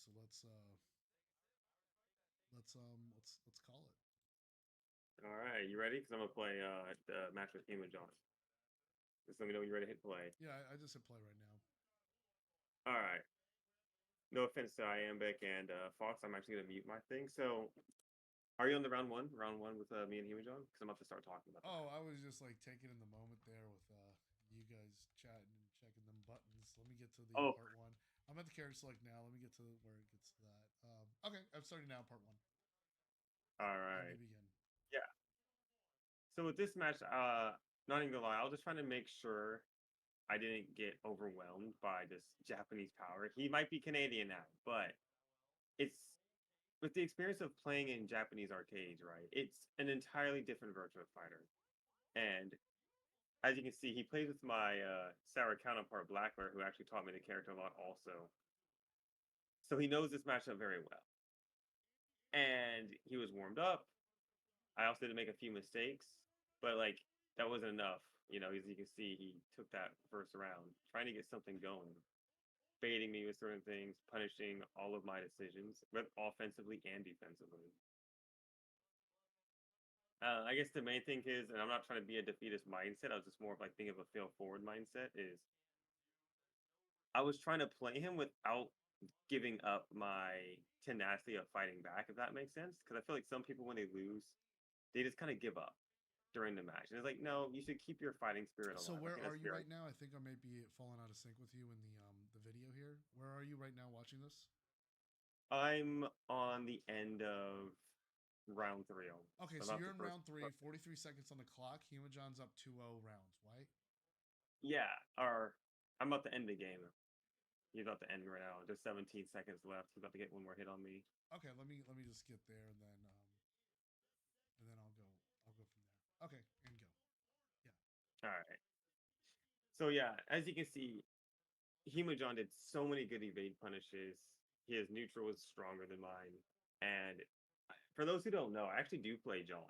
So let's call it. All right, you ready? Because I'm gonna play the match with Human John. Just let me know when you're ready to hit play. Yeah, I just hit play right now. All right. No offense to Iambic and Fox. I'm actually gonna mute my thing. So, are you on the round one? Round one with me and Human John? Because I'm about to start talking about the Oh, match. I was just like taking in the moment there with you guys chatting and checking them buttons. Let me get to the Oh, part one. I'm at the character select now. Let me get to where it gets to that. Okay, I'm starting now. Part one. all Let me right. begin. Yeah. So with this match, not even gonna lie, I was just trying to make sure I didn't get overwhelmed by this Japanese power. He might be Canadian now, but it's with the experience of playing in Japanese arcades, right? It's an entirely different Virtua Fighter. And as you can see, he plays with my sour counterpart Blackler, who actually taught me the character a lot also. So he knows this matchup very well. And he was warmed up. I also did make a few mistakes, but like that wasn't enough. As you can see, he took that first round, trying to get something going, baiting me with certain things, punishing all of my decisions, both offensively and defensively. I guess the main thing is, and I'm not trying to be a defeatist mindset. I was just more of like thinking of a fail forward mindset. Is I was trying to play him without giving up my tenacity of fighting back, if that makes sense. Because I feel like some people, when they lose, they just kind of give up during the match. And it's like, no, you should keep your fighting spirit So alive. I where think are that's you very. right now? I think I may be falling out of sync with you in the video here. Where are you right now watching this? I'm on the end of round three almost. Okay, I'm so not you're the in first. round three, 43 seconds on the clock. Human John's up 2-0 rounds, right? Yeah, or I'm about to end the game. He's about to end right now. There's 17 seconds left. He's about to get one more hit on me. Okay, let me just get there and then I'll go from there. Okay, and go. Yeah. All right. So yeah, as you can see, Hemajon did so many good evade punishes. His neutral was stronger than mine. And for those who don't know, I actually do play John.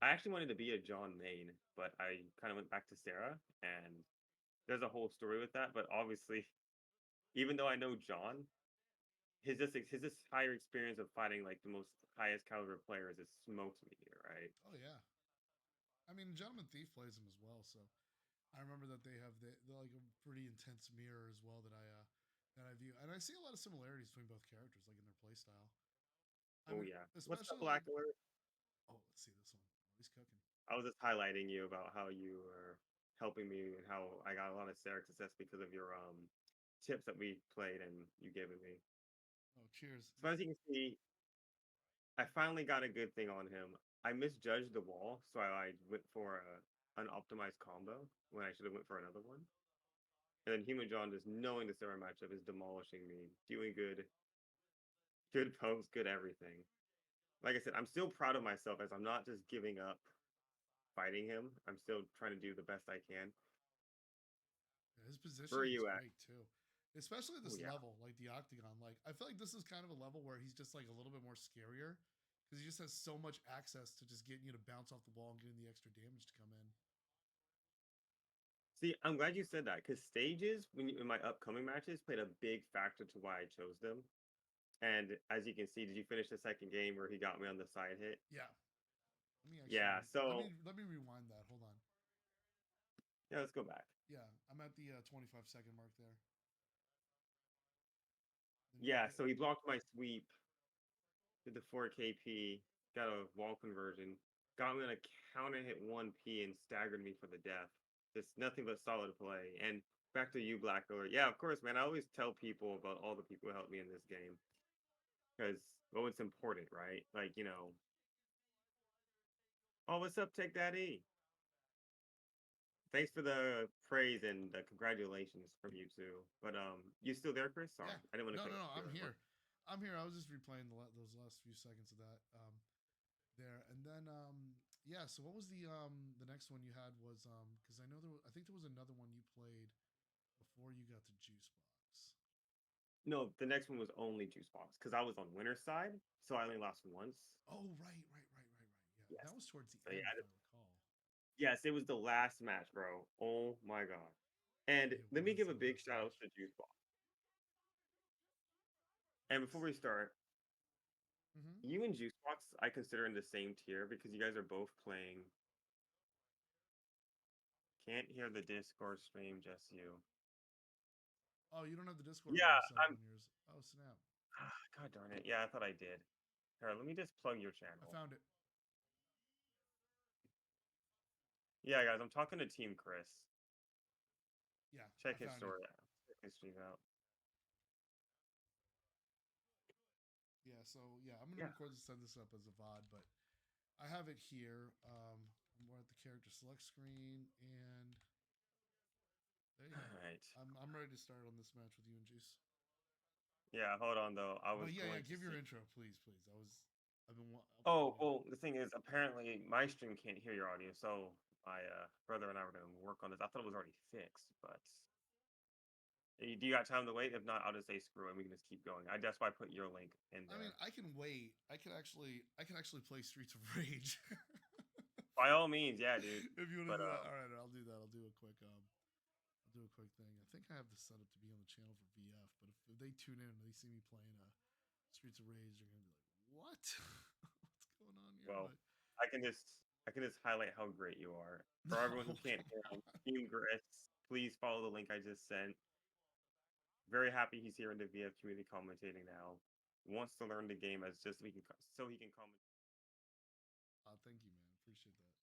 I actually wanted to be a John main, but I kind of went back to Sarah, and there's a whole story with that. But obviously, even though I know John, his just higher experience of fighting like the most highest caliber players just smokes me here, right? Oh yeah. I mean, Gentleman Thief plays him as well, so I remember that they're like a pretty intense mirror as well that I view, and I see a lot of similarities between both characters, like in their play style. I Oh mean, yeah. What's up, especially like Black Alert? let's see this one. Oh, he's cooking. I was just highlighting you about how you were helping me and how I got a lot of Sarah success because of your tips that we played and you given me. Oh, cheers. So as you can see, I finally got a good thing on him. I misjudged the wall, so I went for an optimized combo when I should have went for another one. And then Human John, just knowing the Sarah matchup, is demolishing me, doing good pose, good everything. Like I said, I'm still proud of myself as I'm not just giving up fighting him. I'm still trying to do the best I can. Yeah, his Where are positioning is you at? great too, especially Oh this yeah. level, like the octagon. Like I feel like this is kind of a level where he's just like a little bit more scarier because he just has so much access to just getting you to bounce off the wall and getting the extra damage to come in. See, I'm glad you said that because stages in my upcoming matches played a big factor to why I chose them. And as you can see, did you finish the second game where he got me on the side hit? Yeah. Let me Yeah. actually So let me rewind that. Hold on. yeah, let's go back. Yeah, I'm at the 25-second mark there. Then you Yeah. hit. So he blocked my sweep, did the 4 KP, got a wall conversion, got me on a counter hit 1P and staggered me for the death. Just nothing but solid play. And back to you, Black Alert. Yeah, of course, man. I always tell people about all the people who helped me in this game because well, it's important, right? Like oh, what's up, Tech Daddy? Thanks for the praise and the congratulations from you too. But you still there, Chris? Sorry, Yeah. I didn't want to No, cut no, you no. off too I'm early. here. I'm here. I was just replaying those last few seconds of that there, and then yeah. So what was the next one you had was because I know I think there was another one you played before you got to Juice Box. No, the next one was only juice box because I was on winner's side, so I only lost once. Oh, right. Yeah, Yes. that was towards the So end, if yeah, I recall. yes, it was the last match, bro. Oh my god. And It let me was give the a big last shout out match. to Juice Box. And before we start, Mm-hmm. you and Juicebox I consider in the same tier because you guys are both playing. Can't hear the Discord stream, just you. Oh, you don't have the Discord Yeah, audio set up I'm. on yours. Oh, snap. God darn it. Yeah, I thought I did. All right, let me just plug your I channel. found it. Yeah, guys, I'm talking to Team Chris. Yeah, Check I his found you. story out. Check his stream out. Yeah, so yeah, I'm gonna Yeah. record this, send this up as a VOD, but I have it here. We're at the character select screen, and there you All have it. right. I'm ready to start on this match with you and Juice. Yeah, hold on though. I was But yeah, going to give your see. intro, please, please. I've been. Oh, well, the thing is, apparently my stream can't hear your audio, so my brother and I were going to work on this. I thought it was already fixed, but do you got time to wait? If not, I'll just say screw it. We can just keep going. That's why I put your link in I mean, there. I can wait. I can actually play Streets of Rage. By all means, yeah, dude. If you want to But do that, all right, I'll do that. I'll do a quick thing. I think I have this set up to be on the channel for VF, but if they tune in and they see me playing Streets of Rage, they're gonna be like, "What? What's going on here?" well, But I can just highlight how great you are. For everyone who no, can't come hear him, on. Team Gris, please follow the link I just sent. Very happy he's here in the VF community commentating now. Wants to learn the game as just so he can comment. Thank you, man. Appreciate that.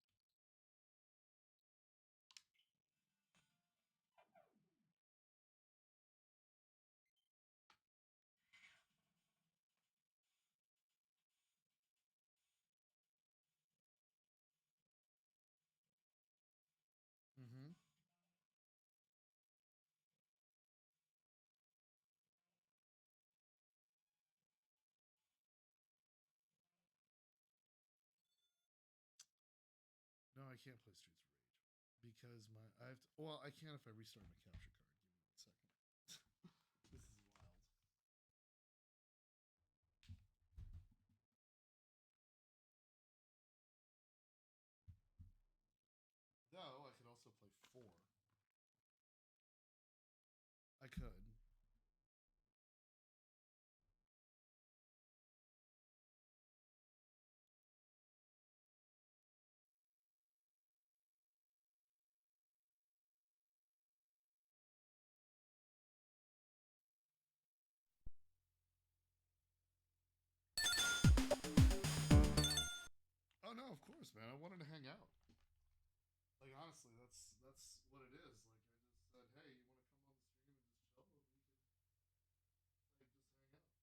Mm-hmm. No, I can't play Streets of Rage because I have to. Well, I can if I restart my capture card. Give me 1 second. This is wild. Though I could also play 4. I could. Oh no, of course, man. I wanted to hang out. Like honestly, that's what it is. Like I just said, hey, you want to come on the stream and just chill, and we can like just hang out.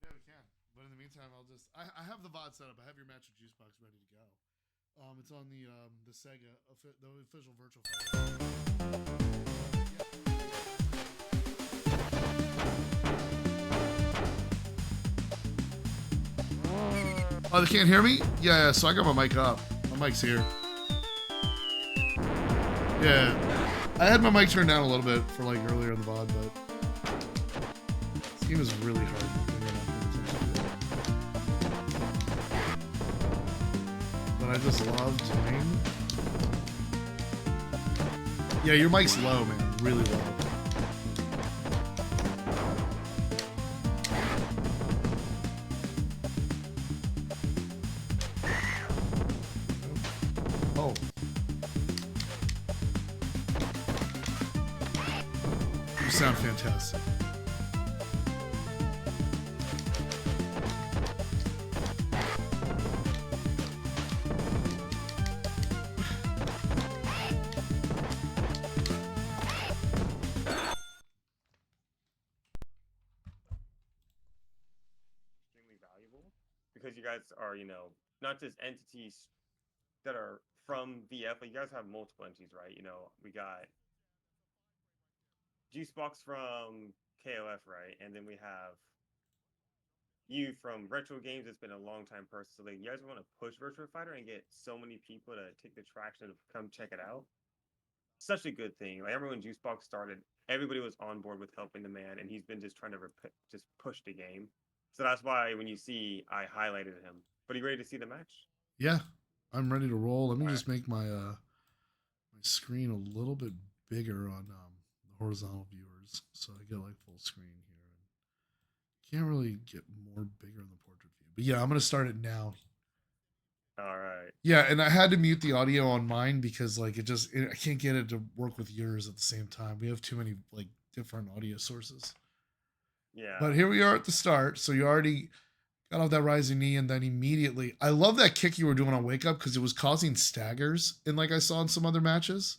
Yeah, we can. But in the meantime, I have the VOD set up. I have your match with Juicebox ready to go. It's on the Sega the official Virtual Fighter. Oh, they can't hear me? Yeah, so I got my mic up. My mic's here. Yeah. I had my mic turned down a little bit for like earlier in the VOD, but this game is really hard. But I just love doing. Yeah, your mic's low, man. Really low. Oh. You sound fantastic. Extremely valuable because you guys are, not just entities that are from VF, but you guys have multiple entities, right? We got Juicebox from KOF, right? And then we have you from Retro Games. It's been a long time person. So like, you guys want to push Virtua Fighter and get so many people to take the traction to come check it out. Such a good thing. Like everyone Juicebox started, everybody was on board with helping the man, and he's been just trying to just push the game. So that's why when you see I highlighted him. But are you ready to see the match? Yeah, I'm ready to roll. Let me All right. just make my my screen a little bit bigger on the horizontal viewers, so I get like full screen here. Can't really get more bigger in the portrait view, but yeah, I'm gonna start it now. All right. Yeah, and I had to mute the audio on mine because like I can't get it to work with yours at the same time. We have too many like different audio sources. Yeah. But here we are at the start. So you already got off that rising knee, and then immediately, I love that kick you were doing on wake up because it was causing staggers, in like I saw in some other matches.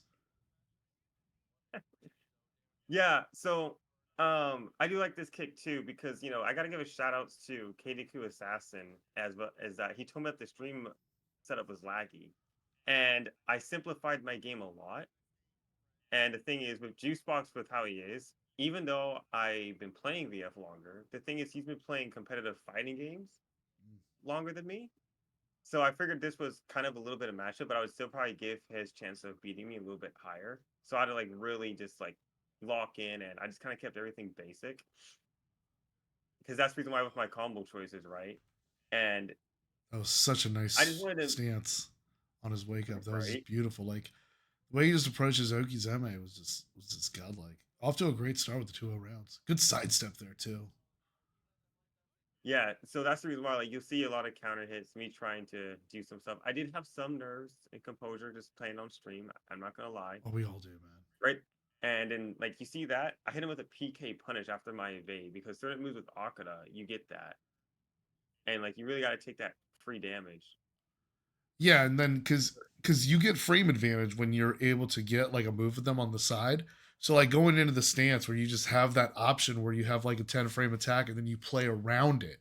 Yeah. So I do like this kick too because I gotta give a shout outs to KDQ Assassin as well as that he told me that the stream setup was laggy, and I simplified my game a lot. And the thing is, with Juicebox, with how he is, even though I've been playing VF longer, the thing is he's been playing competitive fighting games longer than me. So I figured this was kind of a little bit of matchup, but I would still probably give his chance of beating me a little bit higher. So I had to like really just like lock in, and I just kind of kept everything basic because that's the reason why with my combo choices, right? And that was such a nice stance on his wake up. That was beautiful. Like the way he just approaches Okizeme was just godlike. Off to a great start with the 2-0 rounds. Good sidestep there too. Yeah, so that's the reason why like you'll see a lot of counter hits, me trying to do some stuff. I did have some nerves and composure just playing on stream. I'm not gonna lie. Oh, we all do, man. Right? And then like you see that, I hit him with a PK punish after my evade because certain moves with Akira, you get that. And like you really gotta take that free damage. Yeah, and then because you get frame advantage when you're able to get like a move with them on the side. So like going into the stance where you just have that option where you have like a 10 frame attack and then you play around it.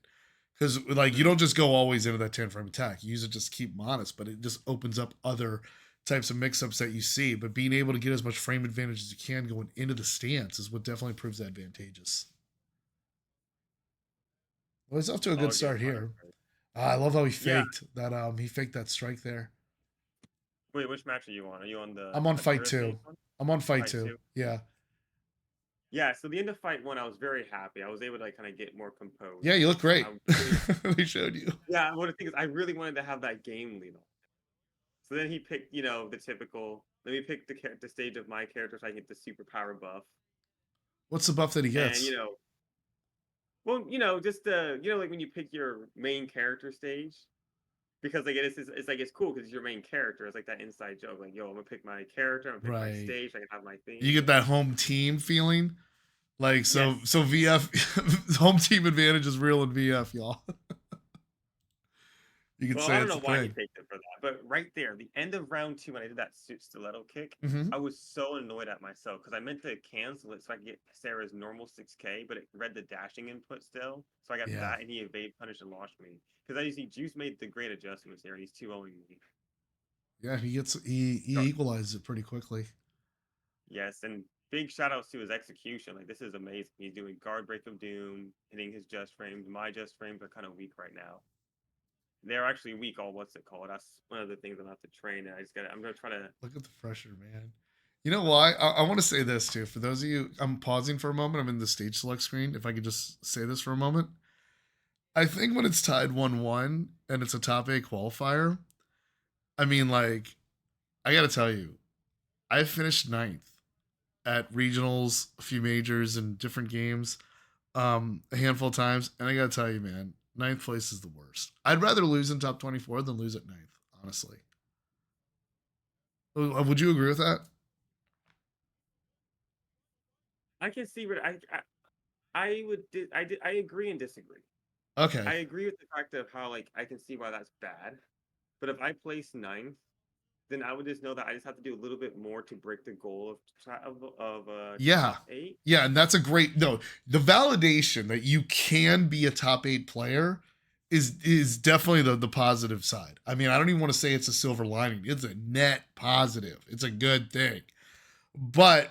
Because like you don't just go always into that 10 frame attack. You use it just to keep them honest, but it just opens up other types of mix-ups that you see. But being able to get as much frame advantage as you can going into the stance is what definitely proves advantageous. Well, he's off to a good start here. I love how he faked that. He faked that strike there. Wait, which match are you on? Are you on the? I'm on fight 2. I'm on fight 2. Yeah. Yeah. So the end of fight 1, I was very happy. I was able to like kind of get more composed. Yeah, you look great. They showed you. Yeah. Well, the thing is, I really wanted to have that game lead on. So then he picked, the typical. Let me pick the stage of my character so I can get the superpower buff. What's the buff that he gets? And well, just like when you pick your main character stage, because like it's cool because it's your main character. It's like that inside joke, like yo, I'm gonna pick my character, I'm gonna pick my stage, I can have my thing. You get that home team feeling, like so VF home team advantage is real in VF, y'all. You can say I don't know why he picked it for that, but right there, the end of round 2, when I did that stiletto kick, I was so annoyed at myself because I meant to cancel it so I could get Sarah's normal 6K, but it read the dashing input still, so I got that, and he evade, punish, and launched me. Because I see Juice made the great adjustments there, and he's 2-0ing me. Yeah, he equalizes it pretty quickly. Yes, and big shout outs to his execution. Like this is amazing. He's doing guard break of doom, hitting his just frames. My just frames are kind of weak right now. They're actually weak. What's it called? That's one of the things I'm gonna have to train. And I'm gonna try to look at the fresher, man. You know why? I want to say this too. For those of you, I'm pausing for a moment. I'm in the stage select screen. If I could just say this for a moment. I think when it's tied 1-1 and it's a top 8 qualifier, I mean, like, I gotta tell you, I finished 9th at regionals, a few majors, and different games, a handful of times, and I gotta tell you, man, 9th place is the worst. I'd rather lose in top 24 than lose at 9th, honestly. Would you agree with that? I can see what I agree and disagree. Okay. I agree with the fact of how like I can see why that's bad, but if I place 9th, then I would just know that I just have to do a little bit more to break the goal of top 8. Yeah, and that's a great the validation that you can be a top 8 player is definitely the positive side. I mean, I don't even want to say it's a silver lining. It's a net positive. It's a good thing. But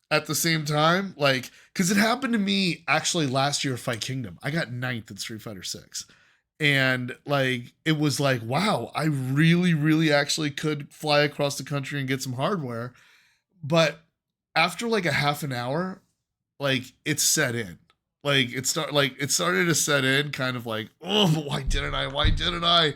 at the same time, like, because it happened to me actually last year at Fight Kingdom. I got 9th in Street Fighter 6. And like, it was like, wow, I really, really actually could fly across the country and get some hardware. But after like a half an hour, like it set in. Like it started to set in, kind of like, oh, but why didn't I?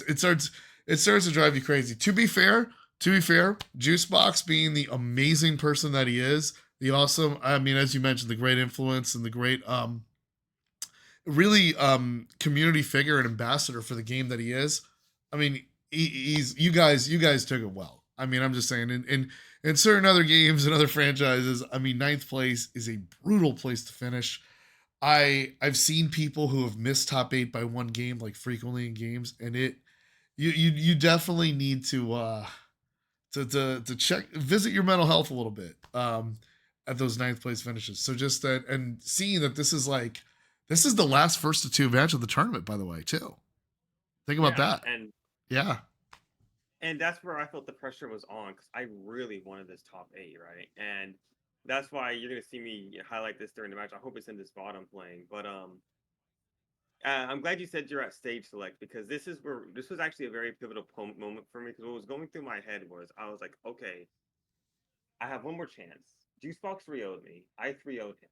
It starts to drive you crazy. To be fair, To be fair, Juicebox being the amazing person that he is, the awesome, I mean, as you mentioned, the great influence and the great really community figure and ambassador for the game that he is. I mean, he's you guys took it well. I mean, I'm just saying in certain other games and other franchises, I mean, ninth place is a brutal place to finish. I've seen people who have missed top 8 by one game like frequently in games, and it you definitely need to check visit your mental health a little bit at those ninth place finishes. So just that, and seeing that this is the last first of 2 match of the tournament, by the way, too. Think about Yeah, that. Yeah. and that's where I felt the pressure was on because I really wanted this top 8, right? And that's why you're gonna see me highlight this during the match. I hope it's in this spot I'm playing, but I'm glad you said you're at stage select because this was actually a very pivotal moment for me because what was going through my head was I was like, okay, I have one more chance. Juicebox 3-0'd me. I 3-0'd him.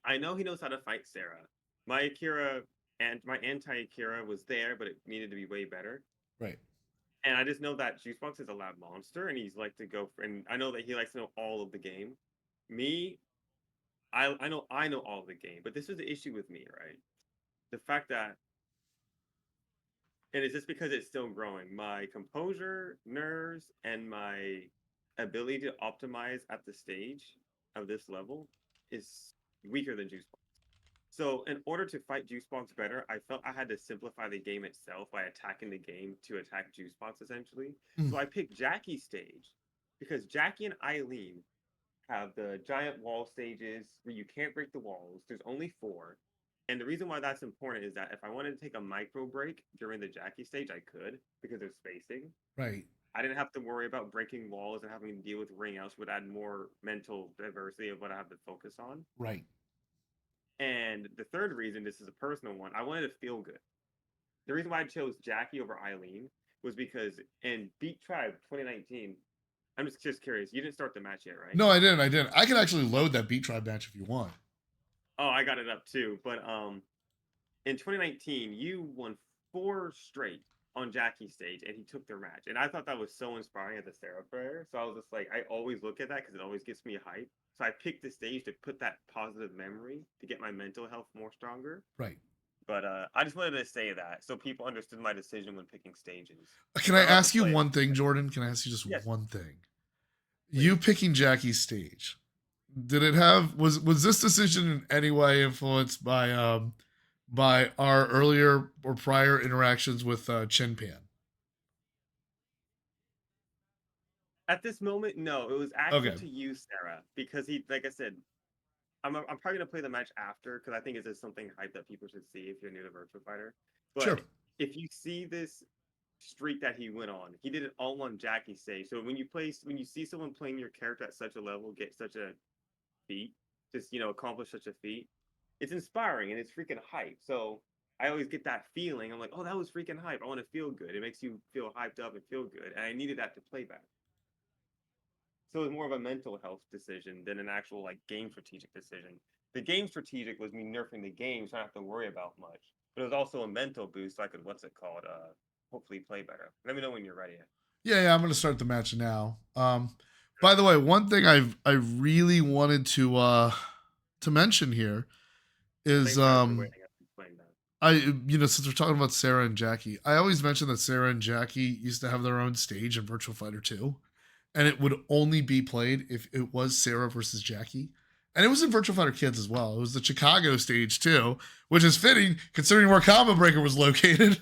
I know he knows how to fight Sarah. My Akira and my anti Akira was there, but it needed to be way better. Right. And I just know that Juicebox is a lab monster, and he's like to go for, and I know that he likes to know all of the game. Me, I know all of the game, but this is the issue with me, right? The fact that, and it's just because it's still growing. My composure, nerves, and my ability to optimize at the stage of this level is weaker than Juicebox. So in order to fight Juicebox better, I felt I had to simplify the game itself by attacking the game to attack Juicebox essentially. Mm. So I picked Jackie's stage because Jackie and Eileen have the giant wall stages where you can't break the walls. There's only 4. And the reason why that's important is that if I wanted to take a micro break during the Jackie stage, I could because there's spacing. Right. I didn't have to worry about breaking walls and having to deal with ring outs, would add more mental diversity of what I have to focus on. Right. And the third reason, this is a personal one, I wanted to feel good. The reason why I chose Jackie over Eileen was because in Beat Tribe 2019, I'm just curious. You didn't start the match yet, right? No, I didn't. I can actually load that Beat Tribe match if you want. Oh, I got it up too. But in 2019, you won 4 straight on Jackie's stage, and he took their match. And I thought that was so inspiring as a Sarah player. So I was just like, I always look at that because it always gets me hype. So I picked the stage to put that positive memory to get my mental health more stronger. Right. But I just wanted to say that so people understood my decision when picking stages. Can I ask you one thing, Jordan? Can I ask you just Yes. one thing? Please. You picking Jackie's stage, did it have was this decision in any way influenced by our earlier or prior interactions with Chin Pan? At this moment, no. It was actually to you, Sarah, because he, like I said, I'm probably gonna play the match after because I think it's just something hype that people should see if you're new to Virtua Fighter. But sure. If you see this streak that he went on, he did it all on Jackie's stage. So when you see someone playing your character at such a level, get such a feat, just accomplish such a feat, it's inspiring and it's freaking hype. So I always get that feeling. I'm like, oh, that was freaking hype. I want to feel good. It makes you feel hyped up and feel good. And I needed that to play better. So it was more of a mental health decision than an actual game strategic decision. The game strategic was me nerfing the game, so I don't have to worry about much. But it was also a mental boost, so I could hopefully play better. Let me know when you're ready. Yeah, I'm gonna start the match now. By the way, one thing I really wanted to mention here is since we're talking about Sarah and Jackie, I always mention that Sarah and Jackie used to have their own stage in Virtua Fighter 2. And it would only be played if it was Sarah versus Jackie. And it was in Virtua Fighter Kids as well. It was the Chicago stage too, which is fitting considering where ComboBreaker was located.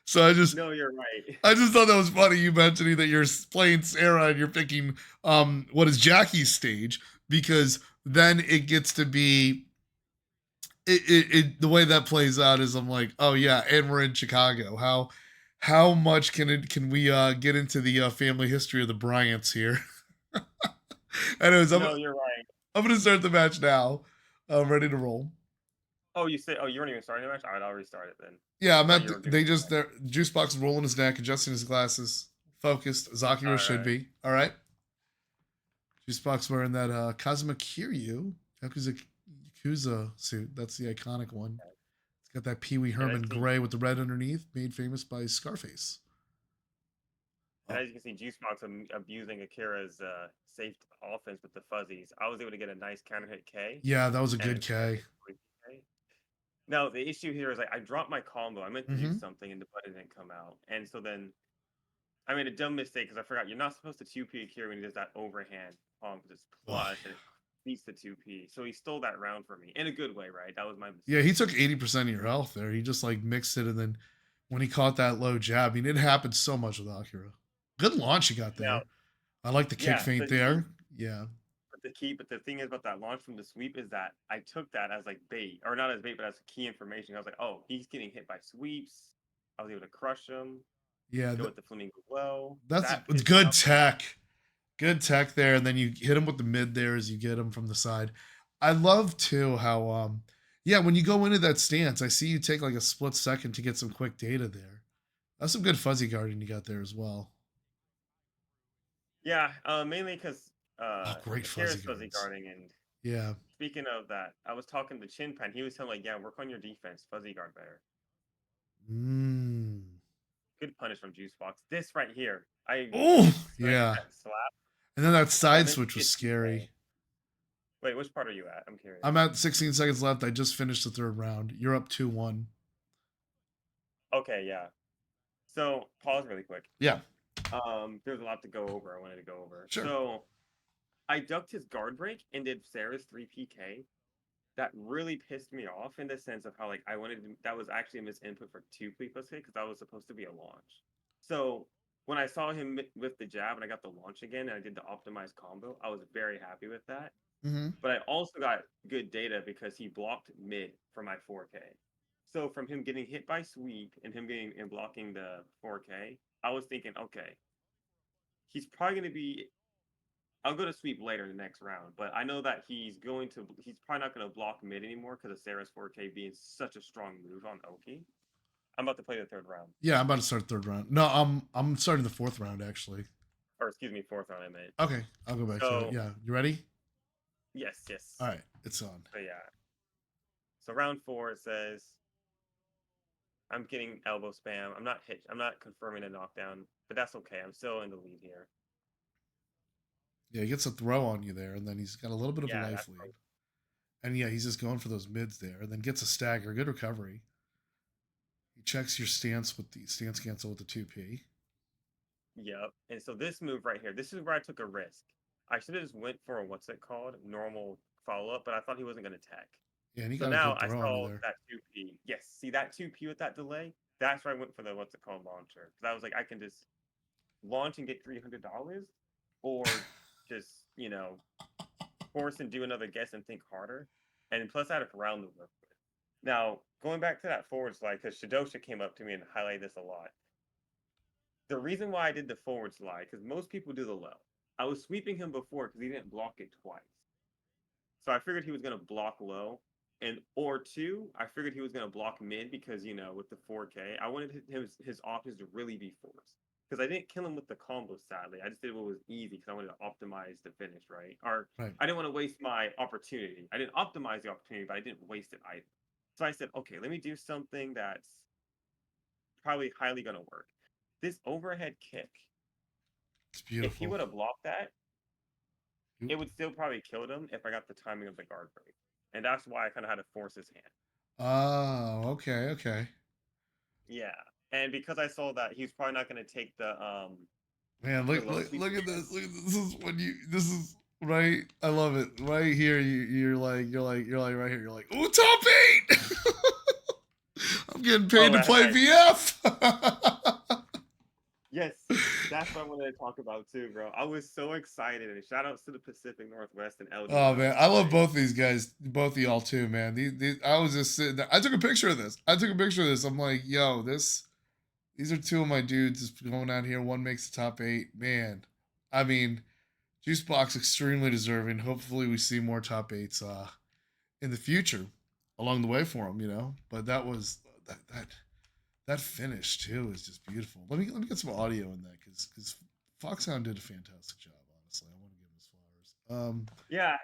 So no, you're right. I just thought that was funny you mentioning that you're playing Sarah and you're picking what is Jackie's stage, because then it gets to be the way that plays out is I'm like, oh yeah, and we're in Chicago. How much can we get into the family history of the Bryants here? Anyways, you're right. I'm going to start the match now. I'm ready to roll. Oh, you weren't even starting the match? All right, I'll restart it then. Yeah, Juicebox is rolling his neck, adjusting his glasses, focused. Zakira should be. All right. Juicebox wearing that Kazuma Kiryu Yakuza suit. That's the iconic one. Got that Pee Wee Herman gray with the red underneath, made famous by Scarface. And as you can see, Juicebox abusing Akira's safe offense with the fuzzies. I was able to get a nice counter hit K. Yeah, that was a good And K. now the issue here is like I dropped my combo. I meant to do Mm-hmm. something and the button didn't come out. And so then I made a dumb mistake because I forgot you're not supposed to 2P Akira when he does that overhand palm because it's plus and it beats the 2P. So he stole that round for me in a good way, right? That was my mistake. Yeah, he took 80% of your health there. He just like mixed it, and then when he caught that low jab, I mean, it happened so much with Akira. Good launch you got Now, there. I like the kick yeah, feint there. Yeah. but the thing is about that launch from the sweep is that I took that as like bait, or not as bait, but as key information. I was like, oh, he's getting hit by sweeps. I was able to crush him. Yeah, Go with the flamingo well. that's That it's pissed me good off. tech. Good tech there, and then you hit him with the mid there as you get him from the side. I love too how yeah, when you go into that stance, I see you take like a split second to get some quick data there. That's some good fuzzy guarding you got there as well. Yeah, mainly because Oh, great fuzzy Akira's fuzzy guards. guarding. And Yeah. speaking of that, I was talking to Chin Pan. He was telling like, yeah, work on your defense, fuzzy guard better. Mm. Good punish from Juicebox. This right here, I Oh, misread yeah. that slap. And then that I side meant to switch was get 2K. scary. Wait, which part are you at? I'm curious. I'm at 16 seconds left. I just finished the third round. You're up 2-1. Okay, yeah. So pause really quick. Yeah. There's a lot to go over. I wanted to go over. Sure. So I ducked his guard break and did Sarah's 3PK. That really pissed me off in the sense of how like I wanted to, that was actually a misinput for 2P plus hit because that was supposed to be a launch. So when I saw him with the jab and I got the launch again and I did the optimized combo, I was very happy with that. Mm-hmm. But I also got good data because he blocked mid for my 4K. So from him getting hit by sweep and him getting and blocking the 4K, I was thinking, okay, he's probably going to be. I'll go to sweep later in the next round, but I know that he's probably not going to block mid anymore because of Sarah's 4K being such a strong move on Oki. I'm about to play the third round. Yeah, I'm about to start third round. No, I'm starting the fourth round actually. Or excuse me, fourth round I meant. Okay, I'll go back to it. Yeah, you ready? Yes, yes. All right, it's on. So yeah. So round 4 it says I'm getting elbow spam. I'm not confirming a knockdown, but that's okay. I'm still in the lead here. Yeah, he gets a throw on you there, and then he's got a little bit of a life lead. Right. And yeah, he's just going for those mids there, and then gets a stagger. Good recovery. He checks your stance with the stance cancel with the 2P. Yep. And so this move right here, this is where I took a risk. I should have just went for a what's it called? Normal follow-up, but I thought he wasn't gonna tech. Yeah, and he So got now a good I throw on you saw there. that 2P. Yes, see that 2P with that delay? That's where I went for the what's it called launcher. Because I was like, I can just launch and get $300, or just, force and do another guess and think harder. And plus I had a round to work with. Now, going back to that forward slide, because Shadosha came up to me and highlighted this a lot. The reason why I did the forward slide, because most people do the low. I was sweeping him before because he didn't block it twice. So I figured he was going to block low. Or two, I figured he was going to block mid because, with the 4K, I wanted his options to really be forced. Because I didn't kill him with the combo, sadly. I just did what was easy because I wanted to optimize the finish, right? Or Right. I didn't want to waste my opportunity. I didn't optimize the opportunity, but I didn't waste it either. So I said, okay, let me do something that's probably highly going to work. This overhead kick, It's beautiful. if he would have blocked that, it would still probably killed him if I got the timing of the guard break. And that's why I kind of had to force his hand. Oh, okay, okay. Yeah. And because I saw that he was probably not going to take the Man, look at this. Look at this. This is right. I love it. Right here, you're like right here. You're like, ooh, top 8. I'm getting paid to play VF. Yes, that's what I wanted to talk about too, bro. I was so excited, and shout outs to the Pacific Northwest and LD. Oh man, I love both these guys, both of y'all too, man. These I was just sitting there. I took a picture of this. I'm like, yo, these are two of my dudes just going out here. One makes the top 8. Man, I mean, Juicebox extremely deserving. Hopefully, we see more top 8s in the future along the way for him. But that was that finish too is just beautiful. Let me get some audio in that because Foxhound did a fantastic job. Honestly, I want to give him his flowers. Yeah,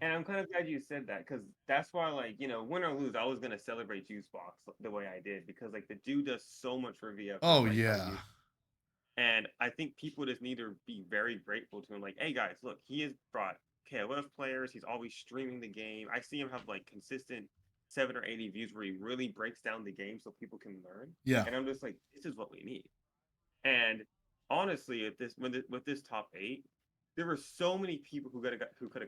and I'm kind of glad you said that because that's why, like, win or lose, I was gonna celebrate Juicebox the way I did because like the dude does so much for VF. Oh yeah. And I think people just need to be very grateful to him. Like, hey guys, look, he has brought KOF players. He's always streaming the game. I see him have like consistent 7 or 80 views where he really breaks down the game so people can learn. Yeah. And I'm just like, this is what we need. And honestly, at this with this top 8, there were so many people who could have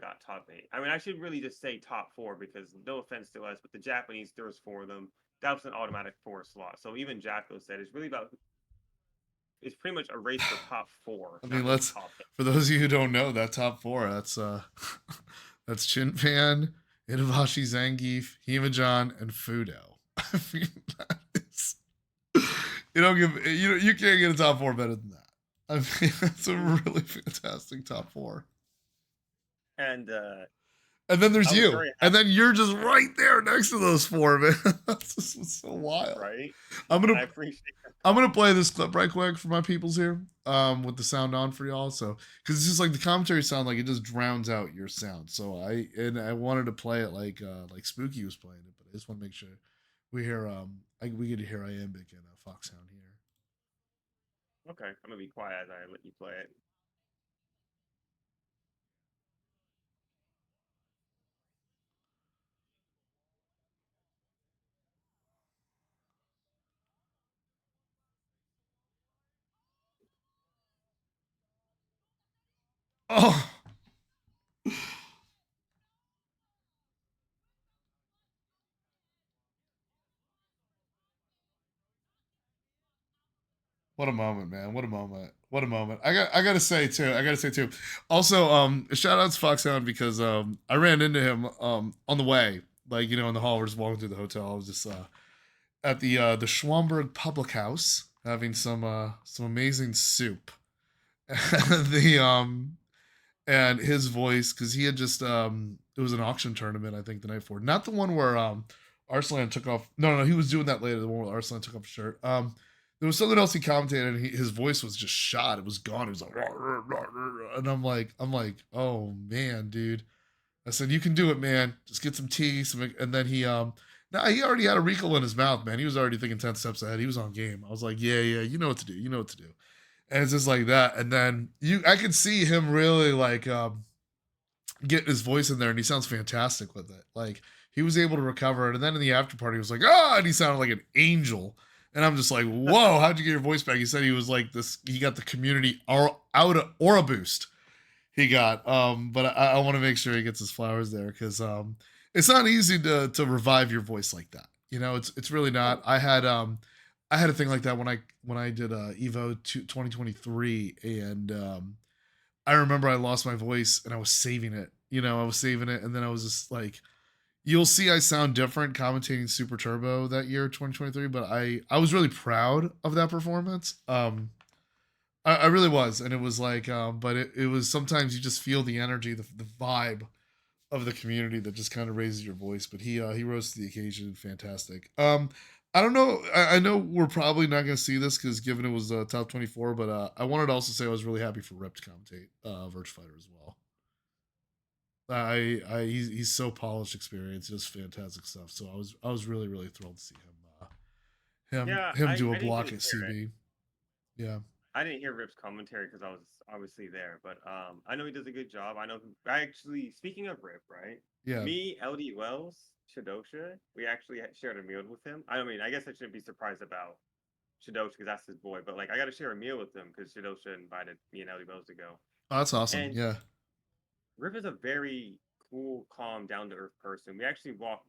got top 8. I mean, I should really just say top 4 because no offense to us, but the Japanese, there was 4 of them. That was an automatic 4 slot. So even Jacko said it's really about, it's pretty much a race for top 4, I mean, not just let's top 8. for those of you who don't know that top four, that's Chinpan, Itabashi, Zangief, Himajan, and Fudo. I mean, that is, you don't give you can't get a top four better than that. I mean, that's a really fantastic top four. And And then there's I was you, very and happy, then you're just right there next to those four, man. That's just so wild. right? I'm And I gonna appreciate that. I'm gonna play this clip right quick for my peoples here, with the sound on for y'all. So, because it's just like the commentary sound, like it just drowns out your sound. So I wanted to play it like Spooky was playing it, but I just want to make sure we hear we get to hear Iambic and Foxhound here. Okay, I'm gonna be quiet as I let you play it. Oh, what a moment, man! What a moment! What a moment! I gotta say too. I gotta say too. Also, shout out to Foxhound because I ran into him on the way, like in the hall. We're just walking through the hotel. I was just at the Schwamberg Public House having some amazing soup. the and his voice, because he had just it was an auction tournament I think the night before, not the one where Arslan took off. No, he was doing that later. The one where Arslan took off his shirt. There was something else he commentated, and his voice was just shot. It was gone. It was like, "Rah, rah, rah, rah," and I'm like, oh man, dude. I said, you can do it, man. Just get some tea, and then nah, he already had a Rico in his mouth, man. He was already thinking 10 steps ahead. He was on game. I was like, yeah, you know what to do. You know what to do. And it's just like that. And then I could see him really like getting his voice in there, and he sounds fantastic with it. Like he was able to recover it. And then in the after party, he was like, and he sounded like an angel. And I'm just like, whoa, how'd you get your voice back? He said he was like this. He got the community aura boost he got. But I want to make sure he gets his flowers there because it's not easy to revive your voice like that. It's really not. Oh, I had a thing like that when I did Evo 2023, and I remember I lost my voice and I was saving it. I was saving it, and then I was just like, you'll see I sound different commentating Super Turbo that year 2023, but I was really proud of that performance. I really was, and it was like, but it was sometimes you just feel the energy, the vibe of the community that just kind of raises your voice. But he rose to the occasion, fantastic. I don't know. I know we're probably not going to see this because given it was top 24, but I wanted to also say I was really happy for Rip to commentate Virtua Fighter as well. He's so polished, experience, just fantastic stuff. So I was really thrilled to see yeah, him I do a I didn't get block to at hear it. CB. Yeah, I didn't hear Rip's commentary because I was obviously there, but I know he does a good job. I know I actually, speaking of Rip, right? yeah. Me, LD Wells, Shadosha, we actually shared a meal with him. I mean, I guess I shouldn't be surprised about Shadosha because that's his boy, but like I got to share a meal with him because Shadosha invited me and LD Wells to go. Oh, that's awesome. And Yeah, Rip is a very cool, calm, down to earth person. We actually walked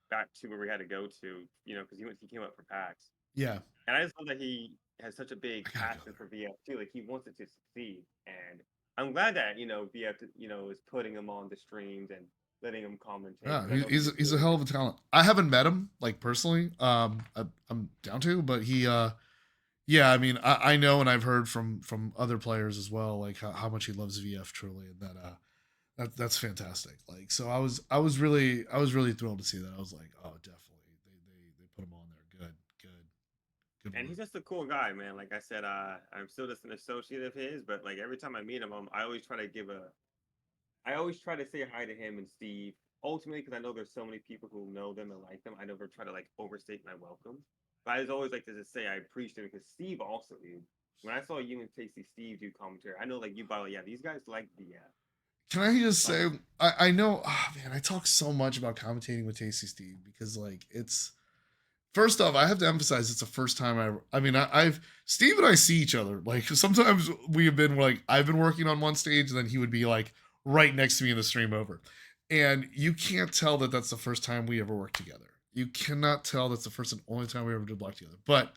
back to where we had to go to, because he came up for PAX. yeah. And I just love that he has such a big I gotta go passion there. for VF too. Like he wants it to succeed, and I'm glad that VF is putting him on the streams and letting him commentate Yeah, because I know he he's just he's a really hell of a talent. I haven't met him like personally. I'm down to, but yeah. I mean, I know, and I've heard from other players as well, like how much he loves VF truly, and that's fantastic. Like, so I was really thrilled to see that. I was like, oh, definitely, they put him on there. Good and work. he's just a cool guy, man. Like I said, I'm still just an associate of his, but like every time I meet him, I always try to say hi to him and Steve. Ultimately, because I know there's so many people who know them and like them, I never try to like overstate my welcome. But I always like to just say I appreciate it because Steve also, dude. when I saw you and Tasty Steve do commentary, I know like you bought yeah, these guys like the Can I just like say, I know, man, I talk so much about commentating with Tasty Steve because like it's first off, I have to emphasize it's the first time I mean, I've Steve and I see each other. Like sometimes we have been like I've been working on one stage, and then he would be like right next to me in the stream over, and you can't tell that that's the first time we ever worked together. You cannot tell that's the first and only time we ever did block together. But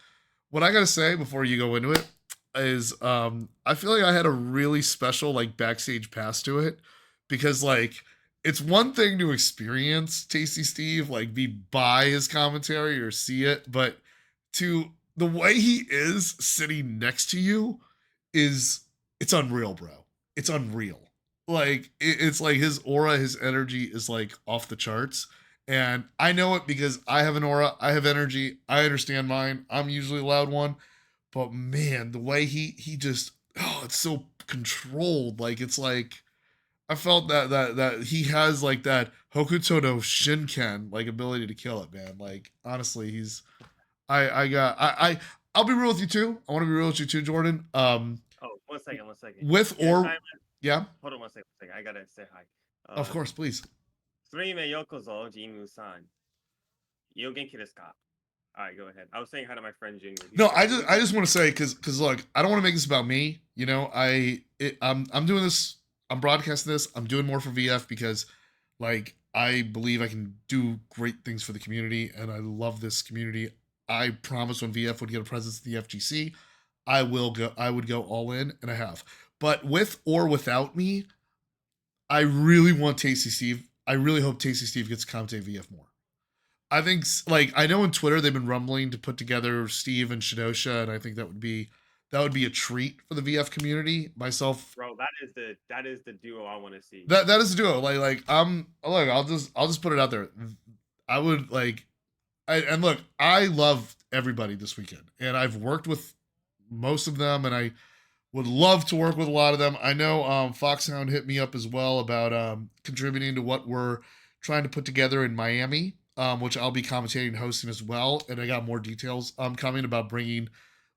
what I gotta say before you go into it is, I feel like I had a really special like backstage pass to it because like it's one thing to experience Tasty Steve, like be by his commentary or see it, but to the way he is sitting next to you is it's unreal, bro. It's unreal. Like it's like his aura, his energy is like off the charts. And I know it because I have an aura, I have energy, I understand mine. I'm usually a loud one, but man, the way he just it's so controlled. Like it's like I felt that he has like that Hokuto no Shinken like ability to kill it, man. Like honestly, he's I got I'll be real with you too. I want to be real with you too, Jordan. oh, one second. With Yeah, or Simon, yeah, hold on one second. I gotta say hi. of course, please. 3名ようこそ、ジンムさん。よ元気ですか? All right, go ahead. I was saying hi to my friend Junior. No, I just want to say because look, I don't want to make this about me. You know, I'm doing this. I'm broadcasting this. I'm doing more for VF because, like, I believe I can do great things for the community, and I love this community. I promised when VF would get a presence at the FGC, I will go. I would go all in, and I have. But with or without me, I really want Tasty Steve. I really hope Tasty Steve gets to commentate VF more. I think like I know on Twitter they've been rumbling to put together Steve and Shidosha, and I think that would be a treat for the VF community. Myself, bro, that is the duo I want to see. that is a duo. Like look, I'll just put it out there. I would like, and look, I love everybody this weekend, and I've worked with most of them, and I would love to work with a lot of them. I know Foxhound hit me up as well about contributing to what we're trying to put together in Miami, which I'll be commentating and hosting as well. And I got more details coming about bringing,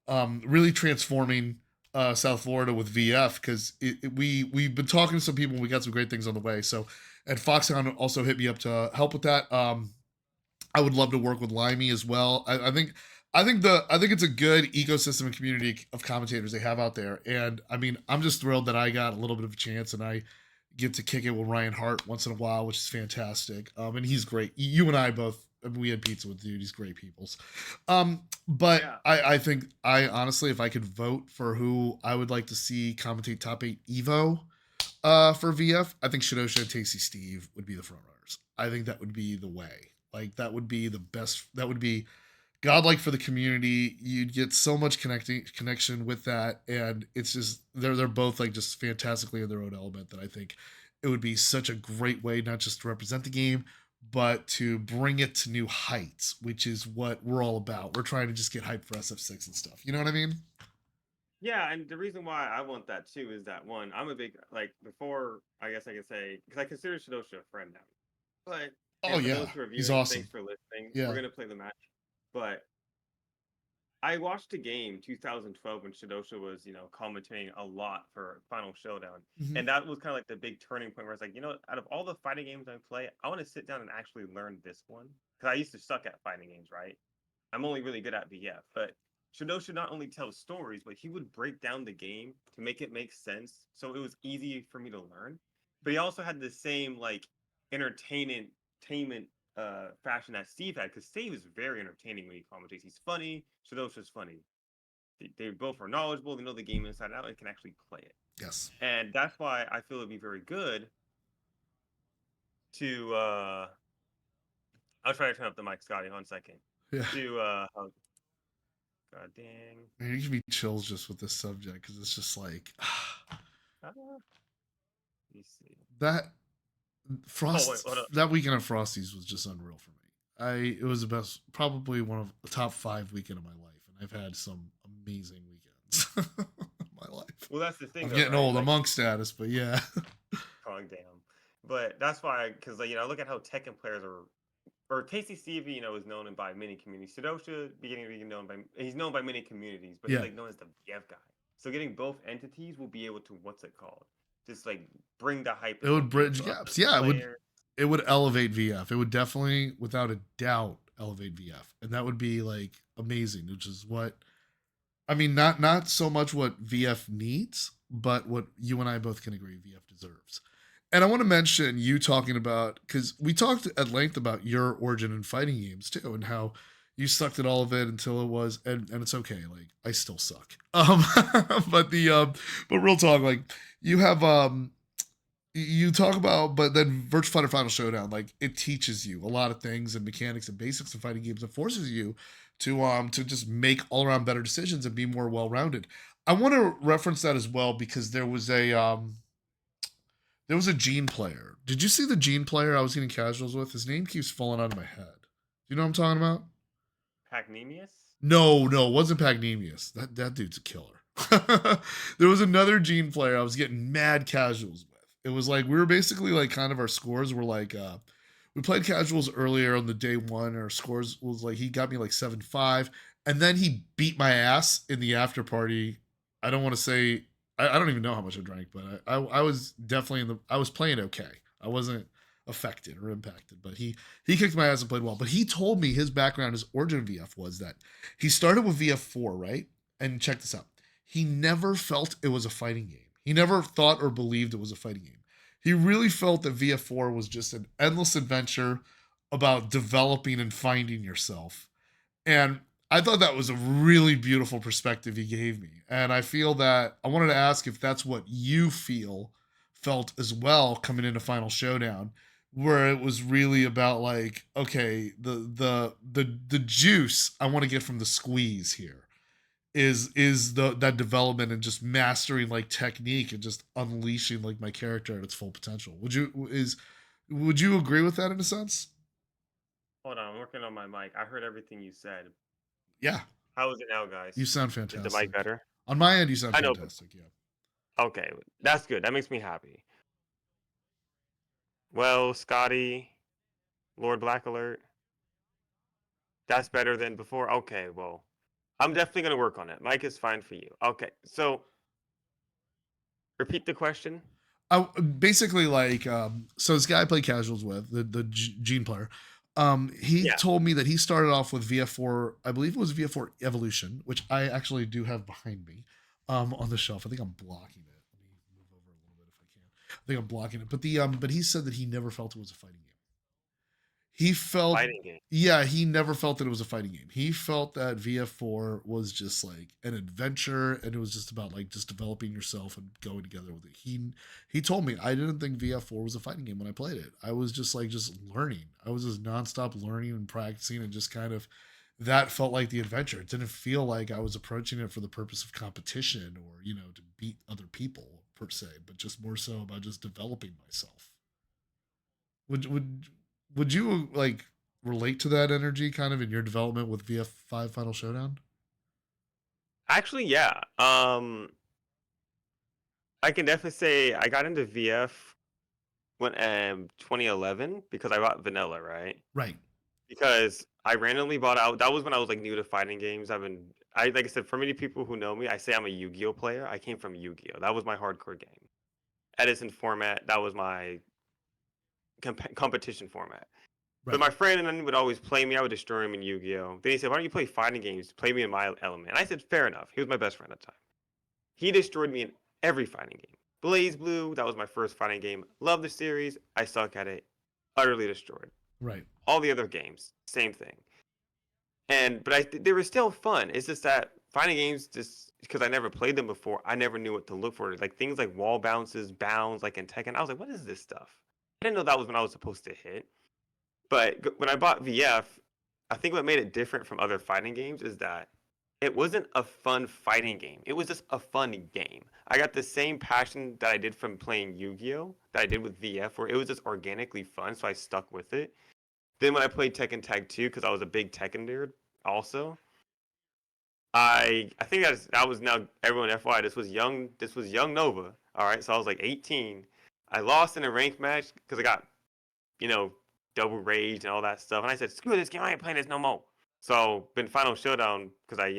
really transforming South Florida with VF because we've been talking to some people and we got some great things on the way. So, and Foxhound also hit me up to help with that. I would love to work with Limey as well. I think it's a good ecosystem and community of commentators they have out there. And I mean, I'm just thrilled that I got a little bit of a chance and I get to kick it with Ryan Hart once in a while, which is fantastic. And he's great. You and I both, I mean, we had pizza with dude. He's great peoples. But Yeah. I think I honestly, if I could vote for who I would like to see commentate top 8 Evo for VF, I think Shidosha and Tasty Steve would be the front runners. I think that would be the way. Like that would be the best. That would be godlike for the community. You'd get so much connection with that, and it's just they're both like just fantastically in their own element. That I think it would be such a great way not just to represent the game, but to bring it to new heights, which is what we're all about. We're trying to just get hyped for SF6 and stuff. You know what I mean? Yeah, and the reason why I want that too is that one, I'm a big like before I guess I can say because I consider Shidosha a friend now. But Oh and for yeah, those who are he's viewing, thanks awesome. for listening. Yeah. We're gonna play the match. But I watched a game 2012 when Shidosha was, commentating a lot for Final Showdown. Mm-hmm. And that was kind of like the big turning point where it's like, out of all the fighting games I play, I want to sit down and actually learn this one. Because I used to suck at fighting games, right? I'm only really good at VF. But Shidosha not only tells stories, but he would break down the game to make it make sense. So it was easy for me to learn. But he also had the same like entertainment fashion that Steve had, because Steve is very entertaining when he commentates. He's funny. Shidosha's funny. They both are knowledgeable. They know the game inside out and can actually play it. Yes. And that's why I feel it'd be very good to. I'll try to turn up the mic, Scotty, one second. Yeah. To. God dang. Man, you give me chills just with this subject because it's just like. Let me see. That Frost. Oh, wait, that weekend of Frosties was just unreal for me. It was the best, probably one of the top 5 weekend of my life, and I've had some amazing weekends in my life. Well, that's the thing. I'm getting old. Like, I'm monk status, but yeah. Oh damn. But that's why, because look at how Tekken players are. Or Tasty Steve, is known by many communities. Shidosha he's known by many communities, but he's like known as the VF guy. So getting both entities will be able to what's it called? Just like bring the hype It and would appeal bridge to other gaps. Yeah, players. it would elevate VF. It would definitely, without a doubt, elevate VF, and that would be like amazing. Which is what I mean. Not so much what VF needs, but what you and I both can agree VF deserves. And I want to mention you talking about, because we talked at length about your origin in fighting games too, and how you sucked at all of it until it was, and it's okay. Like I still suck. But but real talk, like you have you talk about, but then Virtua Fighter Final Showdown, like it teaches you a lot of things and mechanics and basics of fighting games. It forces you to just make all around better decisions and be more well rounded. I want to reference that as well because there was a Gene player. Did you see the Gene player I was getting casuals with? His name keeps falling out of my head. Do you know what I'm talking about? Pagnemius? No, it wasn't Pagnemius. That dude's a killer. There was another Gene player I was getting mad casuals with. It was like we were basically like kind of our scores were like we played casuals earlier on the day one. Our scores was like he got me like 7-5, and then he beat my ass in the after party. I don't want to say I don't even know how much I drank, but I was definitely I was playing okay. I wasn't affected or impacted, but he kicked my ass and played well. But he told me his background, his origin of VF was that he started with VF4, right? And check this out. He never felt it was a fighting game. He never thought or believed it was a fighting game. He really felt that VF4 was just an endless adventure about developing and finding yourself. And I thought that was a really beautiful perspective he gave me. And I feel that I wanted to ask if that's what you felt as well coming into Final Showdown, where it was really about like, okay, the juice I want to get from the squeeze here is the that development and just mastering like technique and just unleashing like my character at its full potential. Would you agree with that in a sense? Hold on, I'm working on my mic. I heard everything you said. Yeah, How is it now, guys? you sound Is the mic fantastic. better? On my end, you sound I know, but fantastic. Yeah. okay, that's good. That makes me happy. Well, Scotty, Lord Black Alert, that's better than before. Okay, well, I'm definitely gonna work on it. Mic is fine for you. Okay, so repeat the question. I basically like so this guy I played casuals with the Gene player. He Yeah, told me that he started off with VF4. I believe it was VF4 Evolution, which I actually do have behind me on the shelf. I think I'm blocking it. Let me move over a little bit if I can. I think I'm blocking it. But he said that he never felt it was a fighting game. He felt, fighting game. yeah, he never felt that it was a fighting game. He felt that VF4 was just like an adventure, and it was just about like just developing yourself and going together with it. He told me I didn't think VF4 was a fighting game when I played it. I was just like just learning. I was just nonstop learning and practicing, and just kind of that felt like the adventure. It didn't feel like I was approaching it for the purpose of competition or to beat other people per se, but just more so about just developing myself. Would would you like relate to that energy kind of in your development with VF5 Final Showdown? Actually, yeah. I can definitely say I got into VF when 2011 because I bought Vanilla, right? Right. Because I randomly bought out. That was when I was like new to fighting games. I like I said, for many people who know me, I say I'm a Yu-Gi-Oh player. I came from Yu-Gi-Oh. That was my hardcore game. Edison format. That was my competition format. But Right. my friend and then would always play me. I would destroy him in Yu-Gi-Oh. Then he said, "Why don't you play fighting games? Play me in my element." And I said, "Fair enough." He was my best friend at the time. He destroyed me in every fighting game. Blaze Blue, that was my first fighting game. Love the series. I suck at it. Utterly destroyed. Right. All the other games, same thing. But they were still fun. It's just that fighting games, just because I never played them before, I never knew what to look for. Like things like wall bounces, bounds, like in Tekken. I was like, what is this stuff? I didn't know that was when I was supposed to hit. But when I bought VF, I think what made it different from other fighting games is that it wasn't a fun fighting game. It was just a fun game. I got the same passion that I did from playing Yu-Gi-Oh! That I did with VF, where it was just organically fun, so I stuck with it. Then when I played Tekken Tag 2, because I was a big Tekken nerd also, I think that was now everyone FY. This was young Nova. All right, so I was like 18. I lost in a ranked match because I got you know double rage and all that stuff, and I said screw this game. I ain't playing this no more. So been Final Showdown because I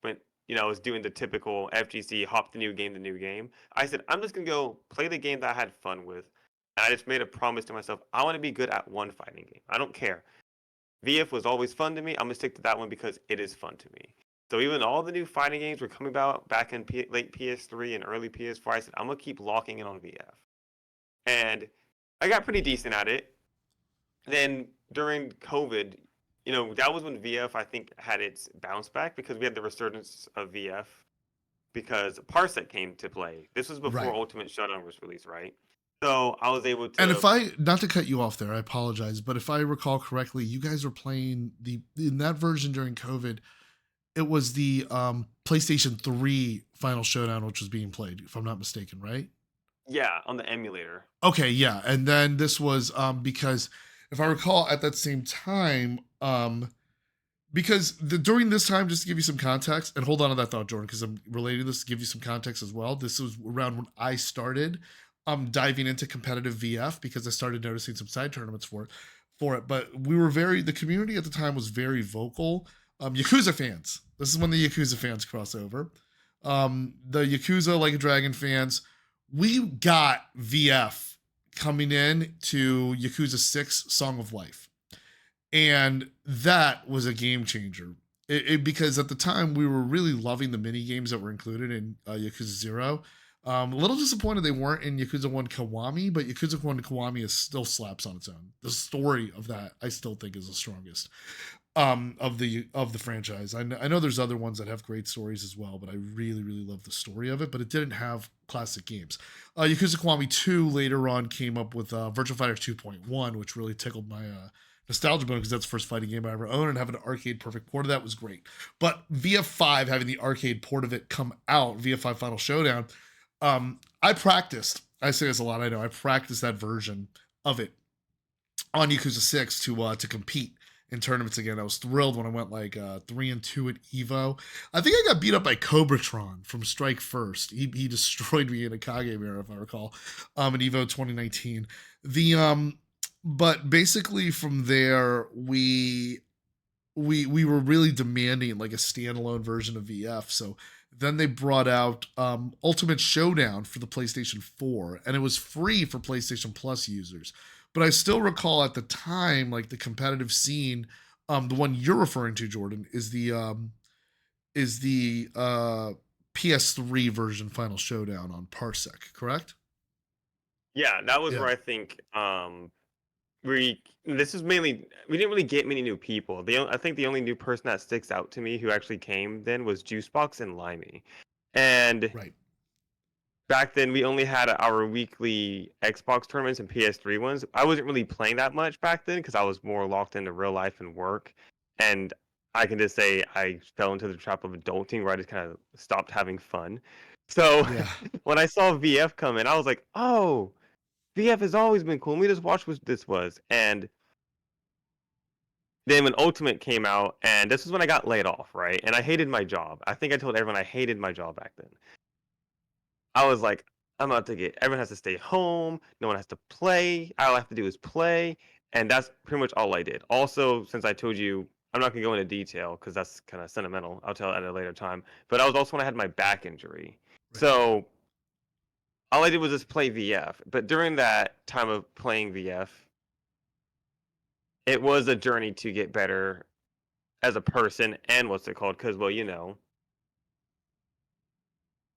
went was doing the typical FGC hop the new game. I said I'm just gonna go play the game that I had fun with, and I just made a promise to myself I want to be good at one fighting game. I don't care. VF was always fun to me. I'm gonna stick to that one because it is fun to me. So even all the new fighting games were coming about back in late PS3 and early PS4. I said I'm gonna keep locking in on VF, and I got pretty decent at it. Then during COVID, that was when VF I think had its bounce back because we had the resurgence of VF because Parsec came to play. This was before Right. Ultimate Showdown was released, right? So I was able And to. if I, not to cut you off there, I apologize, but if I recall correctly, you guys were playing in that version during COVID. It was the PlayStation 3 Final Showdown, which was being played, if I'm not mistaken, right? Yeah, on the emulator. Okay, yeah. And then this was because if I recall at that same time, because during this time, just to give you some context, and hold on to that thought, Jordan, because I'm relating this to give you some context as well. This was around when I started diving into competitive VF because I started noticing some side tournaments for it. But the community at the time was very vocal. Yakuza fans. This is when the Yakuza fans cross over. The Yakuza Like a Dragon fans, we got VF coming in to Yakuza 6 Song of Life. And that was a game changer. Because at the time we were really loving the mini games that were included in Yakuza 0. A little disappointed they weren't in Yakuza 1 Kiwami, but Yakuza 1 Kiwami is still slaps on its own. The story of that I still think is the strongest of the franchise. I know there's other ones that have great stories as well, but I really love the story of it. But it didn't have classic games. Yakuza Kiwami 2 later on came up with Virtua Fighter 2.1, which really tickled my nostalgia bone because that's the first fighting game I ever owned, and having an arcade perfect port of that was great. But VF5 having the arcade port of it come out, VF5 Final Showdown, I practiced. I say this a lot. I know I practiced that version of it on Yakuza 6 to compete in tournaments again. I was thrilled when I went like 3-2 at Evo. I think I got beat up by Cobratron from Strike First. He destroyed me in a Kage mirror, if I recall, in Evo 2019. But basically from there we were really demanding like a standalone version of VF. So then they brought out Ultimate Showdown for the PlayStation 4, and it was free for PlayStation Plus users. But I still recall at the time, like the competitive scene, the one you're referring to, Jordan, is the PS3 version Final Showdown on Parsec, correct? Yeah, that was Yeah. where I think this is mainly we didn't really get many new people. I think the only new person that sticks out to me who actually came then was Juicebox and Limey. And Right. back then we only had our weekly Xbox tournaments and PS3 ones. I wasn't really playing that much back then because I was more locked into real life and work. And I can just say I fell into the trap of adulting where I just kind of stopped having fun. So Yeah. when I saw VF come in, I was like, oh, VF has always been cool. Let me just watch what this was. And then when Ultimate came out, and this is when I got laid off, right? And I hated my job. I think I told everyone I hated my job back then. I was like, I'm about to everyone has to stay home. No one has to play. All I have to do is play. And that's pretty much all I did. Also, since I told you, I'm not going to go into detail because that's kind of sentimental. I'll tell it at a later time. But I was also when I had my back injury. Right. So all I did was just play VF. But during that time of playing VF, it was a journey to get better as a person and what's it called? Because, well,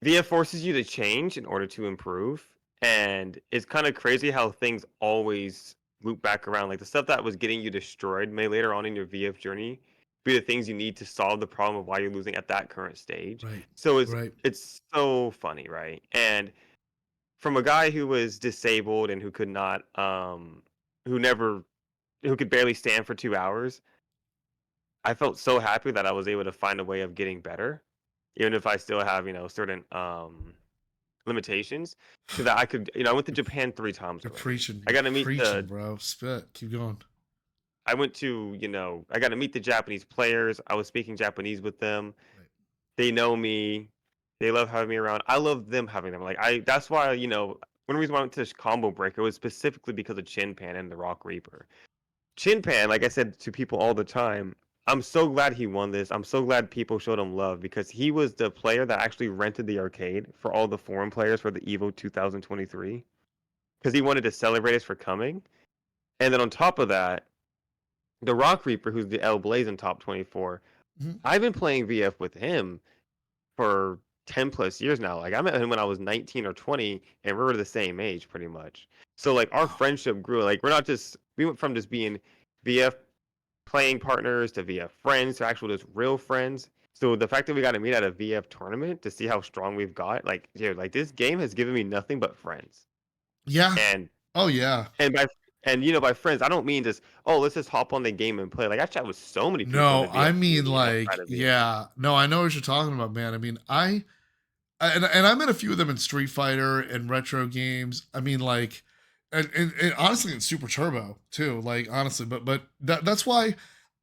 VF forces you to change in order to improve. And it's kind of crazy how things always loop back around. Like the stuff that was getting you destroyed may later on in your VF journey be the things you need to solve the problem of why you're losing at that current stage. Right. So Right. it's so funny, right? And from a guy who was disabled and who could not who could barely stand for 2 hours, I felt so happy that I was able to find a way of getting better, even if I still have, certain limitations, so that I could, I went to Japan 3 times You're already. preaching. I You're got to meet preaching, bro. Spit. Keep going. I went to, I got to meet the Japanese players. I was speaking Japanese with them. Right. They know me. They love having me around. I love them having them. That's why, one reason why I went to this ComboBreaker was specifically because of Chin Pan and the Rock Reaper. Chin Pan, like I said to people all the time, I'm so glad he won this. I'm so glad people showed him love because he was the player that actually rented the arcade for all the foreign players for the Evo 2023 because he wanted to celebrate us for coming. And then on top of that, the Rock Reaper, who's the L Blaze in top 24, Mhm. I've been playing VF with him for 10 plus years now. Like I met him when I was 19 or 20, and we were the same age pretty much. So like our Wow. friendship grew. Like we went from just being VF playing partners to VF friends to actual just real friends. So the fact that we got to meet at a VF tournament to see how strong we've got, like dude, like this game has given me nothing but friends. Yeah. And Oh yeah. and by by friends, I don't mean just let's just hop on the game and play. Like I chat with so many people in No, the I VF mean community and like outside of VF. yeah. No, I know what you're talking about, man. I mean, and I met a few of them in Street Fighter and retro games. I mean, like, and honestly, in Super Turbo too. Like, honestly, but that's why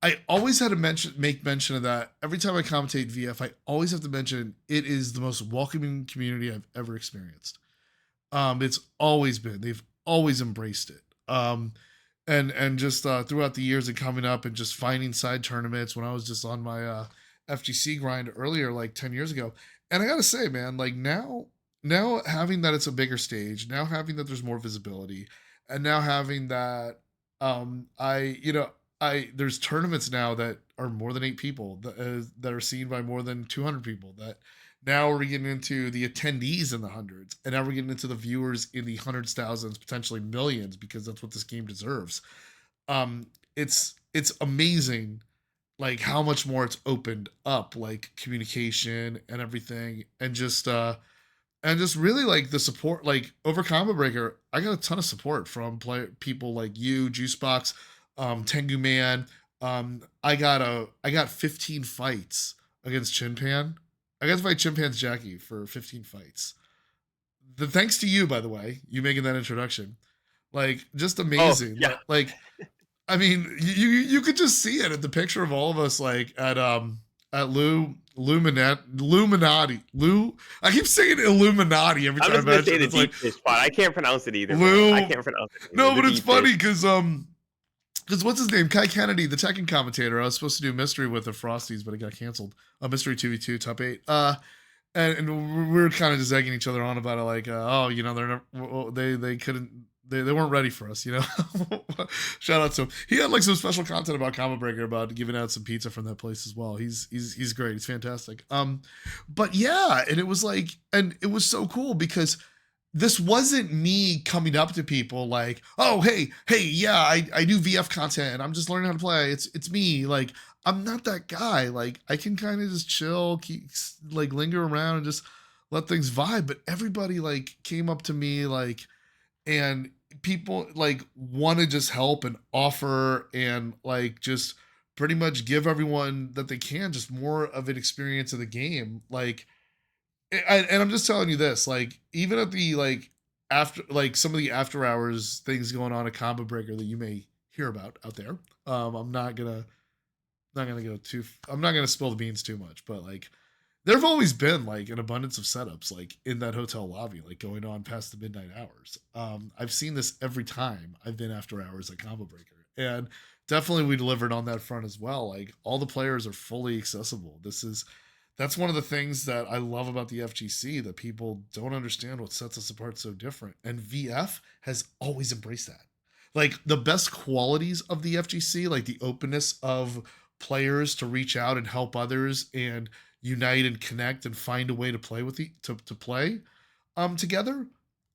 I always had to make mention of that every time I commentate VF. I always have to mention it is the most welcoming community I've ever experienced. It's always been. They've always embraced it. And just throughout the years and coming up and just finding side tournaments when I was just on my FGC grind earlier, like 10 years ago. And I gotta say, man, like now having that it's a bigger stage, now having that there's more visibility, and now having that I I there's tournaments now that are more than 8 people that are seen by more than 200 people that now we're getting into the attendees in the hundreds, and now we're getting into the viewers in the hundreds, thousands, potentially millions, because that's what this game deserves. Um, it's amazing, like how much more it's opened up, like communication and everything, and just really like the support, like over ComboBreaker. I got a ton of support from people like you, Juicebox, Tengu Man. I got 15 fights against Chinpan. I got to fight Chimpan's Jackie for 15 fights. The thanks to you, by the way, you making that introduction. Like just Oh amazing. yeah, Like I mean, you could just see it at the picture of all of us, like at Illuminati. I keep saying Illuminati every I'm time just I gonna mention say it. the It's like deep fish spot. I can't pronounce it either, man. I Lou. can't pronounce it either. No, The but it's deep fish. funny because what's his name? Kai Kennedy, the Tekken commentator. I was supposed to do mystery with the Frosties, but it got canceled. Mystery 2v2 top 8. And we were kind of just egging each other on about it, like, oh, they're never, they couldn't, they weren't ready for us, Shout out to him. He had like some special content about ComboBreaker about giving out some pizza from that place as well. He's great. He's fantastic. But yeah, and it was like, and it was so cool because this wasn't me coming up to people like, oh, hey, yeah, I do VF content and I'm just learning how to play. It's me. Like, I'm not that guy. Like, I can kind of just chill, keep like linger around and just let things vibe. But everybody like came up to me like, and people like want to just help and offer and like just pretty much give everyone that they can just more of an experience of the game. Like, and I'm just telling you this, like even at the like after like some of the after hours things going on at ComboBreaker that you may hear about out there. I'm not gonna go too. I'm not gonna spill the beans too much, but like there've always been like an abundance of setups like in that hotel lobby, like going on past the midnight hours. I've seen this every time I've been after hours at ComboBreaker, and definitely we delivered on that front as well. Like all the players are fully accessible. That's one of the things that I love about the FGC that people don't understand what sets us apart so different. And VF has always embraced that. Like the best qualities of the FGC, like the openness of players to reach out and help others and unite and connect and find a way to play to play together.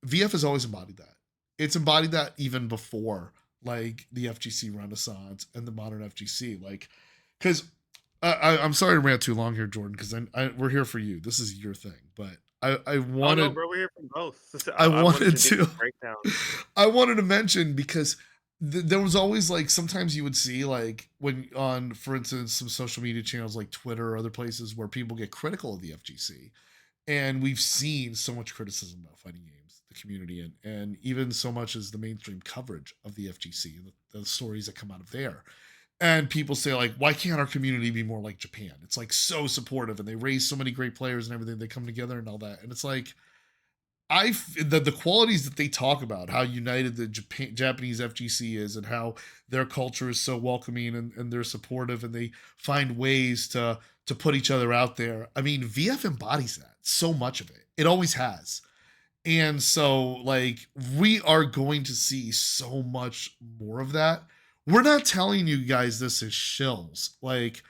VF has always embodied that. It's embodied that even before like the FGC Renaissance and the modern FGC. Like, because I'm sorry to rant too long here, Jordan, because we're here for you. This is your thing, but I Oh no, wanted bro, we're here for both. I I wanted wanted to dig the to breakdown. I wanted to mention because there was always like sometimes you would see like when on for instance some social media channels like Twitter or other places where people get critical of the FGC, and we've seen so much criticism about fighting games, the community, and even so much as the mainstream coverage of the FGC and the stories that come out of there. And people say like, why can't our community be more like Japan? It's like so supportive and they raise so many great players and everything. They come together and all that, and it's like the qualities that they talk about, how united the Japanese FGC is, and how their culture is so welcoming, and they're supportive, and they find ways to put each other out there. I mean, VF embodies that so much of it. It always has. And so, like, we are going to see so much more of that. We're not telling you guys this is shills. Like,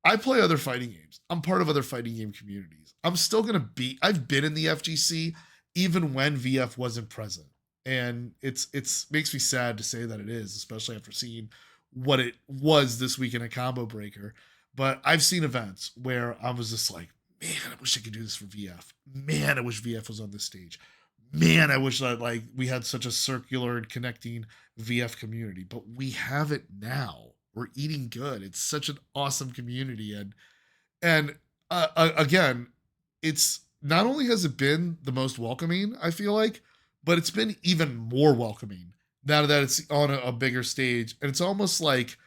I play other fighting games. I'm part of other fighting game communities. I'm still gonna be. I've been in the FGC even when VF wasn't present, and it's makes me sad to say that it is, especially after seeing what it was this weekend at ComboBreaker. But I've seen events where I was just like, man, I wish I could do this for VF. Man, I wish VF was on this stage. Man, I wish that like we had such a circular and connecting VF community, but we have it now. We're eating good. It's such an awesome community, and again, it's not only has it been the most welcoming, I feel like, but it's been even more welcoming now that it's on a bigger stage. And it's almost like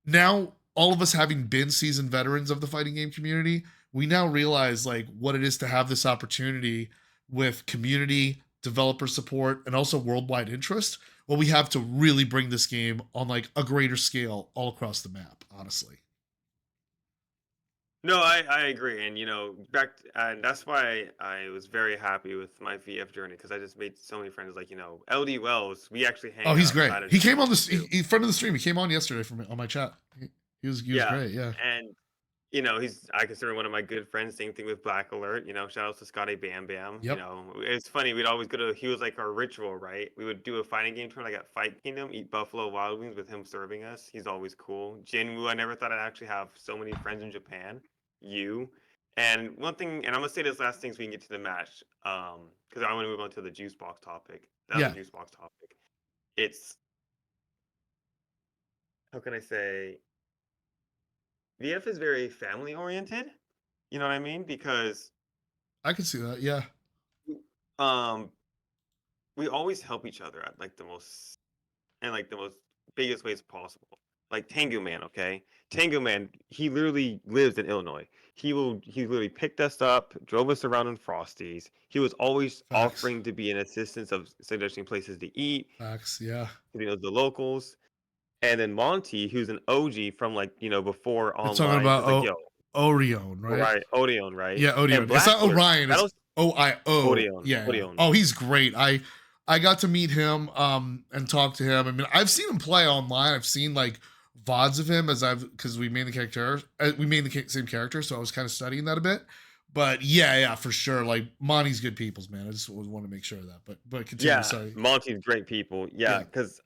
now, all of us having been seasoned veterans of the fighting game community, we now realize like what it is to have this opportunity with community, developer support, and also worldwide interest. Well, we have to really bring this game on like a greater scale all across the map, honestly. No, I agree, and and that's why I was very happy with my VF journey because I just made so many friends. Like LD Wells, we actually hang Oh, out he's great. outside of He came on this too. he front of the stream. He came on yesterday from on my chat. He was Yeah, great. Yeah. and I consider one of my good friends. Same thing with Black Alert. Shout out to Scotty Bam Bam. Yep. It's funny. We'd always go to. He was like our ritual, right? We would do a fighting game tournament like at Fight Kingdom, eat Buffalo Wild Wings with him serving us. He's always cool. Jinwoo, I never thought I'd actually have so many friends in Japan. You. And one thing, and I'm gonna say this last thing so we can get to the match, because I want to move on to the juice box topic. The other Yeah. juice box topic. It's how can I say? VF is very family oriented. You know what I mean? Because I can see that. Yeah. um we always help each other at like the most biggest ways possible. Like Tango Man, okay? Tango Man, he literally lives in Illinois. He literally picked us up, drove us around in Frosties. He was always Facts. offering to be an assistance of suggesting places to eat. Facts. Yeah. He knows the locals. And then Monty, who's an OG from like, before You're talking online, about who's like, yo, Orion, right? right, Odeon, right? Yeah, And Odeon. It's Black not Alert, Orion. that It's was OIO. Odeon, Yeah, yeah. Odeon. Oh, he's great. I got to meet him and talk to him. I mean, I've seen him play online. I've seen like VODs of him because we made the character. We made the same character, so I was kind of studying that a bit. But yeah, for sure. Like Monty's good people's man. I just want to make sure of that. But continue. Yeah, Sorry. Monty's great people. Yeah, Yeah. because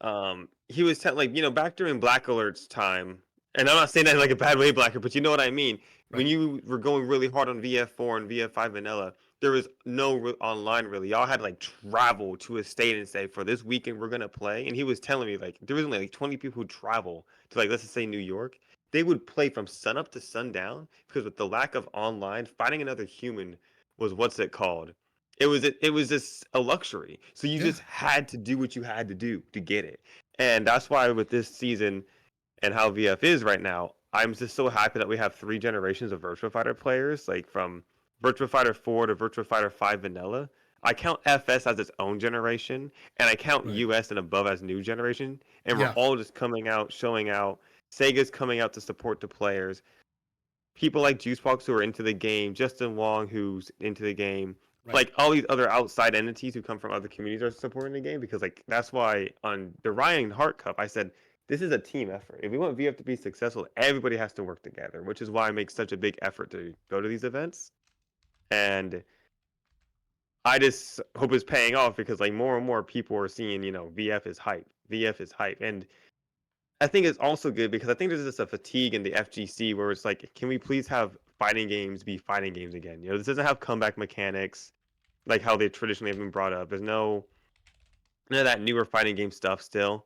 he was like back during Black Alert's time, and I'm not saying that in like a bad way, Blacker, but you know what I mean. Right. When you were going really hard on VF4 and VF5 Vanilla, there was no online really. Y'all had to like travel to a state and say for this weekend we're gonna play. And he was telling me like there was only like 20 people who travel to like let's just say New York. They would play from sun up to sundown because with the lack of online, finding another human was what's it called? It was just a luxury. So you Yeah. just had to do what you had to do to get it. And that's why with this season and how VF is right now, I'm just so happy that we have three generations of Virtua Fighter players, like from Virtua Fighter 4 to Virtua Fighter 5 Vanilla. I count FS as its own generation, and I count Right. US and above as new generation. And we're Yeah. all just coming out, showing out. Sega's coming out to support the players. People like Juicebox who are into the game, Justin Wong who's into the game, Right. like all these other outside entities who come from other communities are supporting the game because like that's why on the Ryan Hart Cup I said this is a team effort. If we want VF to be successful, everybody has to work together, which is why I make such a big effort to go to these events. And I just hope it's paying off because like more and more people are seeing, VF is hype. VF is hype. And I think it's also good because I think there's just a fatigue in the FGC where it's like, can we please have fighting games be fighting games again? This doesn't have comeback mechanics like how they traditionally have been brought up. There's none of that newer fighting game stuff still.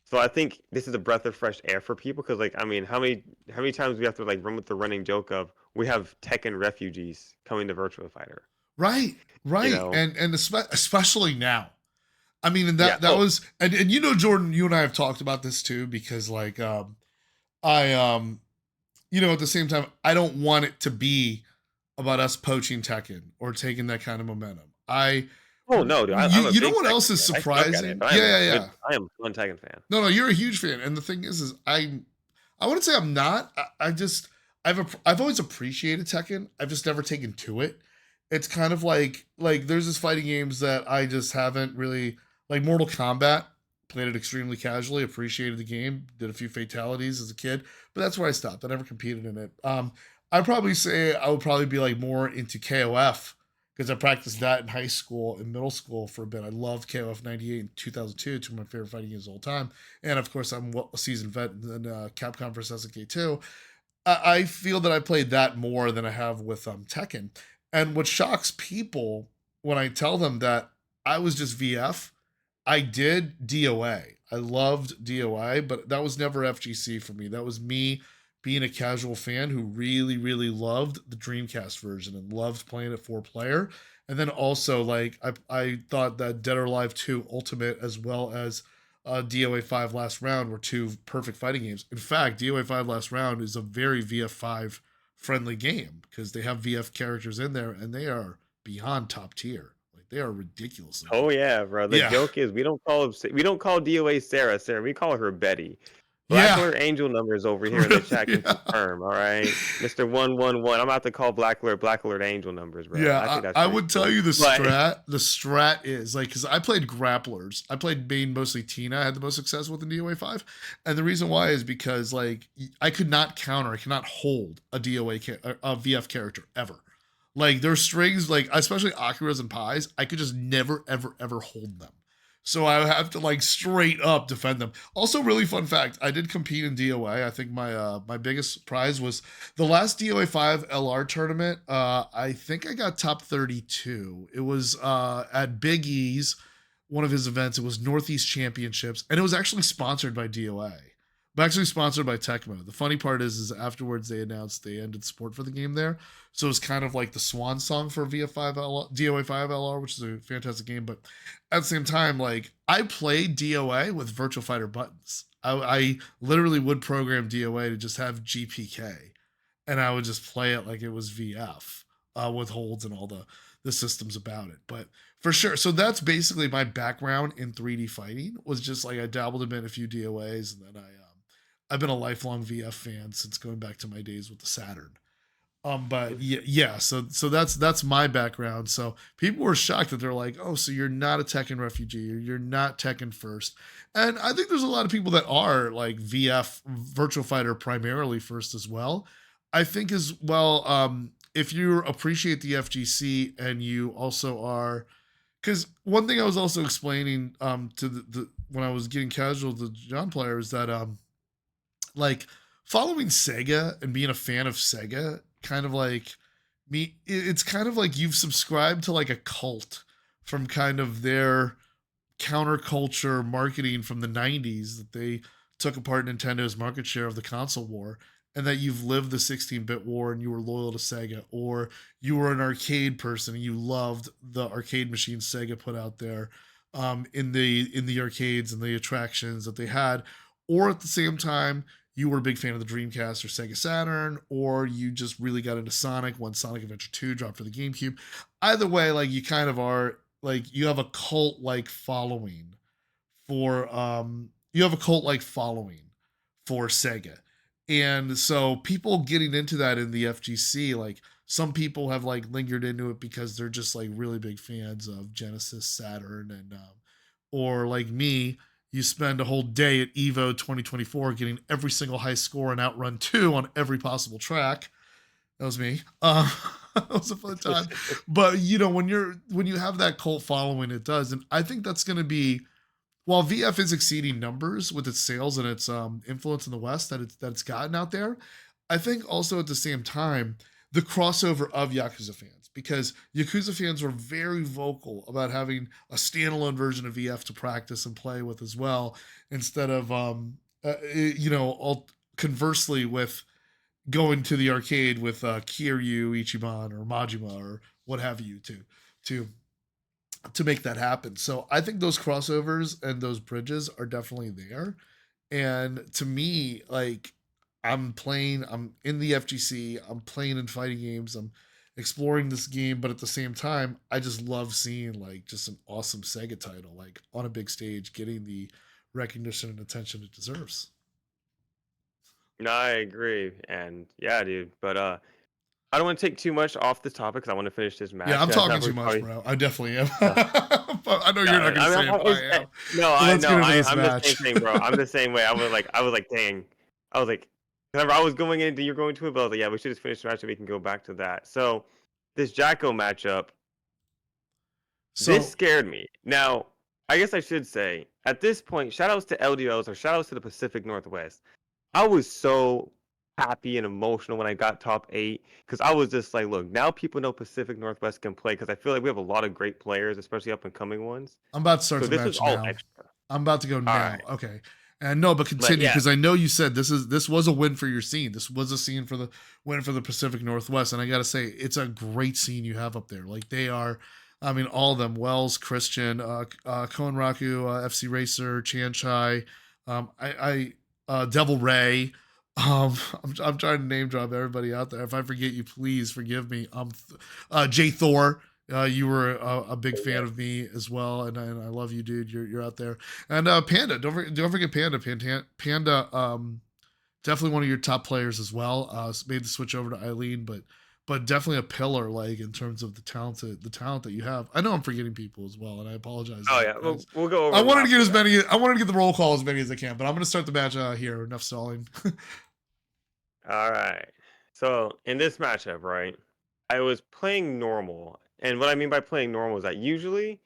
So I think this is a breath of fresh air for people because, like, I mean, how many times we have to like run with the running joke of we have Tekken refugees coming to Virtua Fighter, Right. you Right. know? And especially now. I mean, and Yeah. that Oh, was, and Jordan, you and I have talked about this too, because like I at the same time, I don't want it to be about us poaching Tekken or taking that kind of momentum. I Oh no, dude, I'm a You know big what else Tekken is fan. I suck at it, surprising? but I am a Yeah, yeah, good. yeah. I am a Tekken fan. No, you're a huge fan, and the thing is I wouldn't say I'm not. I just I've always appreciated Tekken. I've just never taken to it. It's kind of like there's this fighting games that I just haven't really like Mortal Kombat. Played it extremely casually, appreciated the game, did a few fatalities as a kid, but that's where I stopped. I never competed in it. I'd probably say I would probably be like more into KOF because I practiced that in high school and middle school for a bit. I loved KOF 98 and 2002, two of my favorite fighting games of all time. And of course, I'm a seasoned vet in Capcom vs. SNK 2. I feel that I played that more than I have with Tekken. And what shocks people when I tell them that I was just VF, I did DOA. I loved DOA, but that was never FGC for me. That was me being a casual fan who really, really loved the Dreamcast version and loved playing it 4 player. And then also, like, I thought that Dead or Alive 2 Ultimate as well as DOA 5 Last Round were two perfect fighting games. In fact, DOA 5 Last Round is a very VF5 friendly game because they have VF characters in there and they are beyond top tier. Like, they are ridiculously Oh good. yeah, bro. The Yeah. joke is we don't call DOA Sarah Sarah. We call her Betty. Black Yeah. Alert Angel numbers over here in the Really? chat can Yeah. confirm. All right, Mister 111. I'm about to call Black Alert Angel numbers, bro. I Yeah, think that's I pretty would tell cool. you the But strat. The strat is like because I played grapplers. I played main mostly Tina. I had the most success with in DOA 5, and the reason why is because like I could not counter. I cannot hold a a VF character ever. Like their strings, like especially Akuras and Pies, I could just never ever hold them. So I would have to like straight up defend them. Also, really fun fact: I did compete in DOA. I think my biggest prize was the last DOA 5 LR tournament. I think I got top 32. It was at Big E's, one of his events. It was Northeast Championships, and it was actually sponsored by DOA. But actually sponsored by Tecmo. The funny part is afterwards they announced they ended support for the game there. So it's kind of like the swan song for VF5 LR, DOA 5 LR, which is a fantastic game. But at the same time, like I played DOA with Virtua Fighter buttons. I literally would program DOA to just have GPK, and I would just play it like it was VF with holds and all the systems about it. But for sure, so that's basically my background in 3D fighting. Was just like I dabbled in a few DOAs, and then I've been a lifelong VF fan since going back to my days with the Saturn. But yeah, so that's my background. So people were shocked that they're like, oh, so you're not a Tekken refugee, or you're not Tekken first. And I think there's a lot of people that are like VF Virtual Fighter primarily first as well. I think as well, if you appreciate the FGC and you also are, because one thing I was also explaining to the when I was getting casual to John player is that like following Sega and being a fan of Sega kind of like me it's kind of like you've subscribed to like a cult from kind of their counterculture marketing from the 90s that they took apart Nintendo's market share of the console war, and that you've lived the 16-bit war and you were loyal to Sega, or you were an arcade person and you loved the arcade machines Sega put out there in the arcades and the attractions that they had, or at the same time you were a big fan of the Dreamcast or Sega Saturn, or you just really got into Sonic when Sonic Adventure 2 dropped for the GameCube. Either way, like you kind of are like you have a cult like following for Sega. And so people getting into that in the FGC, like some people have like lingered into it because they're just like really big fans of Genesis, Saturn, and or like me, you spend a whole day at Evo 2024 getting every single high score in Outrun 2 on every possible track. That was me. It was a fun time. But you know, when you have that cult following, it does. And I think that's gonna be, while VF is exceeding numbers with its sales and its influence in the West that it's gotten out there, I think also at the same time the crossover of Yakuza fans, because Yakuza fans were very vocal about having a standalone version of VF to practice and play with as well, instead of conversely with going to the arcade with Kiryu, Ichiban, or Majima, or what have you to to make that happen. So I think those crossovers and those bridges are definitely there. And to me, like I'm in the FGC, I'm playing in fighting games, I'm exploring this game, but at the same time, I just love seeing like just an awesome Sega title like on a big stage, getting the recognition and attention it deserves. No, I agree, and yeah, dude. But I don't want to take too much off the topic because I want to finish this Yeah, match. I'm Yeah, talking that too was much, probably bro. I definitely am. no, But I know no. you're not gonna I say mean, it, but I am. no, So let's get into this I'm the same match. thing, bro. I'm the same way. I was like, dang. I was like, whenever I was going into, you're going to it, but I was like, yeah, we should just finish the match so we can go back to that. So this Jacko matchup, this So scared me. Now, I guess I should say at this point, shout outs to LDLs or shout outs to the Pacific Northwest. I was so happy and emotional when I got top 8 because I was just like, look, now people know Pacific Northwest can play because I feel like we have a lot of great players, especially up and coming ones. I'm about to start So the this was match all now. extra. I'm about to go All now. right, Okay. And no, but but continue yeah, because I know you said this was a win for your scene. This was a scene for the win for the Pacific Northwest, and I got to say it's a great scene you have up there. Like they are, I mean, all of them: Wells, Christian, Konraku, FC Racer, Chan Chai, Devil Ray. I'm trying to name drop everybody out there. If I forget you, please forgive me. Jay Thor. You were a big fan of me as well, and I love you, dude. You're out there, and Panda. Don't forget Panda. Panda. Definitely one of your top players as well. Made the switch over to Eileen, but definitely a pillar like in terms of the talent that you have. I know I'm forgetting people as well, and I apologize. oh yeah, Guys. we'll go over. I wanted to get as that. many. I wanted to get the roll call as many as I can, but I'm going to start the match here. Enough stalling. All right. So in this matchup, right, I was playing normal, and what I mean by playing normal is that usually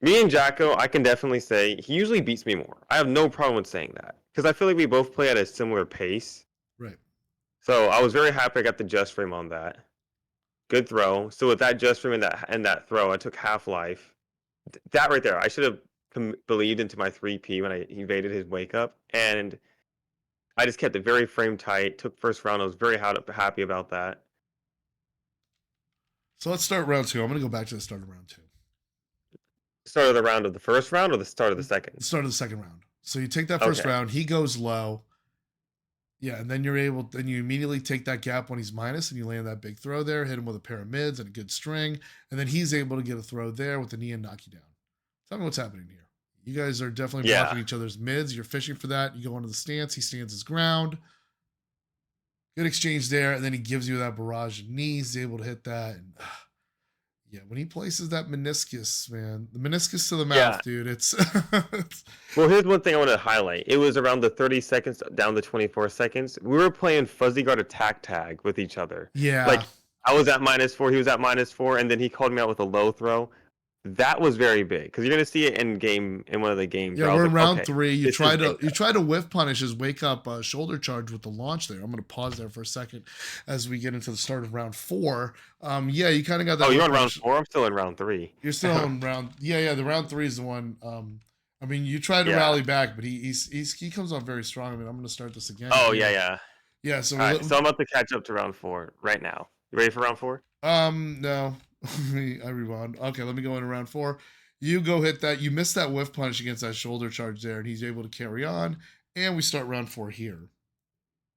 me and Jacko, I can definitely say he usually beats me more. I have no problem with saying that because I feel like we both play at a similar pace. Right. So I was very happy I got the just frame on that. Good throw. So with that just frame and that throw, I took half life. That right there, I should have believed into my 3P when I evaded his wake up, and I just kept it very frame tight. Took first round. I was very happy about that. So let's start round two. I'm going to go back to the start of round two. Start of the round of the first round or the start of the second? The start of the second round. So you take that first round. He goes low. Yeah, and then then you immediately take that gap when he's minus and you land that big throw there, hit him with a pair of mids and a good string, and then he's able to get a throw there with the knee and knock you down. Tell me what's happening here. You guys are definitely blocking each other's mids. You're fishing for that. You go into the stance. He stands his ground. Good exchange there, and then he gives you that barrage of knees. He's able to hit that. And yeah, when he places that meniscus, man, the meniscus to the mouth, dude, it's Well, here's one thing I want to highlight. It was around the 30 seconds down to 24 seconds. We were playing fuzzy guard attack tag with each other. Yeah. Like, I was at -4, he was at -4, and then he called me out with a low throw. That was very big because you're gonna see it in game in one of the games. Yeah, we're in round 3. You try to whiff punish his wake up shoulder charge with the launch there. I'm gonna pause there for a second as we get into the start of round 4. Yeah, you kind of got that. Oh, you're on round 4. I'm still in round 3. You're still in round. Yeah. The round 3 is the one. I mean, you try to rally back, but he comes off very strong. I mean, I'm gonna start this again. Oh yeah. Yeah. So all right, so I'm about to catch up to round 4 right now. You ready for round 4? No. I rewound. Okay, let me go into round 4. You go hit that. You miss that whiff punch against that shoulder charge there, and he's able to carry on. And we start round 4 here.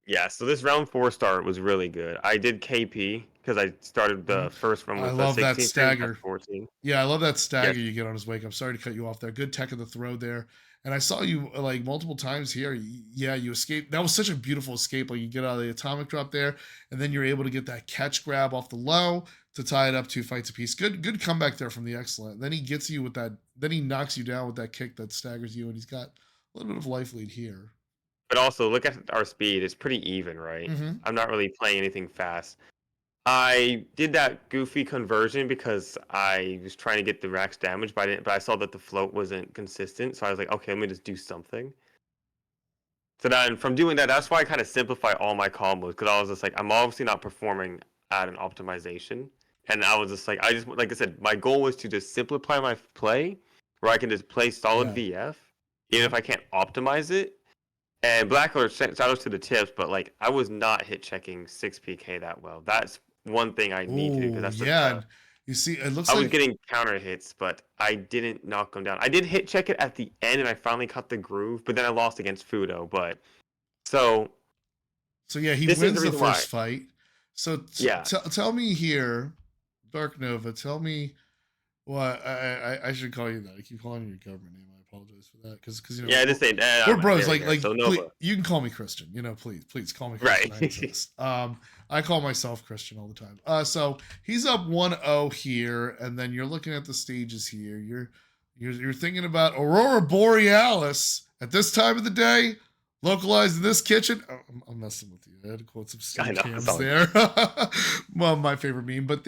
Yeah, so this round 4 start was really good. I did KP because I started the first one with I love that 16, stagger. 14. Yeah, I love that stagger you get on his wake. I'm sorry to cut you off there. Good tech of the throw there. And I saw you like multiple times here. Yeah, you escaped. That was such a beautiful escape. Like you get out of the atomic drop there, and then you're able to get that catch grab off the low to tie it up 2 fights apiece. Good comeback there from the excellent. Then he gets you with that. Then he knocks you down with that kick that staggers you, and he's got a little bit of life lead here. But also look at our speed. It's pretty even, right? Mm-hmm. I'm not really playing anything fast. I did that goofy conversion because I was trying to get the max damage, but I saw that the float wasn't consistent. So I was like, okay, let me just do something. So then from doing that, that's why I kind of simplify all my combos because I was just like, I'm obviously not performing at an optimization. And I was just like, like I said, my goal was to just simplify my play where I can just play solid VF, even if I can't optimize it. And Black Alert, shout out to the tips, but like I was not hit checking 6PK that well. That's one thing I need to because that's you see, it looks I was getting counter hits, but I didn't knock them down. I did hit check it at the end, and I finally caught the groove, but then I lost against Fudo. But so yeah, he wins the first fight. So Yeah. tell me here, Dark Nova. Tell me what I should call you that. I keep calling you your government name. I apologize for that because Yeah, I just say we're I'm bros. Nigerian here, so Please, Nova. you can call me Christian. Please call me Right. Christian. I exist. I call myself Christian all the time. So he's up 1-0 here, and then you're looking at the stages here. You're thinking about Aurora Borealis at this time of the day, localized in this kitchen. Oh, I'm messing with you. I had to quote some I Steve know. Cams there. Well, my favorite meme. But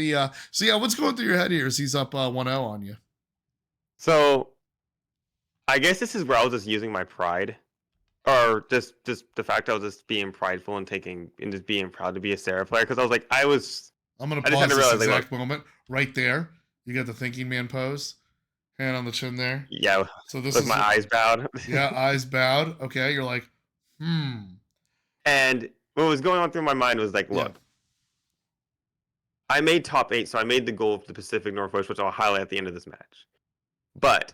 so yeah, what's going through your head here? Is he's up 1-0 on you? So I guess this is where I was just using my pride, or just the fact I was just being prideful and just being proud to be a Sarah player, because I was like, I'm gonna I just had pause to this realize, exact moment right there. You got the thinking man pose, hand on the chin there. yeah, So this with is my eyes bowed. yeah, eyes bowed. Okay, you're like, And what was going on through my mind was like, yeah. look, I made top 8, so I made the goal of the Pacific Northwest, which I'll highlight at the end of this match. But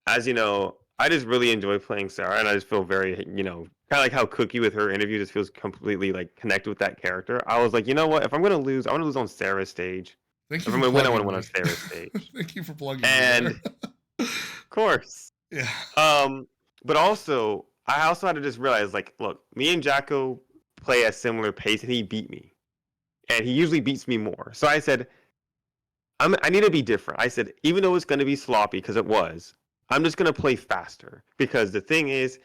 as you know, I just really enjoy playing Sarah, and I just feel very, kind of like how Cookie with her interview just feels completely like connected with that character. I was like, you know what? If I'm gonna lose, I want to lose on Sarah's stage. Thank If you I'm for gonna win, I want plugging to win me. on Sarah's stage. Thank you for plugging And me. of course, Yeah. But also, I also had to just realize, like, look, me and Jacko play a similar pace, and he beat me, and he usually beats me more. So I said, I need to be different. I said, even though it's going to be sloppy, because it was, I'm just going to play faster. Because the thing is,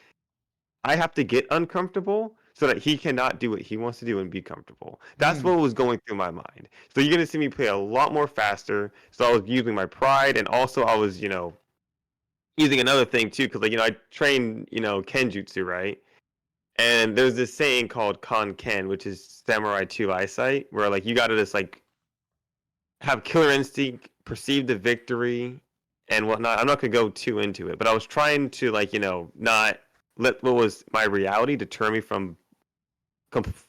I have to get uncomfortable so that he cannot do what he wants to do and be comfortable. That's what was going through my mind. So you're going to see me play a lot more faster. So I was using my pride, and also I was, using another thing too, because I train, Kenjutsu, right? And there's this saying called Kon Ken, which is Samurai 2 eyesight, where like you gotta just like have killer instinct, perceive the victory, and whatnot. I'm not gonna go too into it, but I was trying to not let what was my reality deter me from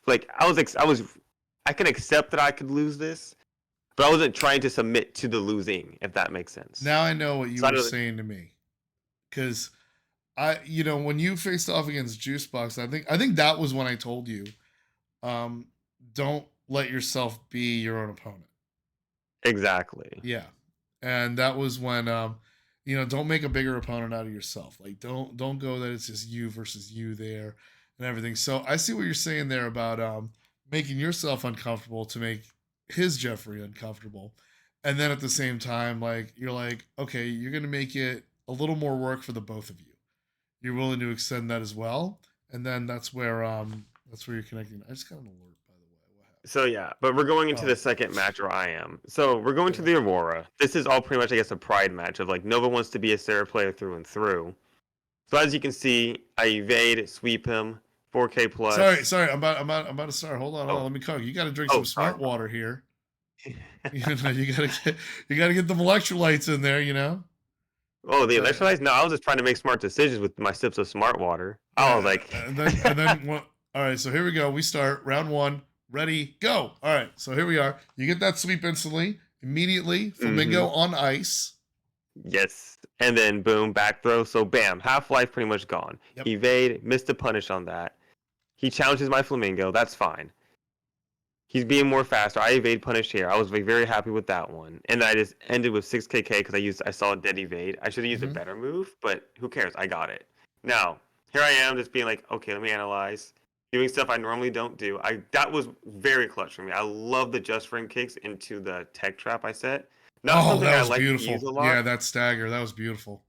like I can accept that I could lose this, but I wasn't trying to submit to the losing, if that makes sense. Now I know what you were saying to me, because when you faced off against Juicebox, I think that was when I told you, don't let yourself be your own opponent. Exactly. Yeah. And that was when don't make a bigger opponent out of yourself. Like don't go that it's just you versus you there and everything. So I see what you're saying there about making yourself uncomfortable to make his Jeffrey uncomfortable. And then at the same time, like you're like, okay, you're gonna make it a little more work for the both of you. You're willing to extend that as well. And then that's where you're connecting. I just got an alert. So yeah, but we're going into the second match where I am. So we're going to the Aurora. This is all pretty much, I guess, a pride match of like Nova wants to be a Sarah player through and through. So as you can see, I evade, sweep him, 4K plus. Sorry, I'm about to start. Hold on. Let me cook. You got to drink some smart water here. you gotta get the electrolytes in there. Oh, the electrolytes? No, I was just trying to make smart decisions with my sips of smart water. I was like, and then all right. So here we go. We start round 1. Ready, go. All right, so here we are. You get that sweep instantly, immediately. Flamingo on ice. Yes. And then boom, back throw. So bam, Half-Life pretty much gone. Yep. Evade, missed a punish on that. He challenges my Flamingo. That's fine. He's being more faster. I evade punish here. I was like very happy with that one. And I just ended with 6KK because I saw a dead evade. I should have used a better move, but who cares? I got it. Now, here I am just being like, okay, let me analyze. Doing stuff I normally don't do. That was very clutch for me. I love the just frame kicks into the tech trap I set. Not something that was beautiful. To use a lot. Yeah, that stagger, that was beautiful.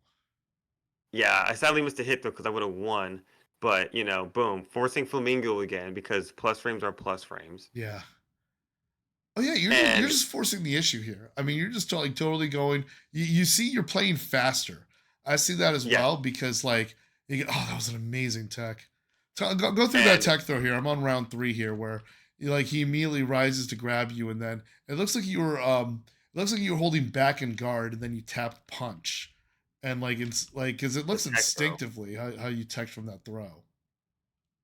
Yeah, I sadly missed a hit though because I would have won. But boom, forcing Flamingo again because plus frames are plus frames. Yeah. Oh yeah, you're just forcing the issue here. I mean, you're just like totally going. You see, you're playing faster. I see that as well because like that was an amazing tech. Go through that tech throw here. I'm on round 3 here, where he immediately rises to grab you, and then it looks like you were holding back in guard, and then you tapped punch, and because it looks instinctively how you tech from that throw.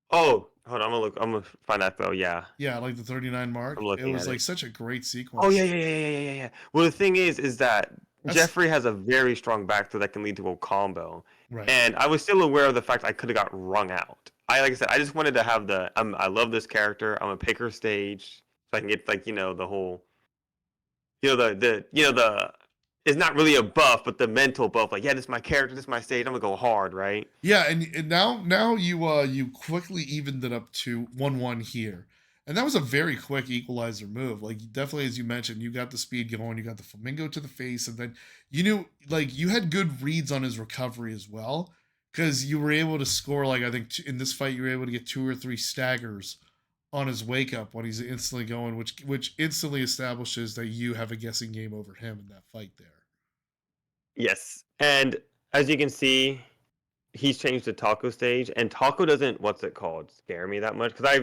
Oh, hold on, I'm gonna find that throw. Yeah, like the 39 mark. It was like such a great sequence. Oh yeah. Well, the thing is that Jeffrey has a very strong back throw that can lead to a combo. Right. And I was still aware of the fact I could have got wrung out. Like I said, I just wanted to have I love this character. I'm gonna pick her stage. So I can get like the whole the it's not really a buff, but the mental buff. Like, yeah, this is my character, this is my stage. I'm gonna go hard, right? Yeah, and now you quickly evened it up to 1-1 here. And that was a very quick equalizer move. Like definitely as you mentioned, you got the speed going, you got the flamingo to the face, and then you knew like you had good reads on his recovery as well. Because you were able to score like I think in this fight you were able to get 2 or 3 staggers on his wake up when he's instantly going, which instantly establishes that you have a guessing game over him in that fight there. Yes, and as you can see, he's changed to taco stage, and taco doesn't scare me that much because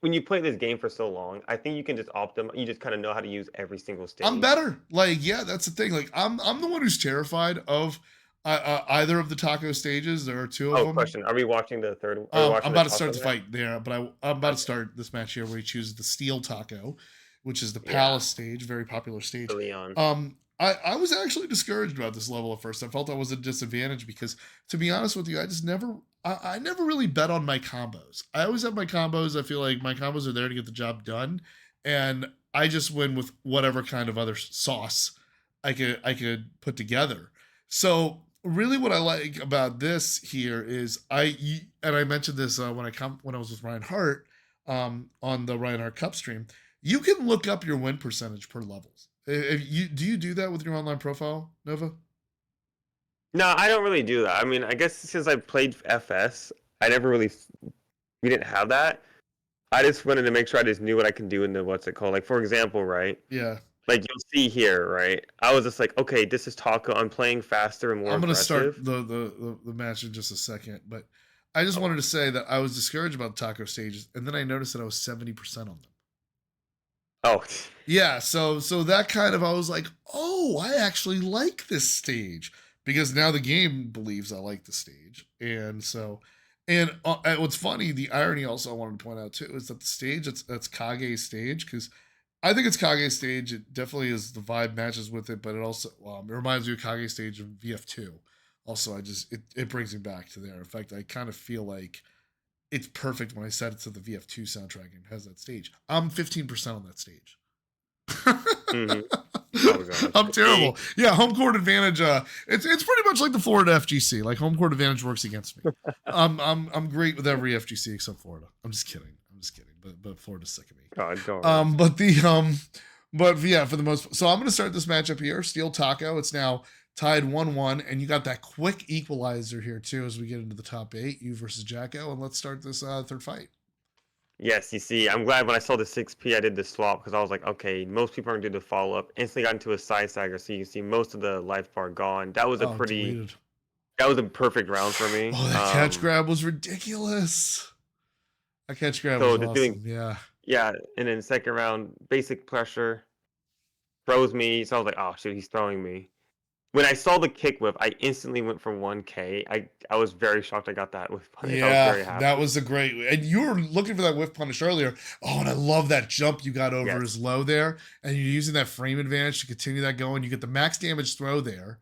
when you play this game for so long, I think you can just optimize. You just kind of know how to use every single stage. I'm better. Like, yeah, that's the thing. Like, I'm the one who's terrified of either of the taco stages. There are 2 of them. Question: Are we watching the third? I'm about to start the fight there, but I'm about to start this match here where he chooses the steel taco, which is the palace stage, very popular stage. Leon. I was actually discouraged about this level at first. I felt I was at a disadvantage because, to be honest with you, I never really bet on my combos. I always have my combos. I feel like my combos are there to get the job done, and I just win with whatever kind of other sauce I could put together. So really, what I like about this here is I mentioned this when I was with Ryan Hart on the Ryan Hart Cup stream. You can look up your win percentage per levels. Do you do that with your online profile, Nova? No, I don't really do that. I mean, I guess since I played FS, we didn't have that. I just wanted to make sure I just knew what I can do in the what's it called. Like for example, right? Yeah. Like you'll see here, right? I was just like, okay, this is taco. I'm playing faster and more. I'm gonna start the match in just a second, but I just wanted to say that I was discouraged about taco stages, and then I noticed that I was 70% on them. Oh. Yeah, so that kind of I was like, oh, I actually like this stage because now the game believes I like the stage, and so. And what's funny, the irony also I wanted to point out too is that the stage that's Kage's stage because I think it's Kage's stage. It definitely is the vibe matches with it, but it also it reminds me of Kage's stage in VF2. Also, it brings me back to there. In fact, I kind of feel like it's perfect when I set it to the VF2 soundtrack and it has that stage. I'm 15% on that stage. Mm-hmm. I'm terrible. Yeah, home court advantage. It's pretty much like the Florida FGC. Like home court advantage works against me. I'm great with every FGC except Florida. I'm just kidding. But Florida's sick of me. God, but yeah, for the most. So I'm gonna start this matchup here. Steel Taco. It's now tied 1-1, and you got that quick equalizer here too as we get into the top 8. You versus Jacko, and let's start this third fight. Yes, you see, I'm glad when I saw the 6P, I did the swap because I was like, okay, most people aren't doing the follow up. Instantly got into a side stagger, so you can see most of the life bar gone. That was deleted. That was a perfect round for me. Oh, that catch grab was ridiculous. That catch grab was awesome. Yeah, and then second round, basic pressure, throws me. So I was like, oh shit, he's throwing me. When I saw the kick whip, I instantly went from 1K. I was very shocked I got that whiff punish. Yeah, I was very happy. That was a great. And you were looking for that whiff punish earlier. Oh, and I love that jump you got over his low there. And you're using that frame advantage to continue that going. You get the max damage throw there.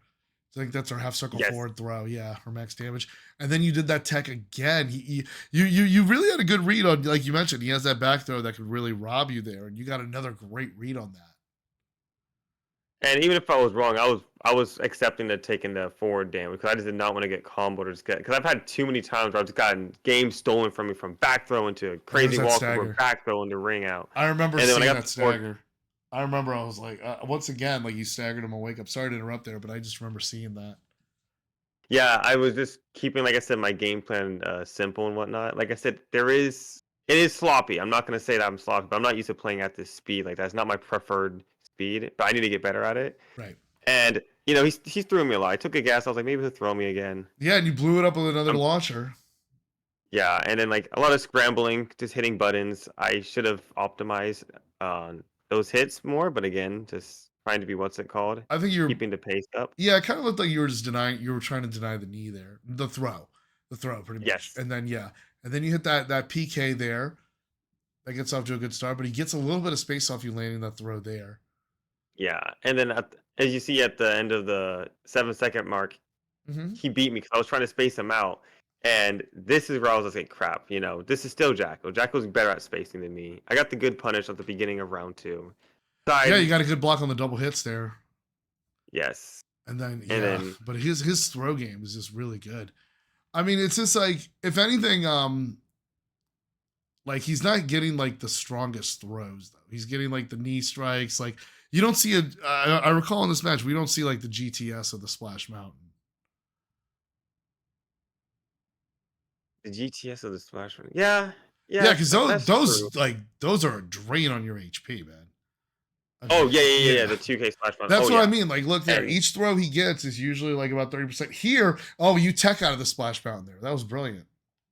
I think that's our half circle forward throw. Yeah, or max damage. And then you did that tech again. You really had a good read on, like you mentioned, he has that back throw that could really rob you there. And you got another great read on that. And even if I was wrong, I was accepting taking the forward damage because I just did not want to get comboed or just get, because I've had too many times where I've just gotten games stolen from me from back throw into a crazy walk or back throw into ring out. I remember seeing that stagger. I remember I was like, once again, like you staggered him a wake up. Sorry to interrupt there, but I just remember seeing that. Yeah, I was just keeping, like I said, my game plan simple and whatnot. Like I said, it is sloppy. I'm not going to say that I'm sloppy, but I'm not used to playing at this speed. Like that's not my preferred speed, but I need to get better at it. Right. And he's throwing me a lot. I took a gas. I was like, maybe he'll throw me again. Yeah, and you blew it up with another launcher. Yeah, and then like a lot of scrambling, just hitting buttons. I should have optimized those hits more, but again, just trying to be I think you're keeping the pace up. Yeah, it kind of looked like you were just you were trying to deny the knee there, the throw pretty much. Yes. And then you hit that PK there. That gets off to a good start, but he gets a little bit of space off you landing that throw there. Yeah, and then as you see at the end of the 7-second mark, he beat me because I was trying to space him out, And this is where I was like, crap, this is still Jacko. Jacko's better at spacing than me. I got the good punish at the beginning of round 2. Yeah, you Side, got a good block on the double hits there. yes. And then And yeah, then but his throw game is just really good. I mean, it's just like if anything, like he's not getting like the strongest throws though. He's getting like the knee strikes. Like you don't see a. I recall in this match we don't see like the GTS of the Splash Mountain. the GTS of the Splash one. Yeah, Yeah, yeah, because that's true. those are a drain on your HP, man. I Oh mean, yeah. The 2K Splash one. that's Oh what I yeah, mean. Like, look there. and Each throw he gets is usually like about 30%. Here, oh, you tech out of the Splash Mountain there. That was brilliant.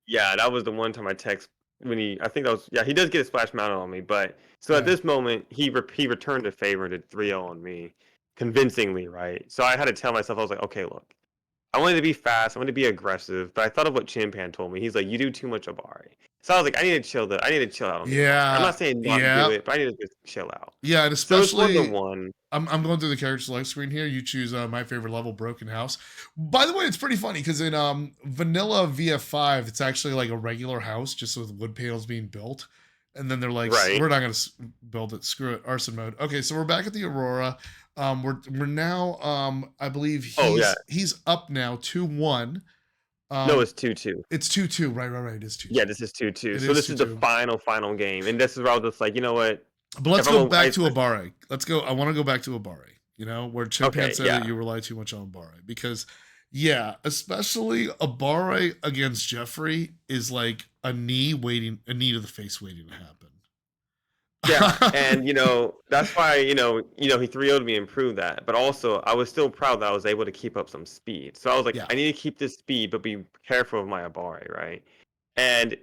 yeah, that was the one time I text when I think that was, yeah, he does get a Splash Mounted on me, but so at Yeah. this moment he returned a favor and did 3-0 on me, convincingly, right? So I had to tell myself, I was like, okay, look, I wanted to be fast, I wanted to be aggressive, but I thought of what Chimpan told me. He's like, you do too much Abari. So I was like, I need to chill out on the Abari. I'm Yeah. not saying not do Yeah. it, but I need to just chill out. Yeah. And So it's 1 to especially 1. I'm going through the character select screen here. You choose my favorite level, Broken House. By the way, it's pretty funny because in vanilla VF5, it's actually like a regular house just with wood panels being built. And then they're like, Right. we're not going to build it. Screw it. Arson mode. Okay, so we're back at the Aurora. We're now I believe he's up now 2-1. No, it's 2-2. It's 2-2. Right. It is 2-2. Yeah, this is 2-2. It So this is the 2-2. final game. And this is where I was just like, you know what? But let's go back to Abare. Let's go. I want to go back to Abare. Where Chimpan said that you rely too much on Abare. Because, yeah, especially Abare against Jeffrey is like a knee to the face waiting to happen. Yeah, and that's why he 3-0'd me and proved that. But also, I was still proud that I was able to keep up some speed. So I was like, I need to keep this speed, but be careful of my Abare, right? And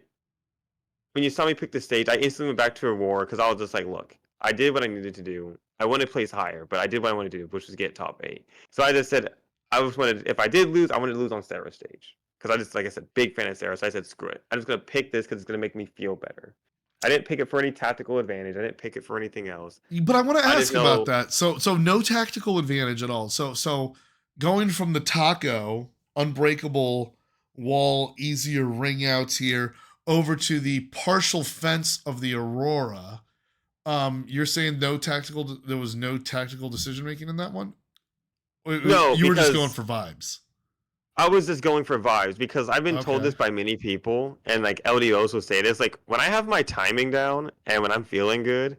when you saw me pick the stage, I instantly went back to Aurora because I was just like, look, I did what I needed to do. I wanted to place higher, but I did what I wanted to do, which was get top 8. So I just said, if I did lose, I wanted to lose on Sarah's stage. Because I just, like I said, big fan of Sarah. So I said, screw it. I'm just going to pick this because it's going to make me feel better. I didn't pick it for any tactical advantage. I didn't pick it for anything else. But I want to ask about that. So no tactical advantage at all. So going from the taco, unbreakable wall, easier ring outs here, over to the partial fence of the Aurora. You're saying there was no tactical decision making in that one? No, you were just going for vibes. I was just going for vibes because I've been told this by many people, and like LDOs will say this, like when I have my timing down and when I'm feeling good,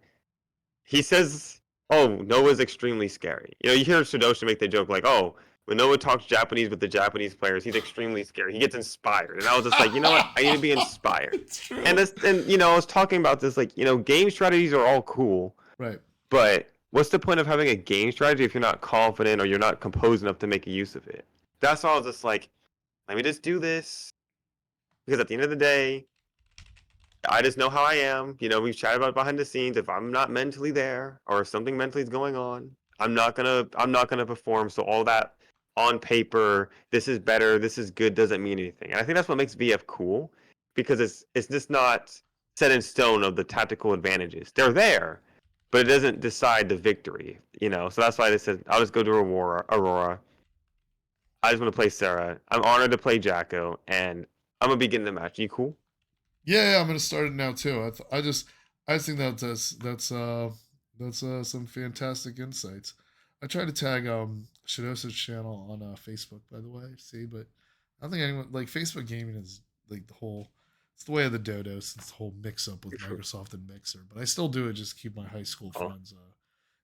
he says, "Oh, Noah's extremely scary." You hear Sadosha make the joke like, "Oh, when Noah talks Japanese with the Japanese players, he's extremely scary. He gets inspired." And I was just like, you know what? I need to be inspired. And I was talking about this, like, game strategies are all cool, right? But what's the point of having a game strategy if you're not confident or you're not composed enough to make a use of it? That's why I was just like, let me just do this. Because at the end of the day, I just know how I am. We've chatted about behind the scenes. If I'm not mentally there or if something mentally is going on, I'm not gonna perform. So all that on paper, this is better, this is good, doesn't mean anything. And I think that's what makes VF cool, because it's just not set in stone of the tactical advantages. They're there, but it doesn't decide the victory. So that's why they said I'll just go to Aurora. I just want to play Sarah. I'm honored to play Jacko, and I'm gonna be getting the match. You cool? Yeah, I'm gonna start it now too. I think that's some fantastic insights. I tried to tag Shadosa's channel on Facebook, by the way. See, but I don't think anyone like Facebook gaming is like it's the way of the dodo since the whole mix up with Microsoft and Mixer. But I still do it just to keep my high school friends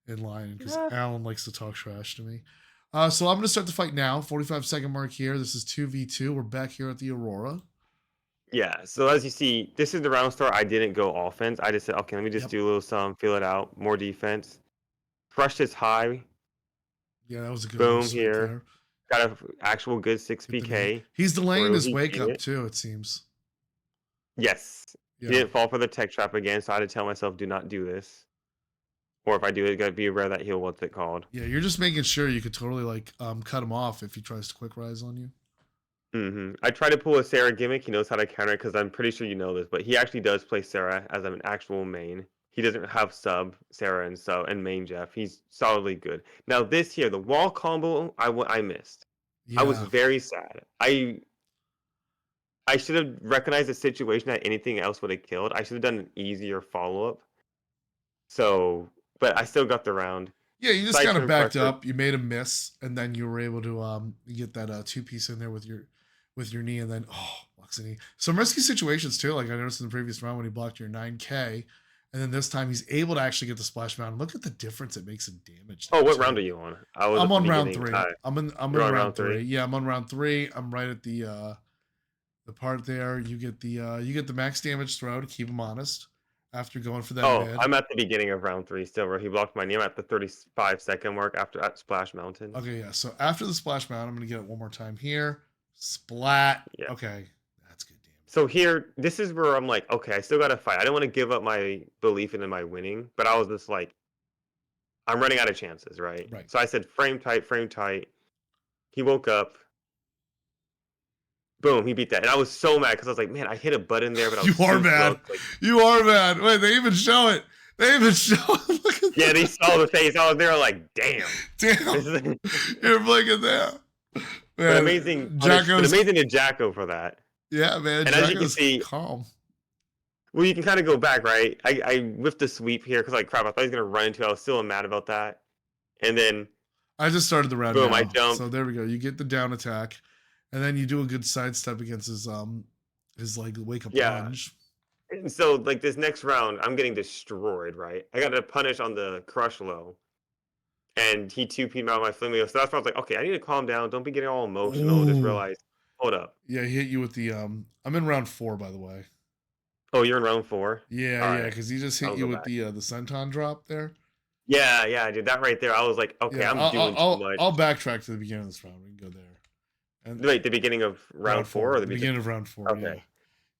in line because Alan likes to talk trash to me. So I'm going to start the fight now. 45-second mark here. This is 2v2. We're back here at the Aurora. Yeah, so as you see, this is the round start. I didn't go offense. I just said, okay, let me just do a little something, feel it out, more defense. Crushed his high. Yeah, that was a good boom here. Got an actual good 6 PK. He's delaying his wake up too, it seems. Yes. Yeah. He didn't fall for the tech trap again, so I had to tell myself, do not do this. Or if I do it, gotta be aware that he'll, what's it called? Yeah, you're just making sure you could totally like cut him off if he tries to quick rise on you. I try to pull a Sarah gimmick. He knows how to counter it because I'm pretty sure you know this, but he actually does play Sarah as an actual main. He doesn't have sub Sarah and main Jeff. He's solidly good. Now this here, the wall combo, I missed. Yeah. I was very sad. I should have recognized the situation that anything else would have killed. I should have done an easier follow-up. So, but I still got the round. Yeah, you just Side kind of turn backed pressure. up. You made a miss, and then you were able to get that 2-piece in there with your knee, and then blocks the knee. Some risky situations too. Like I noticed in the previous round when he blocked your 9K, and then this time he's able to actually get the splash mountain. Look at the difference it makes in damage. Oh, what too. round are you on? I was I'm at the on round beginning. 3. I'm in You're on round 3. round 3? Yeah, I'm on round 3. I'm right at the part there. You get the max damage throw to keep him honest after going for that mid. I'm at the beginning of round 3 still, where he blocked my knee. I'm at the 35-second mark after at Splash Mountain. Okay, yeah. So after the splash mountain, I'm gonna get it one more time here. Splat. Yeah. Okay, that's good damage. So here, this is where I'm like, okay, I still gotta fight. I don't want to give up my belief in my winning, but I was just like, I'm running out of chances, right? Right. So I said, frame tight, frame tight. He woke up. Boom, he beat that. And I was so mad because I was like, man, I hit a button there, but I was You are so mad. close. Like, You are mad. Wait, they even show it. They even show it. Look at yeah, that. they saw the face. I was there like, damn. Damn. You're blinking there. Man, But amazing to Jacko for that. Yeah, man. And as you can see, calm. Well, you can kind of go back, right? I whiffed the sweep here because, like, crap, I thought he was going to run into it. I was still mad about that. And then I just started the round. Boom, now. I jumped. So there we go. You get the down attack, and then you do a good sidestep against his like wake up lunge. And so, like, this next round, I'm getting destroyed, right? I got to punish on the crush low. And he 2P'd me out of my flamingo. So that's why I was like, okay, I need to calm down. Don't be getting all emotional. Just realize, hold up. Yeah, he hit you with the I'm in round 4, by the way. Oh, you're in round 4? Yeah, because he just hit you with the senton drop there. Yeah, I did that right there. I was like, okay, I'm doing too much. I'll backtrack to the beginning of this round. We can go there. And wait, the beginning of round 4 or the beginning of round 4? Okay.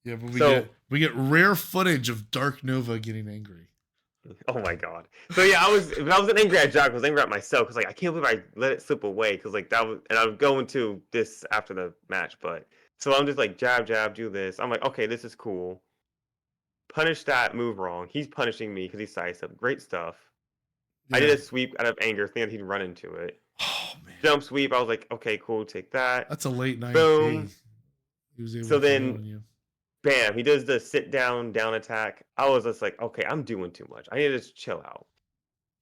Yeah, but we get rare footage of Dark Nova getting angry. Oh my god! So yeah, I wasn't angry at Jack. I was angry at myself because like I can't believe I let it slip away because like that was, and I was going to this after the match, but so I'm just like jab, do this. I'm like, okay, this is cool. Punish that move wrong. He's punishing me because he's sidestep. Great stuff. Yeah. I did a sweep out of anger, thinking he'd run into it. Oh man! Jump sweep. I was like, okay, cool, take that. That's a late night. Boom. He was able so to then. You. Bam, he does the sit down attack. I was just like, okay, I'm doing too much. I need to just chill out.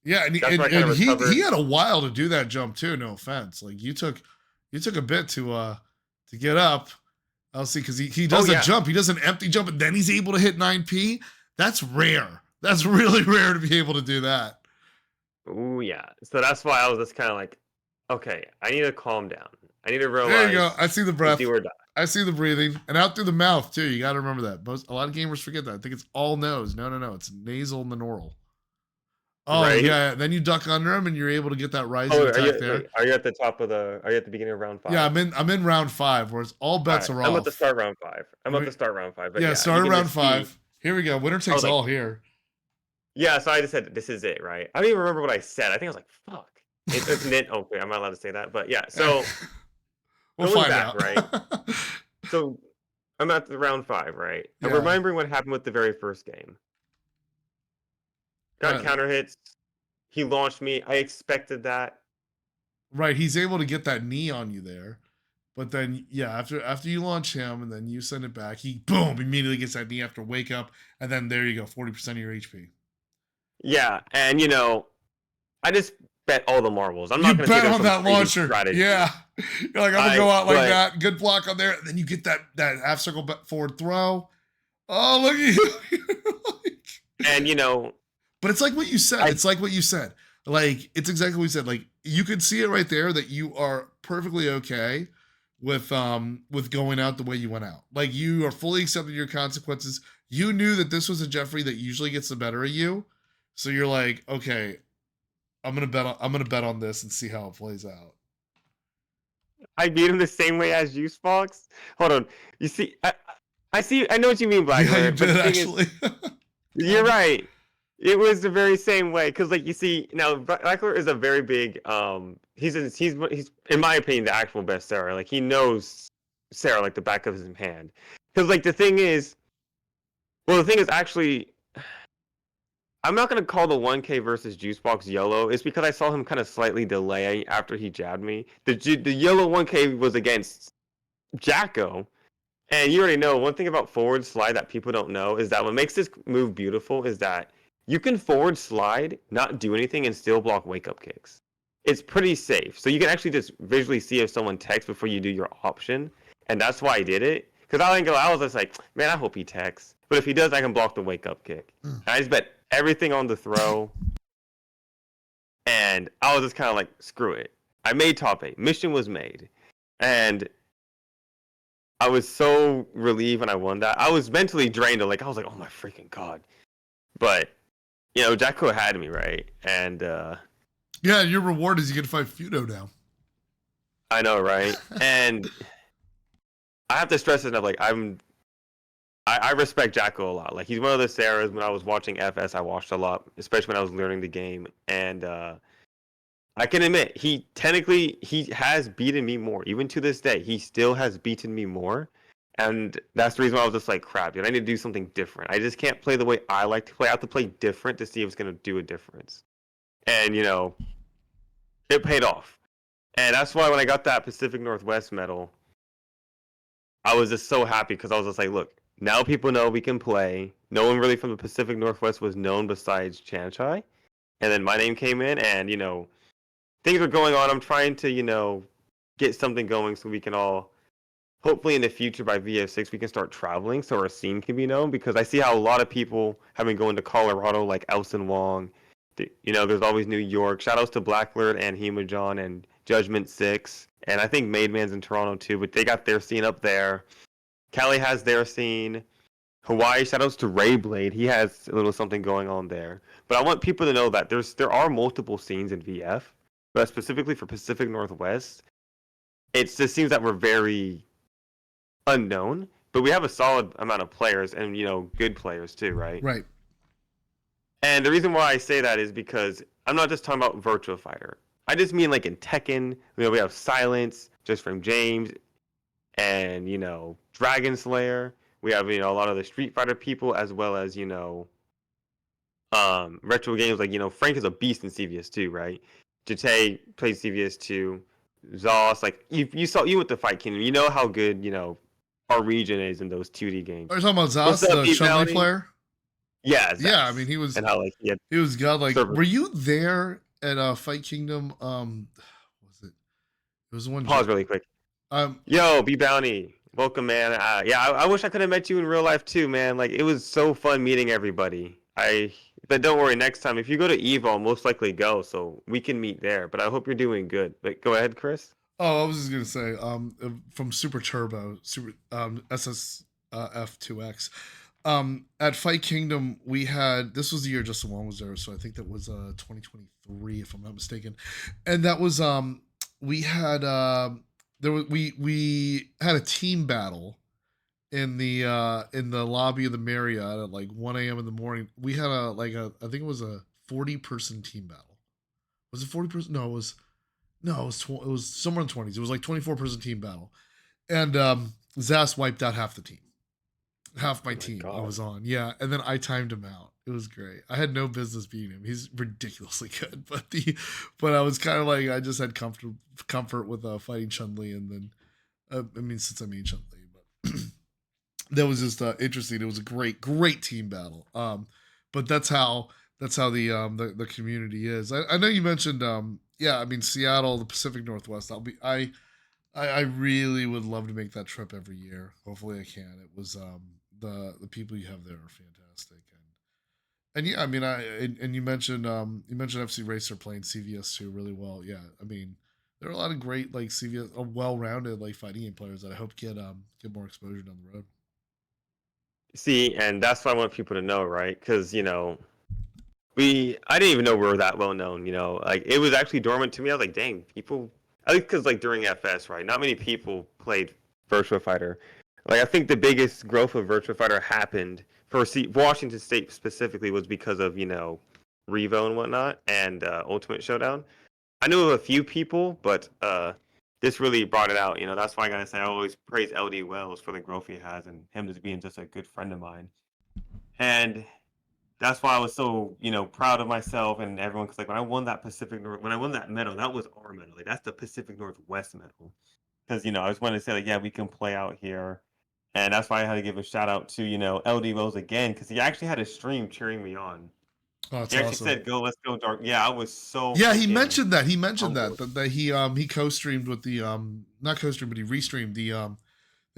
Yeah, and he had a while to do that jump too, no offense. Like you took a bit to get up. I'll see, because he does a jump, he does an empty jump, and then he's able to hit 9P. That's rare. That's really rare to be able to do that. Oh yeah. So that's why I was just kind of like, okay, I need to calm down. I need to realize. There you go. I see the breath. Do or die. I see the breathing, and out through the mouth too. You got to remember that. A lot of gamers forget that. I think it's all nose. No. It's nasal and the neural. Oh right? Yeah. Then you duck under him, and you're able to get that rising attack there. Wait, are you at the top of the? Are you at the beginning of round 5? Yeah, I'm in round 5, where it's all bets are off. I'm about to start round 5. But yeah, start round 5. Here we go. Winner takes all here. Yeah. So I just said this is it, right? I don't even remember what I said. I think I was like, "Fuck." It's okay. I'm not allowed to say that, but yeah. So. We'll find out. Right? So I'm at the round 5, right? I'm remembering what happened with the very first game. Got counter hits. He launched me. I expected that. Right. He's able to get that knee on you there. But then, after you launch him and then you send it back, he, boom, immediately gets that knee after wake up. And then there you go, 40% of your HP. Yeah. And, I just bet all the marbles. I'm not going to bet on that launcher. Strategy. Yeah. You're like, I'm going to go out like that. Good block on there. And then you get that half circle forward throw. Oh, look at you. And, but it's like what you said. It's exactly what you said. Like, you could see it right there that you are perfectly okay with going out the way you went out. Like, you are fully accepting your consequences. You knew that this was a Jeffrey that usually gets the better of you. So you're like, okay, I'm gonna bet on this and see how it plays out. I beat him the same way as you, Fox. Hold on. You see, I see. I know what you mean, Black. Yeah, you did actually. You're right. It was the very same way because, like, you see, now Blackler is a very big. He's in my opinion the actual best Sarah. Like, he knows Sarah like the back of his hand. Because the thing is actually. I'm not going to call the 1K versus Juicebox yellow. It's because I saw him kind of slightly delay after he jabbed me. The yellow 1K was against Jacko, And you already know one thing about forward slide that people don't know is that what makes this move beautiful is that you can forward slide, not do anything, and still block wake up kicks. It's pretty safe. So you can actually just visually see if someone texts before you do your option. And that's why I did it. Because I was just like, man, I hope he texts. But if he does, I can block the wake up kick. Mm. I just bet everything on the throw. And I was just kind of like, screw it. I made top 8. Mission was made. And I was so relieved when I won that. I was mentally drained. Like I was like, oh my freaking god. But Jacko had me right, and Yeah, your reward is you get to fight Fudo now. I know, right? And I have to stress this enough. Like I respect Jacko a lot. Like he's one of the Sarahs. When I was watching FS, I watched a lot, especially when I was learning the game. And I can admit he has beaten me more. Even to this day, he still has beaten me more. And that's the reason why I was just like, crap, dude, I need to do something different. I just can't play the way I like to play. I have to play different to see if it's going to do a difference. And, it paid off. And that's why when I got that Pacific Northwest medal, I was just so happy because I was just like, look, now people know we can play. No one really from the Pacific Northwest was known besides Chanchai. And then my name came in and, things are going on. I'm trying to, get something going so we can all hopefully in the future by VF6 we can start traveling so our scene can be known because I see how a lot of people have been going to Colorado like Elson Wong. There's always New York. Shoutouts to Blacklord and Hema John and Judgment 6. And I think Maidman's in Toronto too, but they got their scene up there. Cali has their scene. Hawaii, shoutouts to Rayblade. He has a little something going on there. But I want people to know that there are multiple scenes in VF, but specifically for Pacific Northwest, it just seems that we're very unknown, but we have a solid amount of players and good players too, right? Right. And the reason why I say that is because I'm not just talking about Virtua Fighter. I just mean like in Tekken, we have Silence, Just from James, and Dragon Slayer. We have a lot of the Street Fighter people as well as retro games like Frank is a beast in CVS 2, right? Jate plays CVS 2. Zoss, like you saw you with the Fight Kingdom, you know how good our region is in those 2D games. Are you talking about Zos, the Chun-Li player? Yeah, Zos. Yeah. I mean, he was and how he was god. Like, were you there at Fight Kingdom? Was it? It was the one. Pause really quick. Yo, B Bounty, welcome, man. Yeah, I wish I could have met you in real life too, man. Like, it was so fun meeting everybody. But don't worry, next time if you go to Evo, I'll most likely go, so we can meet there. But I hope you're doing good. But go ahead, Chris. Oh, I was just gonna say, from Super Turbo, SSF2X, at Fight Kingdom, we had this was the year Justin Wong was there, so I think that was 2023, if I'm not mistaken, and that was we had we had a team battle in the lobby of the Marriott at like 1 a.m. in the morning. We had I think it was a 40-person team battle. Was it 40-person? No, it was. No, it was somewhere in the 20s. It was like 24-person team battle. And Zas wiped out half the team. Half my team God. I was on. Yeah. And then I timed him out. It was great. I had no business beating him. He's ridiculously good. But I was kind of like, I just had comfort with fighting Chun-Li. And then, since I made Chun-Li. But that was just interesting. It was a great team battle. But that's how the community is. I know you mentioned yeah, I mean Seattle, the Pacific Northwest. I really would love to make that trip every year. Hopefully I can. It was the people you have there are fantastic, and yeah, I mean and you mentioned FC Racer playing CVS 2 really well. Yeah, I mean there are a lot of great like CVS well-rounded like fighting game players that I hope get more exposure down the road. See, and that's what I want people to know, right? Because I didn't even know we were that well known, like it was actually dormant to me. I was like, dang, people, at least because like during FS, right, not many people played Virtua Fighter. Like I think the biggest growth of Virtua Fighter happened for Washington State specifically was because of Revo and whatnot and Ultimate Showdown. I knew of a few people, but this really brought it out. That's why I gotta say I always praise LD Wells for the growth he has and him just being just a good friend of mine. And that's why I was so, proud of myself and everyone. Because like when I won that medal, that was our medal. Like that's the Pacific Northwest medal. Because I just wanted to say like, yeah, we can play out here, And that's why I had to give a shout out to, LD Rose again, because he actually had a stream cheering me on. Oh, that's He actually awesome. said, let's go dark. Yeah, I was so Yeah, he freaking mentioned that. He mentioned humbled. that he co-streamed with the not co-streamed, but he restreamed the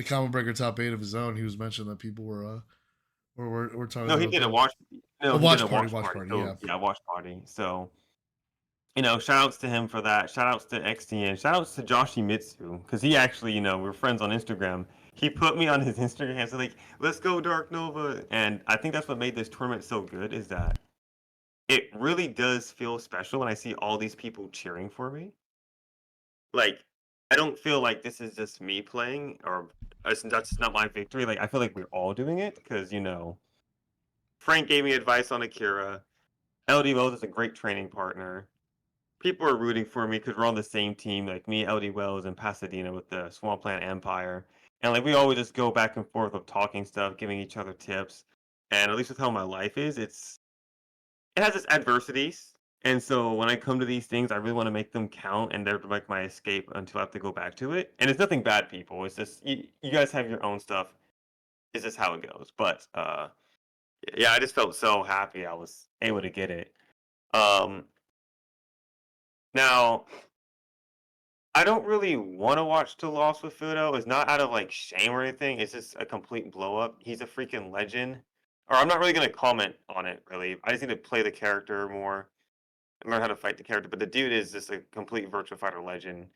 ComboBreaker top 8 of his own. He was mentioning that people were talking No, he about did a that. watch. A No, he did watch a party, watch watch party. party. So Yeah. yeah, watch party. So shout outs to him for that. Shout outs to XTN. Shout outs to Joshi Mitsu because he actually, we're friends on Instagram. He put me on his Instagram, so like, let's go Dark Nova, and I think that's what made this tournament so good is that it really does feel special when I see all these people cheering for me. Like, I don't feel like this is just me playing or that's not my victory. Like, I feel like we're all doing it because Frank gave me advice on Akira. LD Wells is a great training partner. People are rooting for me because we're on the same team, like me, LD Wells, and Pasadena with the Swampland Empire. And like we always just go back and forth of talking stuff, giving each other tips. And at least with how my life is, it has its adversities. And so when I come to these things, I really want to make them count, and they're like my escape until I have to go back to it. And it's nothing bad, people. It's just you guys have your own stuff. It's just how it goes. But yeah, I just felt so happy I was able to get it. Um, Now, I don't really want to watch The Lost with Fudo. It's not out of like shame or anything. It's just a complete blow up. He's a freaking legend. Or I'm not really gonna comment on it really. I just need to play the character more and learn how to fight the character. But the dude is just a complete Virtua Fighter legend.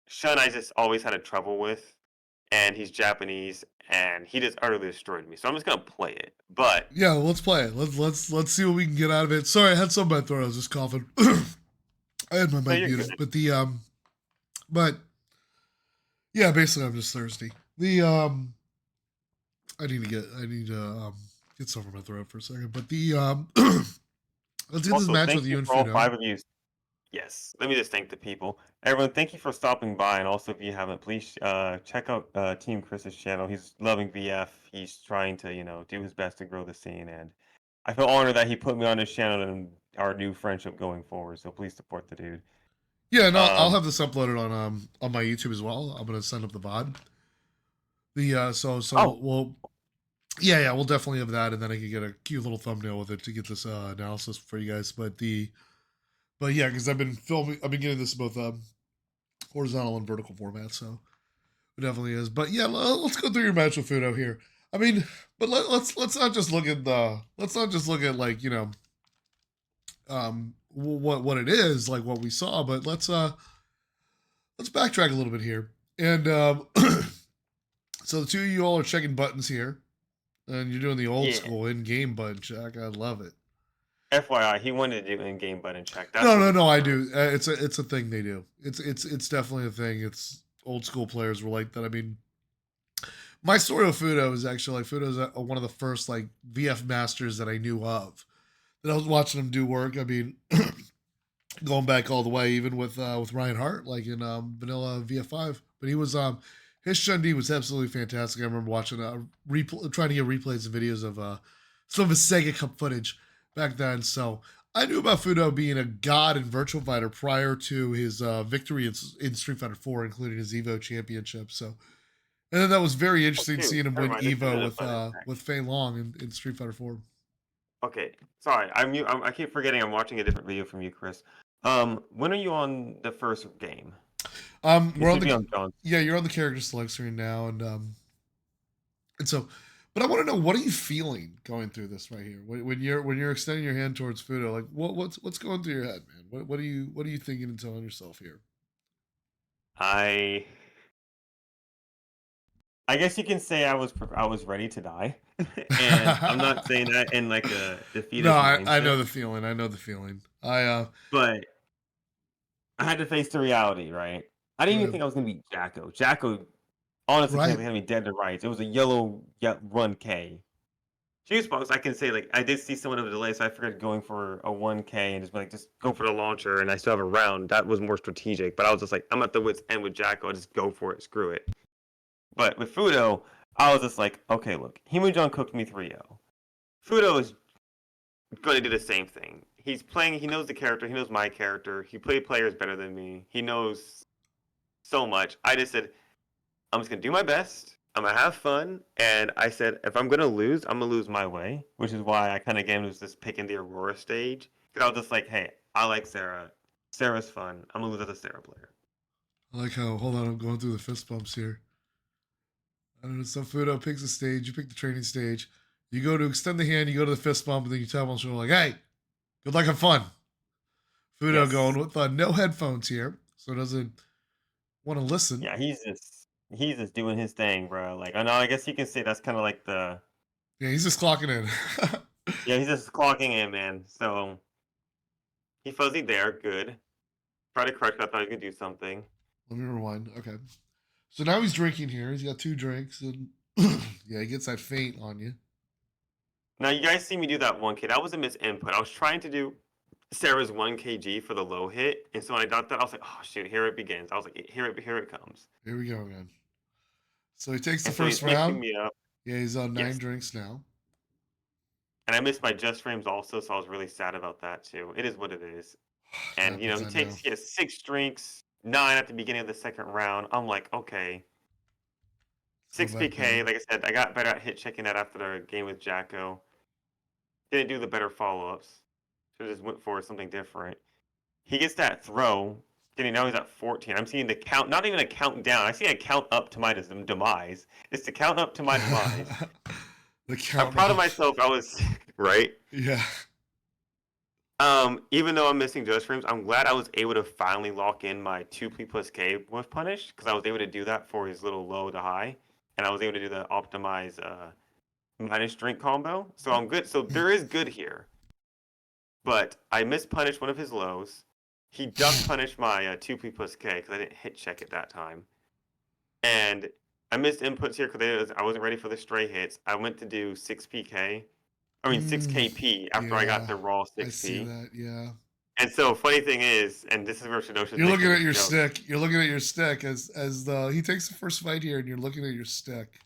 Shun I just always had a trouble with, and he's Japanese, and he just utterly destroyed me. So I'm just gonna play it. But Yeah, let's play it. Let's see what we can get out of it. Sorry, I had something in my throat. I was just coughing. I had my no, mic you're muted, good. but yeah, basically I'm just thirsty. I need to get some from my throat for a second. But let's get this Also, match thank with you you and for all Fudo. 5 of you. Yes, let me just thank the people. Everyone, thank you for stopping by. And also, if you haven't, please check out Team Chris's channel. He's loving VF. He's trying to, do his best to grow the scene. And I feel honored that he put me on his channel and our new friendship going forward. So please support the dude. Yeah, no, I'll Um, have this uploaded on my YouTube as well. I'm gonna send up the VOD. oh, We'll yeah, we'll definitely have that, and then I can get a cute little thumbnail with it to get this analysis for you guys. But yeah, because I've been getting this in both horizontal and vertical format, so it definitely is. But yeah, let's go through your match with Fudo here. I mean, but let's not just look at like what it is, like what we saw, but let's backtrack a little bit here. And so the two of you all are checking buttons here, and you're doing the old yeah. school in-game button check. I love it. FYI, he wanted to do in-game button check. That's No, what no, he no. I prefers. do. It's a thing they do. It's definitely a thing. It's old school players were like that. I mean, my story of Fudo is actually like Fudo's one of the first like VF masters that I knew of. That I was watching him do work. I mean, going back all the way, even with Ryan Hart, like in Vanilla VF5. But he was his Shundi was absolutely fantastic. I remember watching trying to get replays and videos of some of his Sega Cup footage back then. So I knew about Fudo being a god in Virtual Fighter prior to his victory in Street Fighter 4, including his Evo championship. So and then that was very Oh, interesting shoot. seeing him Never win mind. This isn't Evo a button check. with Fei Long in Street Fighter 4. Okay, sorry. I keep forgetting I'm watching a different video from you, Chris. When are you on the first game? You We're on should the be on John's. yeah, you're on the character select screen now, and so, but I want to know, what are you feeling going through this right here? When you're extending your hand towards Fudo, like what's going through your head, man? What are you thinking and telling yourself here? I I guess you can say I was ready to die, and I'm not saying that in like a No, defeatist I know mindset, the feeling. I know the feeling. I but I had to face the reality, right? I didn't even right, think I was gonna be Jacko. Jacko honestly right. technically had me dead to rights. It was a yellow run K. Juice box, I can say like I did see somewhat of a delay, so I figured going for a 1K and just be like just go for the launcher, and I still have a round. That was more strategic, but I was just like I'm at the wits end with Jacko. Just go for it, screw it. But with Fudo, I was just like, okay, look, Himujong cooked me 3-0. Fudo is going to do the same thing. He's playing. He knows the character. He knows my character. He played players better than me. He knows so much. I just said I'm just gonna do my best. I'm gonna have fun, and I said if I'm gonna lose, I'm gonna lose my way, which is why I kind of again was just picking the Aurora stage because I was just like, hey, I like Sarah. Sarah's fun. I'm gonna lose as a Sarah player. I like how, hold on, I'm going through the fist bumps here. I don't know, so Fudo picks a stage, you pick the training stage. You go to extend the hand, you go to the fist bump, and then you tap on the shoulder like, hey, good luck, have fun. Fudo Yes. going with no headphones here, so doesn't want to listen. Yeah, he's just doing his thing, bro. Like I know, I guess you can say that's kind of like the Yeah, he's just clocking in. yeah, he's just clocking in, man. So he fuzzy there, good. Try to crush. I thought he could do something. Let me rewind. Okay. So now he's drinking here. He's got 2 drinks, and yeah, he gets that faint on you. Now you guys see me do that 1K. That was a misinput. I was trying to do Sarah's 1 kg for the low hit, and so when I got that, I was like, oh shoot, here it begins. I was like, here it comes. Here we go, man. So he takes the And so first he's mixing round. me up. Yeah, he's on 9 Yes. drinks now. And I missed my just frames also, so I was really sad about that too. It is what it is. And Happens, I know. he has 6 drinks, 9 at the beginning of the second round. I'm like, okay. Let's 6 go back PK, down. like I said, I got better at hit checking that after the game with Jacko. Didn't do the better follow-ups. So just went for something different. He gets that throw. Now he's at 14. I'm seeing the count, not even a countdown. I see a count up to my demise. It's the count up to my demise. The I'm count proud of off. myself. I was right. Yeah. Even though I'm missing judge frames, I'm glad I was able to finally lock in my 2P plus K with punish because I was able to do that for his little low to high, and I was able to do the optimize minus drink combo. So I'm good. So there is good here, but I mispunished one of his lows. He duck punished my 2P plus K because I didn't hit check at that time, and I missed inputs here because I wasn't ready for the stray hits. I went to do 6PK. I mean 6KP after I got Yeah. the raw I see 6P. that. Yeah. And so funny thing is, and this is where Shadosha's You're looking making at this your joke. stick. You're looking at your stick as the he takes the first fight here, and you're looking at your stick,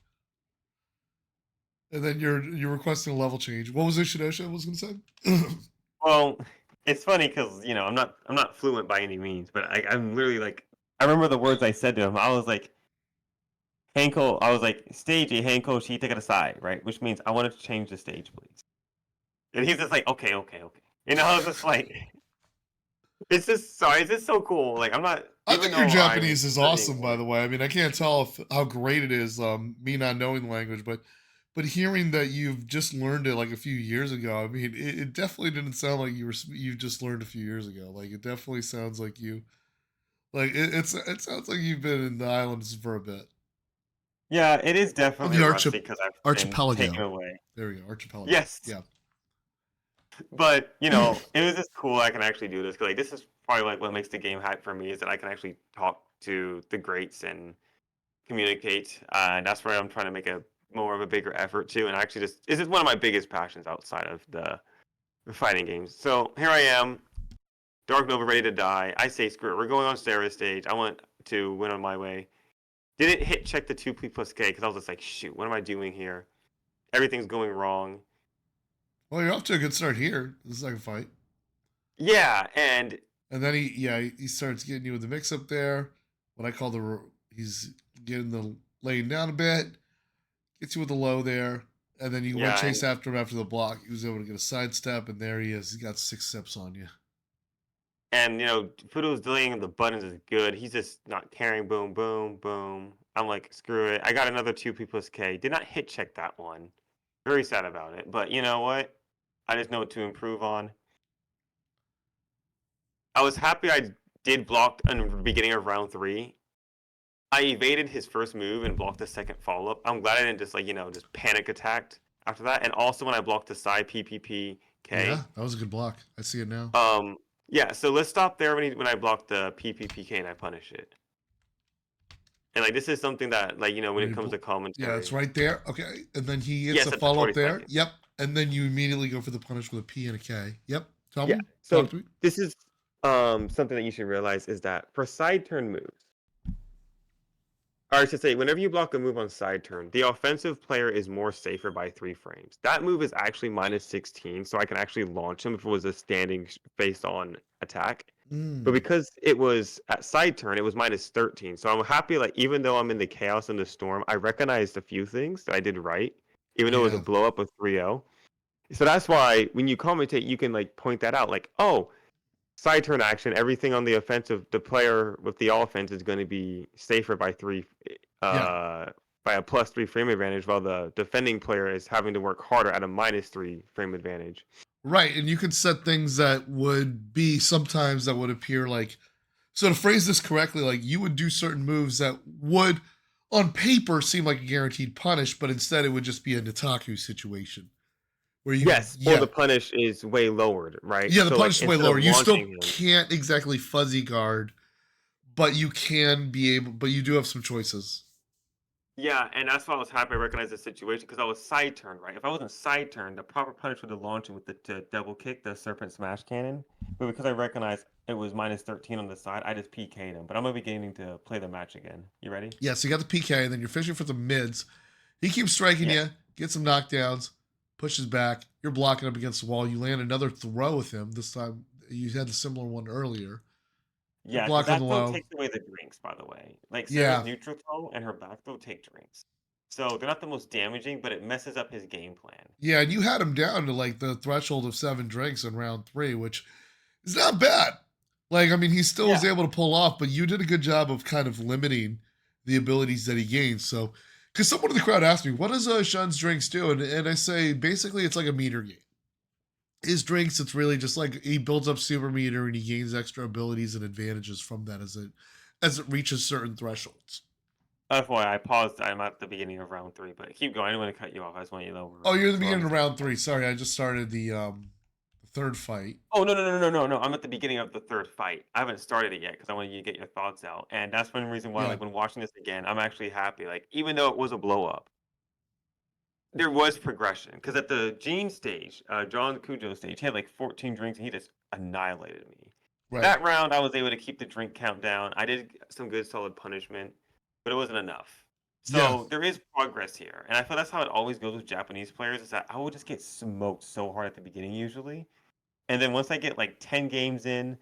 and then you're requesting a level change. What was it, Shadosha was going to say? Well, it's funny because I'm not fluent by any means, but I'm literally like I remember the words I said to him. I was like, Hanko, I was like, stage A, Hanko, she take it aside, right? Which means I wanted to change the stage, please. And he's just like, okay, okay, okay. And I was just like, it's just so cool. Like I'm not I even think your though I'm Japanese is studying awesome, by it. the way. I mean, I can't tell how great it is, me not knowing the language, but hearing that you've just learned it like a few years ago, I mean, it definitely didn't sound like you just learned a few years ago. Like it definitely sounds like it sounds like you've been in the islands for a bit. Yeah, it is On definitely the rusty because I've been taken archipelago. away. There we go, archipelago. Yes, Yeah. but it was just cool I can actually do this because like this is probably like what makes the game hype for me is that I can actually talk to the greats and communicate. And that's where I'm trying to make a more of a bigger effort too. And actually, just this is one of my biggest passions outside of the fighting games. So here I am, Dark Nova ready to die. I say screw it. We're going on Sarah's stage. I want to win on my way. Didn't hit check the 2P plus K because I was just like, shoot, what am I doing here? Everything's going wrong. Well, you're off to a good start here. The second fight. Yeah, and And then he starts getting you with the mix up there. What I call he's getting the laying down a bit, gets you with the low there, and then you went yeah, chase after him after the block. He was able to get a sidestep, and there he is. He's got 6 steps on you. and Fudo's delaying the buttons is good. He's just not caring. Boom, boom, boom. I'm like, screw it. I got another 2P plus K. Did not hit check that one. Very sad about it. But you know what? I just know what to improve on. I was happy I did block in the beginning of round 3. I evaded his first move and blocked the second follow up. I'm glad I didn't just just panic attacked after that. And also when I blocked the side PPPK. Yeah, that was a good block. I see it now. Yeah. So let's stop there when I blocked the PPPK and I punish it. And like this is something that when it comes to commentary. Yeah, it's right there. Okay, and then he gets Yes, a at the follow 40 up there. seconds. Yep, and then you immediately go for the punish with a P and a K. Yep. Tell Yeah. me. So Talk to me. this is something that you should realize is that for side turn moves, or I should say, whenever you block a move on side turn, the offensive player is more safer by 3 frames. That move is actually minus 16, so I can actually launch him if it was a standing based on attack. But because it was at side turn, it was minus 13. So I'm happy, like, even though I'm in the chaos and the storm, I recognized a few things that I did right, even though it was a Yeah. blow up of 3-0. So that's why when you commentate, you can like point that out, like, oh, side turn action, everything on the offensive, the player with the offense is going to be safer by Yeah. by a +3 frame advantage, while the defending player is having to work harder at a -3 frame advantage. Right. And you can set things that would be sometimes that would appear like, so to phrase this correctly, like you would do certain moves that would on paper seem like a guaranteed punish, but instead it would just be a Nitaku situation where you, Yes, or the punish is way lowered, right? Yeah, the So like punish is way instead of lower. You still launching him, can't exactly fuzzy guard, but you can be able, but you do have some choices. yeah, and that's why I was happy I recognized the situation because I was side turned, right? If I wasn't side turned, the proper punish would have launched him with the double kick, the serpent smash cannon. But because I recognized it was minus 13 on the side, I just PK'd him. But I'm gonna be beginning to play the match again. You ready? Yeah, so you got the PK, and then you're fishing for the mids. He keeps striking Yeah. you, gets some knockdowns, pushes back. You're blocking up against the wall. You land another throw with him. This time you had a similar one earlier. You're Yeah, because blocking the that throw low. takes away the drinks, by the way. Like Sarah's Yeah, neutral throw and her back throw take drinks. So they're not the most damaging, but it messes up his game plan. yeah, and you had him down to like the threshold of 7 drinks in round 3, which is not bad. Like, I mean, he still was Yeah. able to pull off, but you did a good job of kind of limiting the abilities that he gains. So, because someone in the crowd asked me, what does Shun's drinks do? And I say, basically, it's like a meter game. His drinks, it's really just like he builds up super meter and he gains extra abilities and advantages from that as it reaches certain thresholds. FYI, I paused. I'm at the beginning of round 3, but keep going. I didn't want to cut you off. I just want you to know Oh, you're in the we're on beginning the of same round page. 3. Sorry, I just started the third fight. Oh no! I'm at the beginning of the third fight. I haven't started it yet because I want you to get your thoughts out. And that's one reason why, Yeah. like, when watching this again, I'm actually happy. Like, even though it was a blow up, there was progression. Because at the Gene stage, John Cujo stage, he had like 14 drinks and he just annihilated me. Right. That round, I was able to keep the drink count down. I did some good, solid punishment, but it wasn't enough. So there is progress here, and I feel that's how it always goes with Japanese players. Is that I will just get smoked so hard at the beginning usually, and then once I get like 10 games in,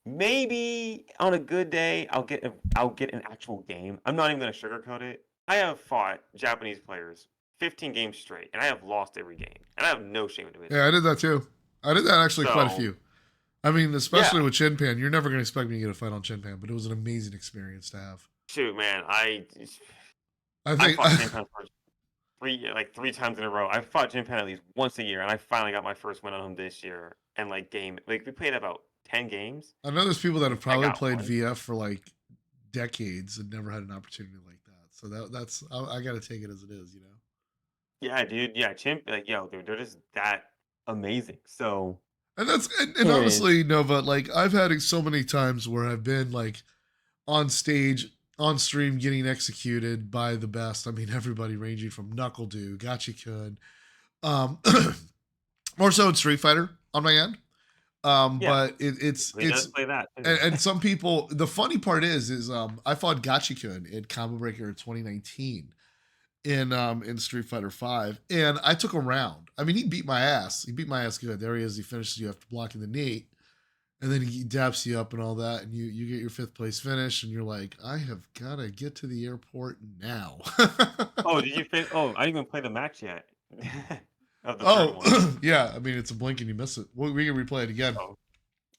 maybe on a good day I'll get an actual game. I'm not even gonna sugarcoat it. I have fought Japanese players 15 games straight, and I have lost every game, and I have no shame in it. Yeah, I did that too. I did that actually quite a So few. I mean, especially yeah, with Chinpan. You're never going to expect me to get a fight on Chinpan, but it was an amazing experience to have. shoot, man, I I think, fought Jim Pan for three times in a row. I fought Jim Pan at least once a year, and I finally got my first win on him this year. And like we played about 10 games. I know there's people that have I probably got played one. VF for like decades and never had an opportunity like that. So that's I got to take it as it is, you know. Yeah, dude. Yeah, Chimp. Like, yo, dude, they're just that amazing. So, And that's and and honestly, Nova, like I've had it so many times where I've been like on stage, on stream, getting executed by the best. I mean, everybody ranging from Knuckle Dude, Gachikun, um, more so in Street Fighter on my end. yeah, But it's he does play that too. and some people. The funny part is I fought Gachikun in ComboBreaker in 2019 in Street Fighter 5, and I took a round. I mean, he beat my ass. He beat my ass good. There he is. He finishes you after blocking the knee, and then he daps you up and all that, and you get your 5th place finish, and you're like, I have gotta get to the airport now. Oh, did you fit? Oh, I didn't even play the match yet of the third one. Oh yeah, I mean it's a blink and you miss it. We can replay it again. Oh, Um,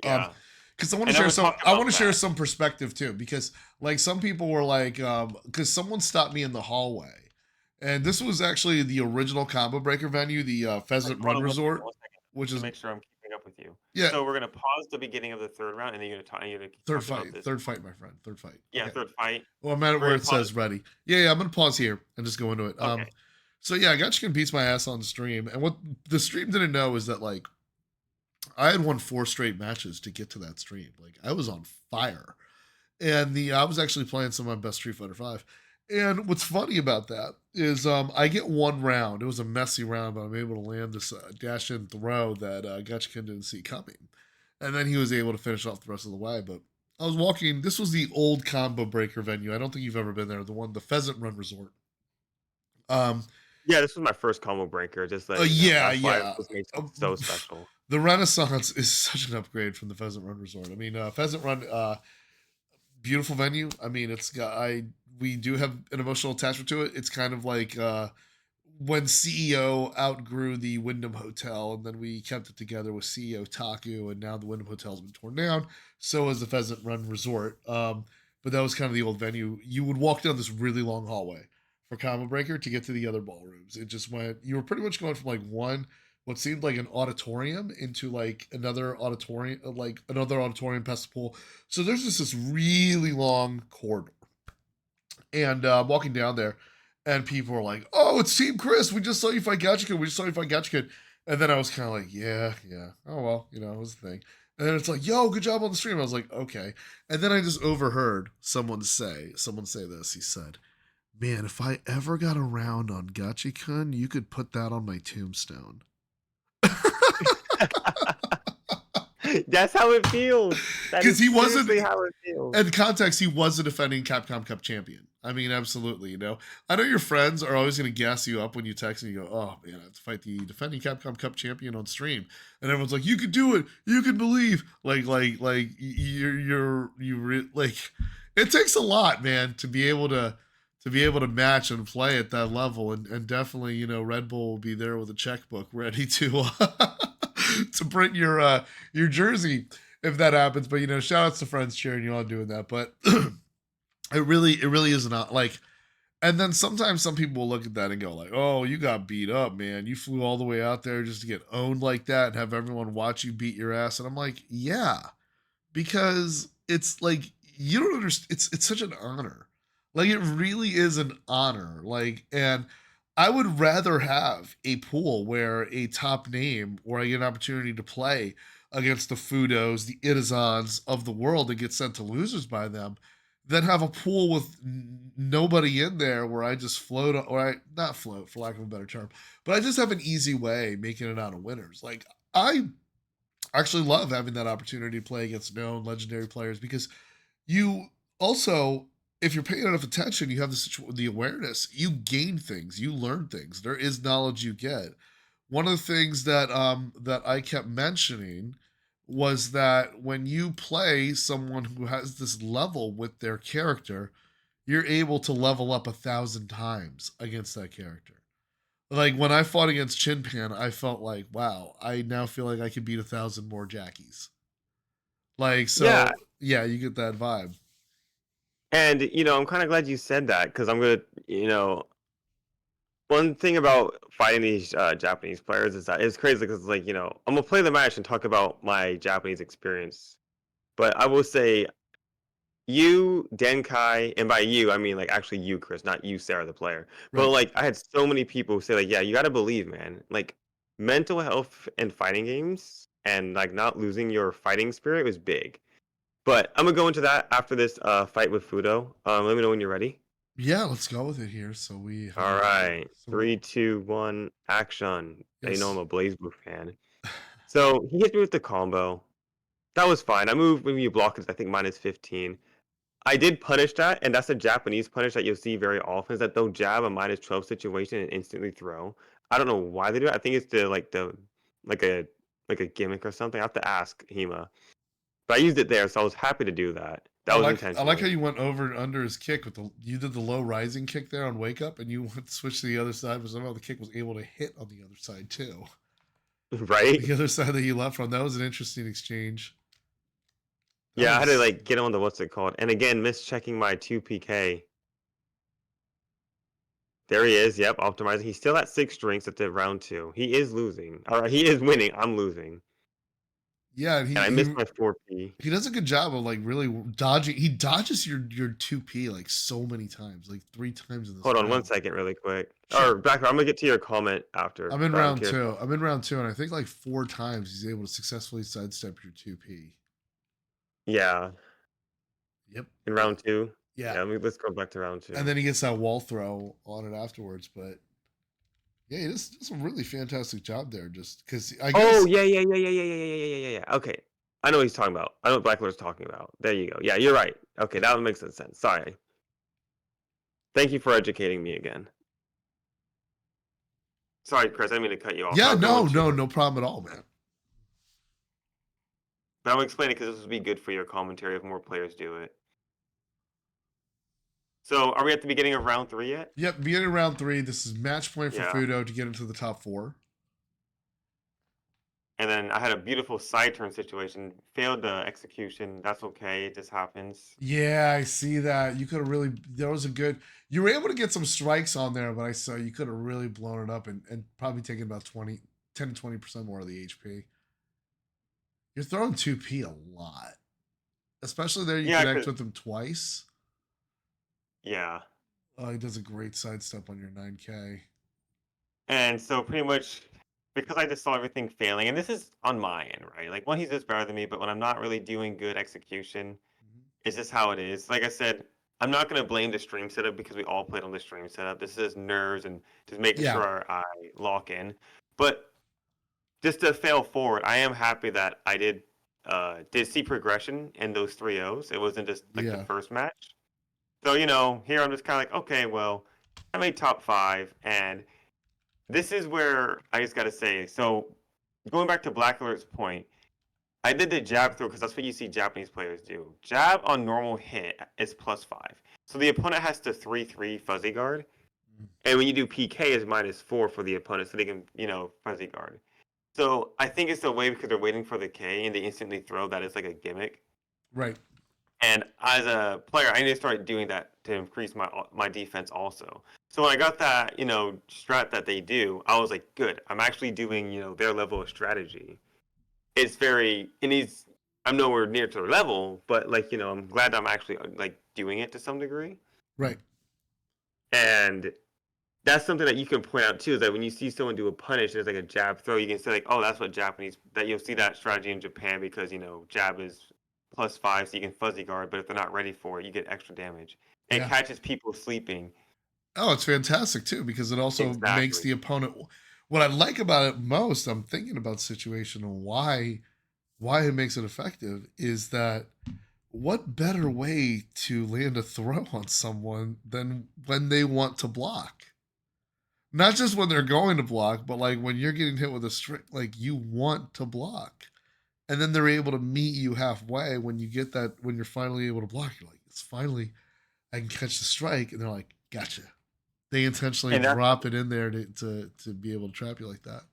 yeah. because I want And to then share we're some. talking I about want to share that. some perspective too, because like some people were like, because someone stopped me in the hallway, and this was actually the original Combo Breaker venue, the Like, Pheasant hold Run on Resort, one second which to is make sure I'm keeping up with you. yeah, So we're gonna pause the beginning of the third round, and then you're gonna keep talking about this. third fight, my friend, third fight. Yeah, Okay. third fight. Well, I'm at it We're where gonna it pause. says ready. Yeah, I'm gonna pause here and just go into it. Okay. So yeah, Gotchikin beats my ass on the stream, and what the stream didn't know is that like I had won 4 straight matches to get to that stream. Like I was on fire, and the I was actually playing some of my best Street Fighter 5. And what's funny about that is I get one round. It was a messy round, but I'm able to land this dash in throw that Gotchikin didn't see coming, and then he was able to finish off the rest of the way. But I was walking. This was the old Combo Breaker venue. I don't think you've ever been there. The Pheasant Run Resort. Um, Yeah, this was my first combo breaker. Just letting you know. yeah, That's why it yeah. was made Uh, so special. The Renaissance is such an upgrade from the Pheasant Run Resort. I mean, Pheasant Run, beautiful venue. I mean, it's got we do have an emotional attachment to it. It's kind of like when CEO outgrew the Wyndham Hotel, and then we kept it together with CEO Taku, and now the Wyndham Hotel's been torn down. So has the Pheasant Run Resort. But that was kind of the old venue. You would walk down this really long hallway for ComboBreaker to get to the other ballrooms. It just went. You were pretty much going from like one what seemed like an auditorium into like another auditorium past the pool. So there's just this really long corridor, and walking down there, and people are like, "Oh, it's Team Chris. We just saw you fight Gotcha. We just saw you fight Gotcha." And then I was kind of like, "Yeah, yeah. Oh well, it was the thing." And then it's like, "Yo, good job on the stream." I was like, "Okay." And then I just overheard someone say this. He said, "Man, if I ever got around on Gotcha-kun, you could put that on my tombstone." That's how it feels. Because he wasn't, how it feels. in context, he was a defending Capcom Cup champion. I mean, absolutely. I know your friends are always going to gas you up when you text and you go, "Oh man, I have to fight the defending Capcom Cup champion on stream," and everyone's like, "You can do it. You can believe." Like it takes a lot, man, to be able to match and play at that level, and definitely, Red Bull will be there with a checkbook ready to to print your jersey if that happens. But shout outs to friends cheering you on doing that. But it really is not like. And then sometimes some people will look at that and go like, "Oh, you got beat up, man. You flew all the way out there just to get owned like that and have everyone watch you beat your ass." And I'm like, "Yeah, because it's like you don't understand. It's such an honor. Like it really is an honor. Like, and I would rather have a pool where a top name, where I get an opportunity to play against the Fudos, the Itazans of the world, and get sent to losers by them, than have a pool with nobody in there where I just float, or I not float for lack of a better term, but I just have an easy way making it out of winners. Like I actually love having that opportunity to play against known legendary players, because you also, if you're paying enough attention, you have the awareness, you gain things, you learn things, there is knowledge you get. One of the things that I kept mentioning was that when you play someone who has this level with their character, you're able to level up 1,000 times against that character. Like when I fought against Chinpan, I felt like, wow, I now feel like I could beat 1,000 more Jackies. Like, Yeah, so yeah, you get that vibe. and I'm kind of glad you said that, because I'm gonna, one thing about fighting these Japanese players is that it's crazy, because like I'm gonna play the match and talk about my Japanese experience, but I will say you, Denkai, and by you I mean like actually you, Chris, not you, Sarah, the player. But Right. like I had so many people say like, yeah, you gotta believe, man. Like mental health in fighting games and like not losing your fighting spirit was big. But I'm gonna go into that after this fight with Fudo. Let me know when you're ready. Yeah, let's go with it here. So we All have right, so 3, 2, 1, action. You know I'm yes. a BlazBlue fan. So he hit me with the combo. That was fine. I moved when you block it, I think -15. I did punish that, and that's a Japanese punish that you'll see very often, is that they'll jab a -12 situation and instantly throw. I don't know why they do it. I think it's like a like a gimmick or something. I have to ask Hema. But I used it there, so I was happy to do that. That was I like how intentional. you went over under his kick with you did the low rising kick there on wake up, and you went switch to the other side, but somehow the kick was able to hit on the other side too. Right? The other side that you left from. That was an interesting exchange. That Yeah, I had to was like get on the what's it called. And again, mischecking my 2 PK. There he is. Yep, optimizing. He's still at 6 drinks at the round 2. He is losing. All right, he is winning. I'm losing. yeah, and And I missed my 4P. he does a good job of like really dodging. He dodges your 2P like so many times, like 3 times in this Hold on one round. second, really quick. Sure. Or back, I'm gonna get to your comment after, I'm in but I'm round curious. two. I'm in round two, and I think like 4 times he's able to successfully sidestep your 2P. Yeah, Yep. in round 2. Yeah. Yeah, let's go back to round 2. And then he gets that wall throw on it afterwards. But yeah, he does a really fantastic job there. Just because I guess. Oh yeah. Okay, I know what he's talking about. I know what Blacklord's talking about. There you go. Yeah, you're right. Okay, that makes sense. Sorry. Thank you for educating me again. Sorry, Chris. I didn't mean to cut you off. Yeah, I'll go into no problem at all, man. But I'll explain it because this would be good for your commentary if more players do it. So, are we at the beginning of round 3 yet? Yep, beginning of round 3. This is match point for Yeah. Fudo to get into the top 4. And then I had a beautiful side turn situation. Failed the execution. That's okay. It just happens. Yeah, I see that. You could have really. There was a good. You were able to get some strikes on there, but I saw you could have really blown it up and probably taken about 10 to 20% more of the HP. You're throwing 2P a lot. Especially there, you Yeah, connect with him twice. Yeah. Oh, he does a great sidestep on your 9K. And so pretty much because I just saw everything failing, and this is on my end, right? Like when he's just better than me, but when I'm not really doing good execution, it's just how it is. Like I said, I'm not gonna blame the stream setup because we all played on the stream setup. This is nerves and just making sure I lock in. But just to fail forward, I am happy that I did see progression in those 3-0s. It wasn't just like the first match. So, here I'm just kind of like, okay, well, I made top 5, and this is where I just got to say, so going back to Black Alert's point, I did the jab throw because that's what you see Japanese players do. Jab on normal hit is +5. So the opponent has to 3-3 fuzzy guard. And when you do PK, is -4 for the opponent so they can, fuzzy guard. So I think it's the way because they're waiting for the K and they instantly throw that is like a gimmick. Right. And as a player, I need to start doing that to increase my defense also. So when I got that, strat that they do, I was like, good. I'm actually doing, their level of strategy. It's very, I'm nowhere near to their level, but like, I'm glad I'm actually like doing it to some degree. Right. And that's something that you can point out too, is that when you see someone do a punish, there's like a jab throw, you can say like, oh, that's what that you'll see that strategy in Japan because, jab is +5 so you can fuzzy guard, but if they're not ready for it, you get extra damage. And it catches people sleeping. Oh, it's fantastic too because it also makes the opponent. What I like about it most, I'm thinking about the situation and why it makes it effective is that what better way to land a throw on someone than when they want to block? Not just when they're going to block, but like when you're getting hit with a string, like you want to block. And then they're able to meet you halfway when you get that, when you're finally able to block. You're like, it's finally, I can catch the strike. And they're like, gotcha. They intentionally drop it in there to be able to trap you like that.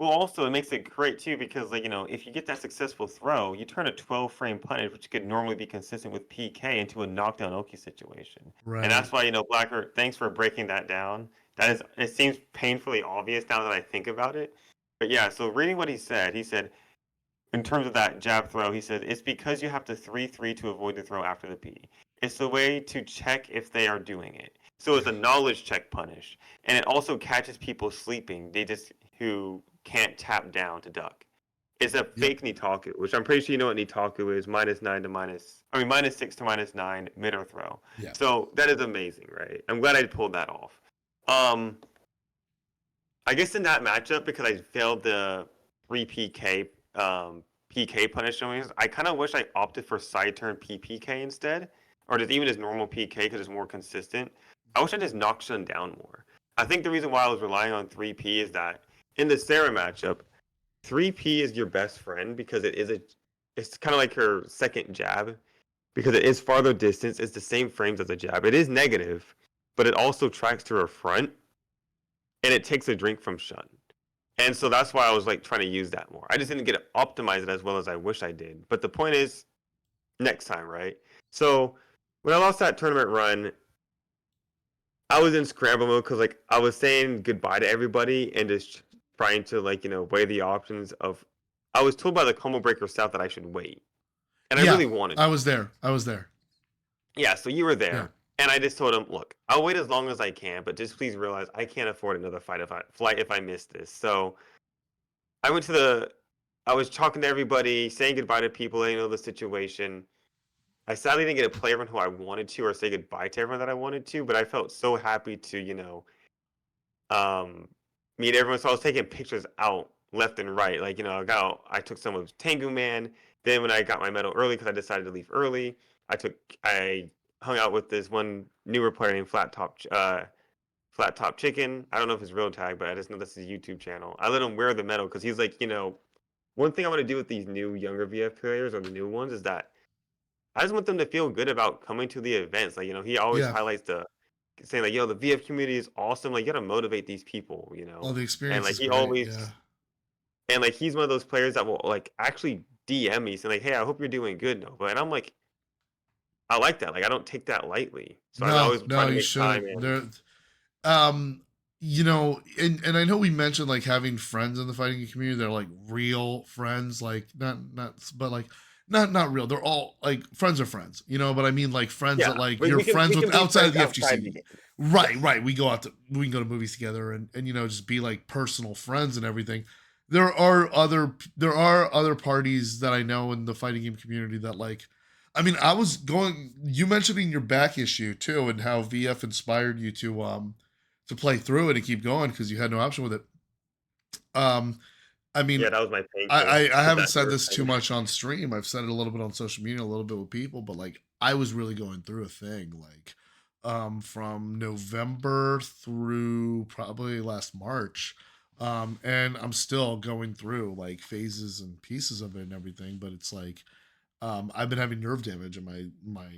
Well, also, it makes it great too because, like, if you get that successful throw, you turn a 12-frame punish, which could normally be consistent with PK, into a knockdown Oki situation. Right. And that's why, Blacker, thanks for breaking that down. It seems painfully obvious now that I think about it. But yeah, so reading what he said, in terms of that jab throw, he said, it's because you have to 3-3 to avoid the throw after the P. It's the way to check if they are doing it. So it's a knowledge check punish. And it also catches people sleeping. Who can't tap down to duck. It's a fake Nitaku, which I'm pretty sure you know what Nitaku is, -6 to -9 mid-air throw. Yeah. So that is amazing, right? I'm glad I pulled that off. I guess in that matchup, because I failed the 3 PK PK punish, I kind of wish I opted for side turn PPK instead, or just even as normal PK because it's more consistent. I wish I just knocked Shun down more. I think the reason why I was relying on 3P is that in the Sarah matchup, 3P is your best friend because it's kind of like her second jab because it is farther distance. It's the same frames as a jab. It is negative, but it also tracks to her front, and it takes a drink from Shun. And so that's why I was like trying to use that more. I just didn't get to optimize it as well as I wish I did. But the point is, next time, right? So when I lost that tournament run, I was in scramble mode because like I was saying goodbye to everybody and just trying to weigh the options of. I was told by the ComboBreaker staff that I should wait, and I really wanted. I was there. Yeah, so you were there, and I just told him, look, I'll wait as long as I can, but just please realize I can't afford another flight if I miss this. So I went to I was talking to everybody, saying goodbye to people, letting know the situation. I sadly didn't get to play everyone who I wanted to or say goodbye to everyone that I wanted to, but I felt so happy to, meet everyone. So I was taking pictures out left and right. Like, I took some of Tengu Man. Then when I got my medal early because I decided to leave early, I hung out with this one newer player named Flat Top Chicken. I don't know if it's real tag, but I just know that's his YouTube channel. I let him wear the medal because he's like, one thing I want to do with these new younger VF players or the new ones is that I just want them to feel good about coming to the events. Like, he always Yeah. highlights saying like, yo, the VF community is awesome. Like, you gotta motivate these people, Oh, the and experience like is he great. Yeah. always and like he's one of those players that will like actually DM me saying like, hey, I hope you're doing good, Nova. And I'm like, I like that. Like, I don't take that lightly. So I No, always try no, to you make time shouldn't. and There, and I know we mentioned like having friends in the fighting community. They're like real friends, like not, but like not real. They're all like friends are friends, but I mean like friends yeah, that like we, you're we can friends we with can be outside of friends the outside the FGC. game. Right, Yes. right. We can go to movies together and just be like personal friends and everything. There are other parties that I know in the fighting game community that like. I mean, I was going. You mentioning your back issue too, and how VF inspired you to play through it and keep going because you had no option with it. Um, I mean, Yeah, that was my I, painkiller I I was haven't that said nerve this too thing. much on stream. I've said it a little bit on social media, a little bit with people, but like I was really going through a thing like from November through probably last March. And I'm still going through like phases and pieces of it and everything, but it's like I've been having nerve damage in my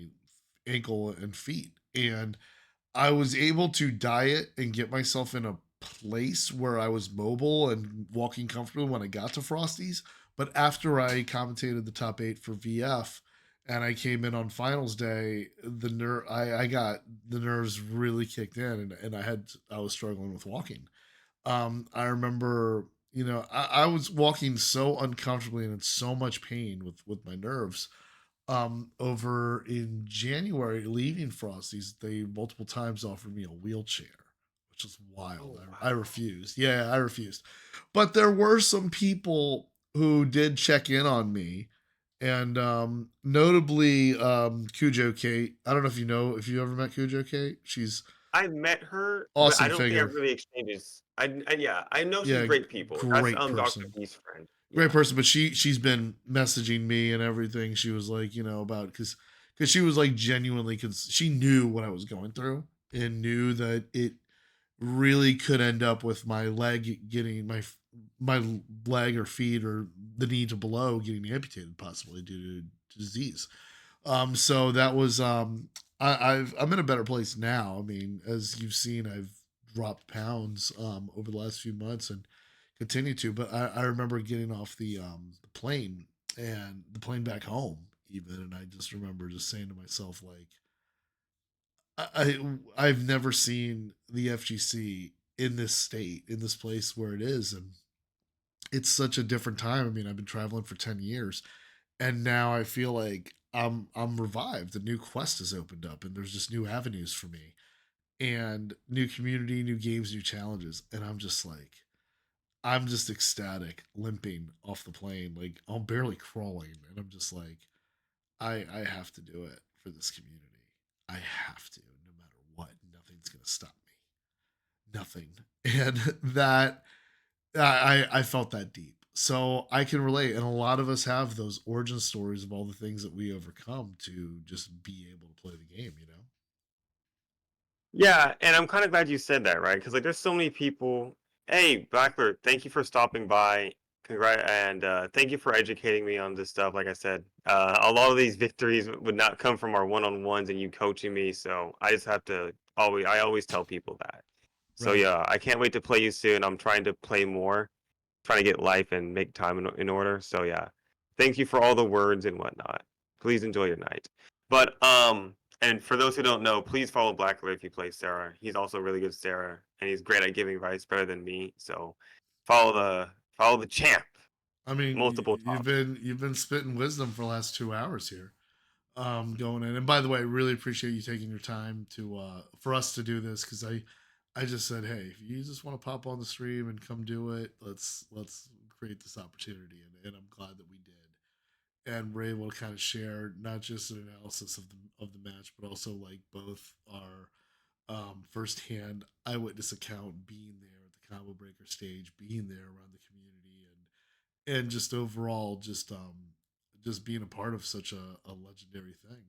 ankle and feet, and I was able to diet and get myself in a place where I was mobile and walking comfortably when I got to Frosties. But after I commentated the top 8 for VF and I came in on finals day, I got the nerves really kicked in, and I was struggling with walking. I remember, I was walking so uncomfortably and in so much pain with my nerves. Over in January, leaving Frosty's, they multiple times offered me a wheelchair, which is wild. Oh I wow. refused. Yeah, I refused. But there were some people who did check in on me, and notably Cujo Kate. I don't know if you ever met Cujo Kate. She's I met her, but I awesome don't think I figure. really exchanged. Yeah, I know she's Yeah, great people. That's great Doctor person. B's friend. Great Yeah. person, but she's been messaging me and everything. She was like, about because she was like genuinely because she knew what I was going through and knew that it really could end up with my leg getting my leg or feet or the knee to below getting amputated possibly due to disease. So that was I'm in a better place now. I mean, as you've seen, I've dropped pounds over the last few months and continue to. But I remember getting off the plane and the plane back home even, and I just remember just saying to myself like, I've never seen the FGC in this state, in this place where it is, and it's such a different time. I mean, I've been traveling for 10 years, and now I feel like I'm revived. A new quest has opened up, and there's just new avenues for me, and new community, new games, new challenges, and I'm just ecstatic, limping off the plane, like I'm barely crawling, and I'm just like, I have to do it for this community. I have to, no matter what. Nothing's gonna stop me. Nothing, and that I felt that deep. So I can relate, and a lot of us have those origin stories of all the things that we overcome to just be able to play the game. Yeah, and I'm kind of glad you said that, right? Because like, there's so many people. Hey, Blackbird, thank you for stopping by. And thank you for educating me on this stuff. Like I said, a lot of these victories would not come from our one-on-ones and you coaching me. So I just have to I always tell people that. So Right. yeah, I can't wait to play you soon. I'm trying to play more, trying to get life and make time in order. So yeah, thank you for all the words and whatnot. Please enjoy your night. But and for those who don't know, please follow Blackler if you play Sarah. He's also really good Sarah, and he's great at giving advice, better than me. So follow the champ. I mean, Multiple you've tops. been spitting wisdom for the last 2 hours here. Going in. And by the way, I really appreciate you taking your time to for us to do this because I just said, hey, if you just want to pop on the stream and come do it, let's create this opportunity, and I'm glad that we did, and we're able to kind of share not just an analysis of the match, but also like both our firsthand eyewitness account being there at the combo breaker stage, being there around the community, and just overall just being a part of such a legendary thing.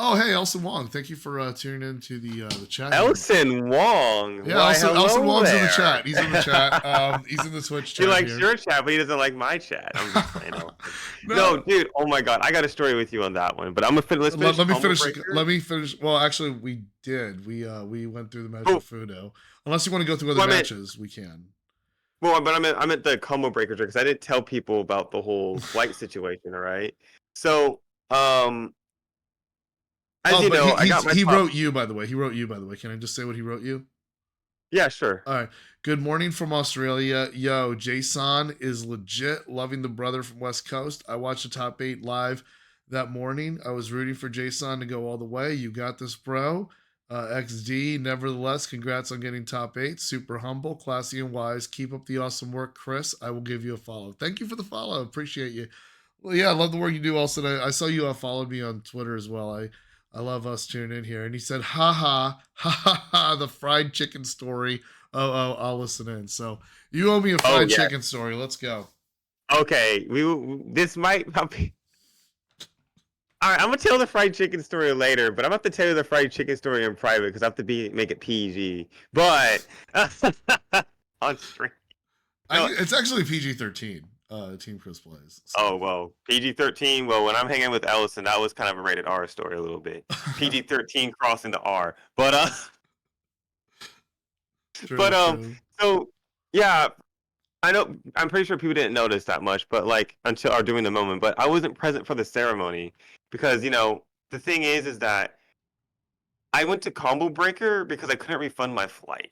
Oh, hey, Elson Wong. Thank you for tuning in to the chat here. Elson Wong. Yeah, Why, Elson hello Wong's in the there. chat. He's in the chat. He's in the Twitch He chat likes here. your chat, but he doesn't like my chat. I'm just playing. Elson. No, No, dude. Oh my god, I got a story with you on that one. But let's finish let me Combo finish. Breaker. Let me finish. Well, actually, we did. We went through the match Oh, with Fudo. Unless you want to go through other well, matches, we can. but I meant the Combo Breaker because I didn't tell people about the whole flight situation. All right. So, as Oh, you but know, I got my he top. wrote you, by the way. He wrote you, by the way. Can I just say what he wrote you? Yeah, sure. All right. Good morning from Australia. Yo, Jason is legit. Loving the brother from West Coast. I watched the top 8 live that morning. I was rooting for Jason to go all the way. You got this, bro. XD. Nevertheless, congrats on getting top 8. Super humble, classy, and wise. Keep up the awesome work, Chris. I will give you a follow. Thank you for the follow. Appreciate you. Well, yeah, I love the work you do. Also, I saw you followed me on Twitter as well. I love us tuning in here. And he said, ha ha, ha ha ha, the fried chicken story. Oh, I'll listen in. So you owe me a Oh fried yeah. chicken story. Let's go. Okay. This might be. All right, I'm gonna tell the fried chicken story later, but I'm about to tell you the fried chicken story in private because I have to make it PG. But on stream, no. It's actually PG-13. Team Chris plays. So. Oh well, PG-13. Well, when I'm hanging with Ellison, that was kind of a rated R story a little bit. PG-13 crossing to R, True, but true. so yeah, I know. I'm pretty sure people didn't notice that much, but like until or during the moment. But I wasn't present for the ceremony because the thing is that I went to ComboBreaker because I couldn't refund my flight.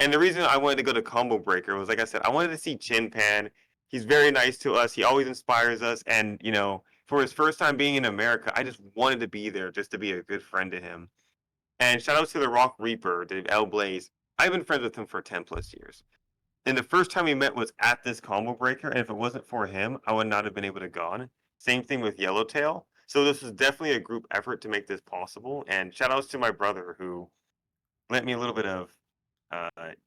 And the reason I wanted to go to ComboBreaker was, like I said, I wanted to see Chin Pan. He's very nice to us. He always inspires us. And, for his first time being in America, I just wanted to be there just to be a good friend to him. And shout out to the Rock Reaper, the L Blaze. I've been friends with him for 10 plus years. And the first time we met was at this ComboBreaker. And if it wasn't for him, I would not have been able to gone. Same thing with Yellowtail. So this was definitely a group effort to make this possible. And shout outs to my brother who lent me a little bit of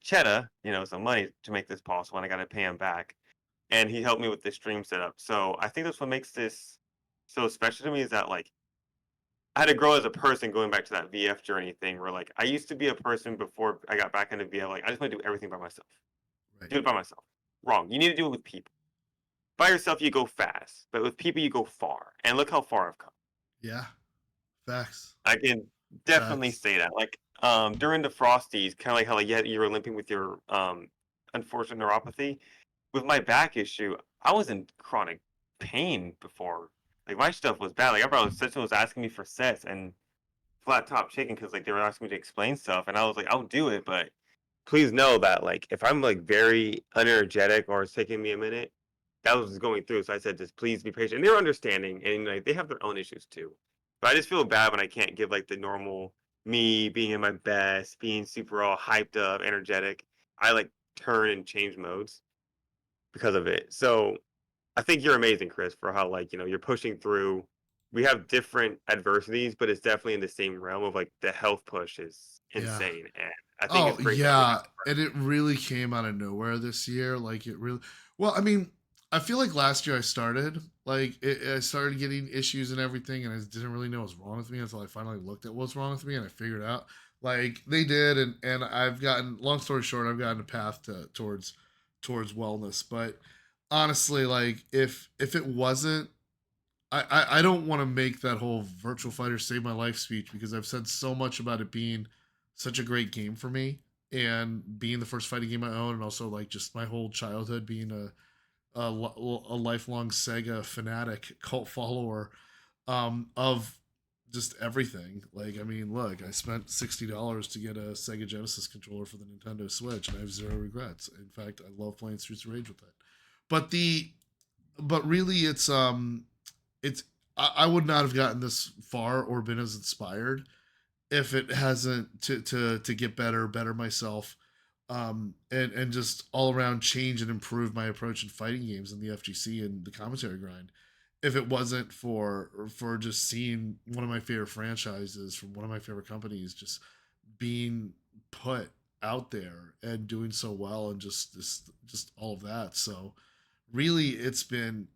cheddar, some money to make this possible, and I got to pay him back. And he helped me with this stream setup. So I think that's what makes this so special to me is that like I had to grow as a person going back to that VF journey thing where like I used to be a person before I got back into VF. Like I just want to do everything by myself. Right. Do it by myself. Wrong. You need to do it with people. By yourself, you go fast, but with people, you go far. And look how far I've come. Yeah. Facts. I can definitely Facts. say that. Like, during the Frosties, kind of like how like you were limping with your unfortunate neuropathy. With my back issue, I was in chronic pain before. Like my stuff was bad. Like everyone was asking me for sets and flat top chicken because like they were asking me to explain stuff, and I was like, I'll do it, but please know that like if I'm like very unenergetic or it's taking me a minute, that was going through. So I said, just please be patient. And they're understanding, and like they have their own issues too. But I just feel bad when I can't give like the normal me being in my best, being super all hyped up, energetic. I like turn and change modes because of it. So I think you're amazing, Chris, for how like you're pushing through. We have different adversities, but it's definitely in the same realm of like the health push is Yeah. insane, and I think Oh it's great that we have. yeah, and it really came out of nowhere this year. Like it really. Well, I mean, I feel like last year I started I started getting issues and everything, and I didn't really know what was wrong with me until I finally looked at what's wrong with me, and I figured out like they did, and I've gotten. Long story short, I've gotten a path towards wellness. But honestly, like if it wasn't I don't want to make that whole Virtual Fighter save my life speech because I've said so much about it being such a great game for me and being the first fighting game I own, and also like just my whole childhood being a lifelong Sega fanatic cult follower of just everything. Like, I mean, look, I spent $60 to get a Sega Genesis controller for the Nintendo Switch, and I have zero regrets. In fact, I love playing Streets of Rage with it. But really, it's I would not have gotten this far or been as inspired if it hasn't to get better myself, and just all around change and improve my approach in fighting games in the FGC and the commentary grind. If it wasn't for just seeing one of my favorite franchises from one of my favorite companies just being put out there and doing so well and just all of that. So really it's been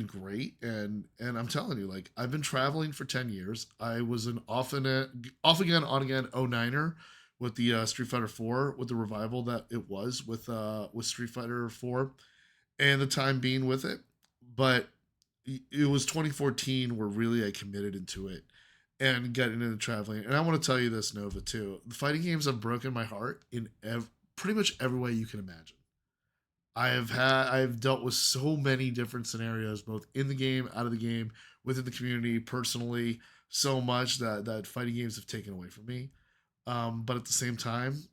great, and I'm telling you, like, I've been traveling for 10 years. I was an off again on again 09er with the Street Fighter 4, with the revival that it was with Street Fighter 4 and the time being with it. But it was 2014 where really I committed into it and got into traveling. And I want to tell you this, Nova, too. The fighting games have broken my heart in pretty much every way you can imagine. I've dealt with so many different scenarios, both in the game, out of the game, within the community, personally, so much that fighting games have taken away from me. But at the same time,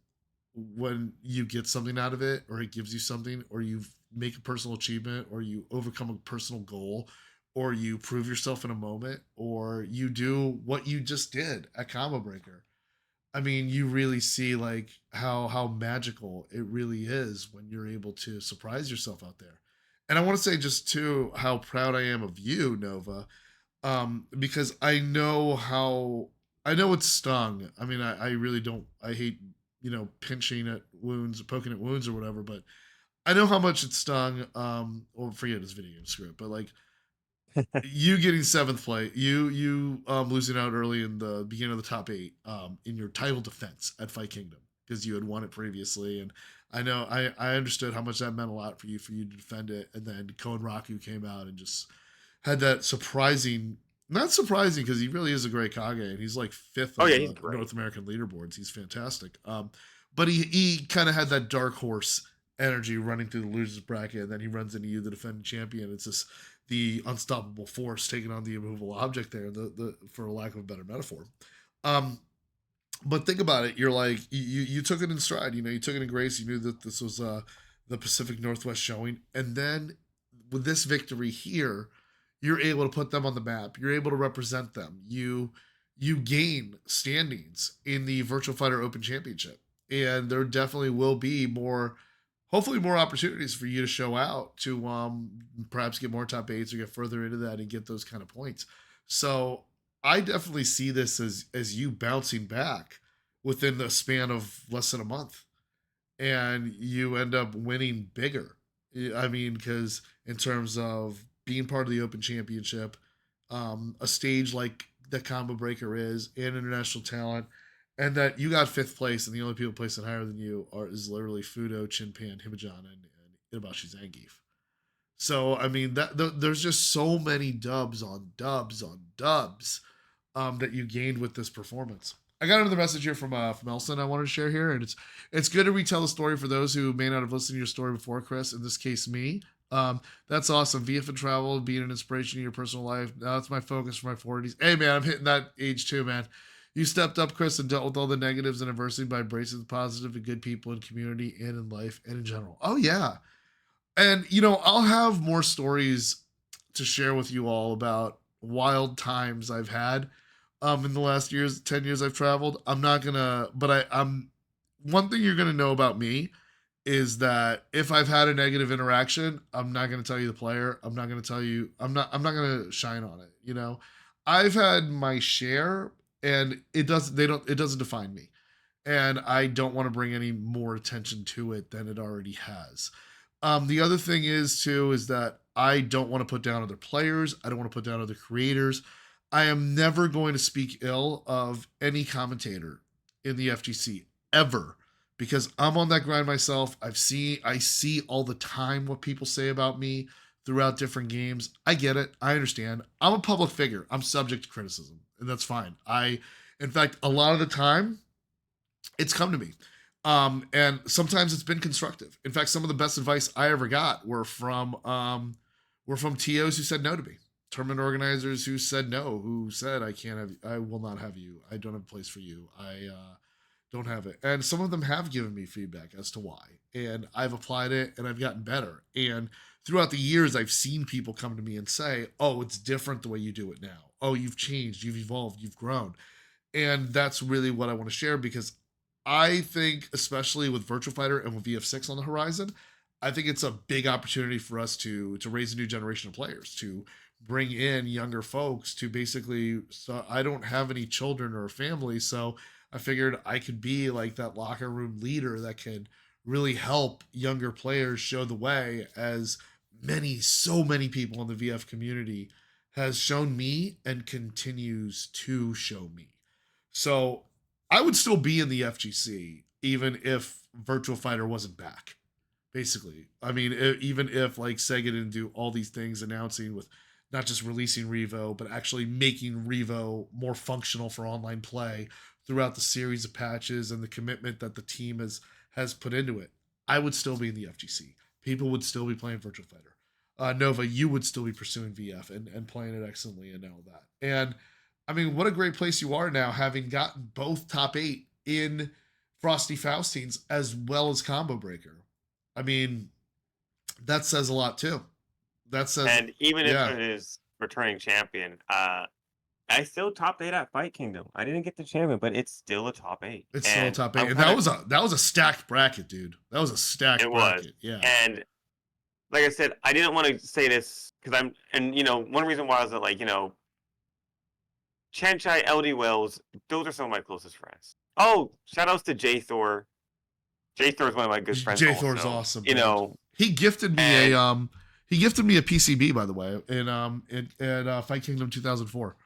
when you get something out of it, or it gives you something, or you make a personal achievement, or you overcome a personal goal, or you prove yourself in a moment, or you do what you just did at ComboBreaker, I mean, you really see like how magical it really is when you're able to surprise yourself out there. And I want to say just too how proud I am of you, Nova, because I know it's stung. I mean, I really don't. I hate pinching at wounds, poking at wounds or whatever, but I know how much it stung. Or forget his video game script, but like you getting seventh place, you losing out early in the beginning of the top eight in your title defense at Fight Kingdom because you had won it previously, and I know I understood how much that meant a lot for you to defend it, and then Koen Raku came out and just had that surprising. Not surprising because he really is a great Kage, and he's like fifth Oh on yeah, he's the great. North American leaderboards. He's fantastic. But he kind of had that dark horse energy running through the losers bracket, and then he runs into you, the defending champion. It's just the unstoppable force taking on the immovable object there, for lack of a better metaphor. Um, but think about it. You're like you took it in stride. You took it in grace. You knew that this was the Pacific Northwest showing, and then with this victory here, you're able to put them on the map. You're able to represent them. You gain standings in the Virtual Fighter Open Championship, and there definitely will be more, hopefully more opportunities for you to show out to perhaps get more top eights or get further into that and get those kind of points. So I definitely see this as you bouncing back within the span of less than a month, and you end up winning bigger. I mean, because in terms of being part of the Open Championship, a stage like the ComboBreaker is, and international talent, and that you got fifth place, and the only people placing higher than you is literally Fudo, Chinpan, Hibajan, and Ibashi Zangief. So I mean there's just so many dubs on dubs on dubs that you gained with this performance. I got another message here from Elson I wanted to share here, and it's good to retell the story for those who may not have listened to your story before, Chris. In this case, me. That's awesome. VF and travel being an inspiration in your personal life. Now that's my focus for my 40s. Hey man, I'm hitting that age too, man. You stepped up, Chris, and dealt with all the negatives and adversity by embracing the positive and good people in community and in life and in general. Oh yeah, and I'll have more stories to share with you all about wild times I've had in the last 10 years I've traveled. I'm not gonna, but I'm one thing you're gonna know about me is that if I've had a negative interaction, I'm not gonna tell you the player. I'm not gonna tell you. I'm not gonna shine on it. I've had my share, and it doesn't define me, and I don't want to bring any more attention to it than it already has. The other thing is that I don't want to put down other players. I don't want to put down other creators. I am never going to speak ill of any commentator in the FGC ever, because I'm on that grind myself. I see all the time what people say about me throughout different games. I get it. I understand. I'm a public figure. I'm subject to criticism, and that's fine. In fact, a lot of the time it's come to me. And sometimes it's been constructive. In fact, some of the best advice I ever got were from TOs who said no to me, tournament organizers who said no, who said I will not have you, I don't have a place for you, I don't have it. And some of them have given me feedback as to why, and I've applied it, and I've gotten better. And throughout the years, I've seen people come to me and say, "Oh, it's different the way you do it now. Oh, you've changed, you've evolved, you've grown." And that's really what I want to share, because I think, especially with Virtua Fighter and with VF6 on the horizon, I think it's a big opportunity for us to raise a new generation of players, to bring in younger folks, to basically. So I don't have any children or a family, so I figured I could be like that locker room leader that could really help younger players show the way, as so many people in the VF community has shown me and continues to show me. So I would still be in the FGC even if Virtua Fighter wasn't back. Basically, I mean, even if like Sega didn't do all these things announcing with not just releasing Revo, but actually making Revo more functional for online play throughout the series of patches and the commitment that the team has put into it, I would still be in the FGC. People would still be playing Virtual Fighter. Nova, you would still be pursuing VF and playing it excellently and all that. And I mean, what a great place you are now, having gotten both top 8 in Frosty Faustines as well as ComboBreaker. I mean, that says a lot too. That says, and even if yeah, it is returning champion, I still top 8 at Fight Kingdom. I didn't get the champion, but it's still a top 8. it's still a top 8, and kinda, that was a stacked bracket, dude. That was a stacked it bracket. was, Yeah, and like I said, I didn't want to say this because and one reason why is that like Chanchai, LD Wells, those are some of my closest friends. Oh, shout outs to J Thor. J Thor is one of my good friends. J Thor's awesome. He gifted me a PCB, by the way, in Fight Kingdom 2004.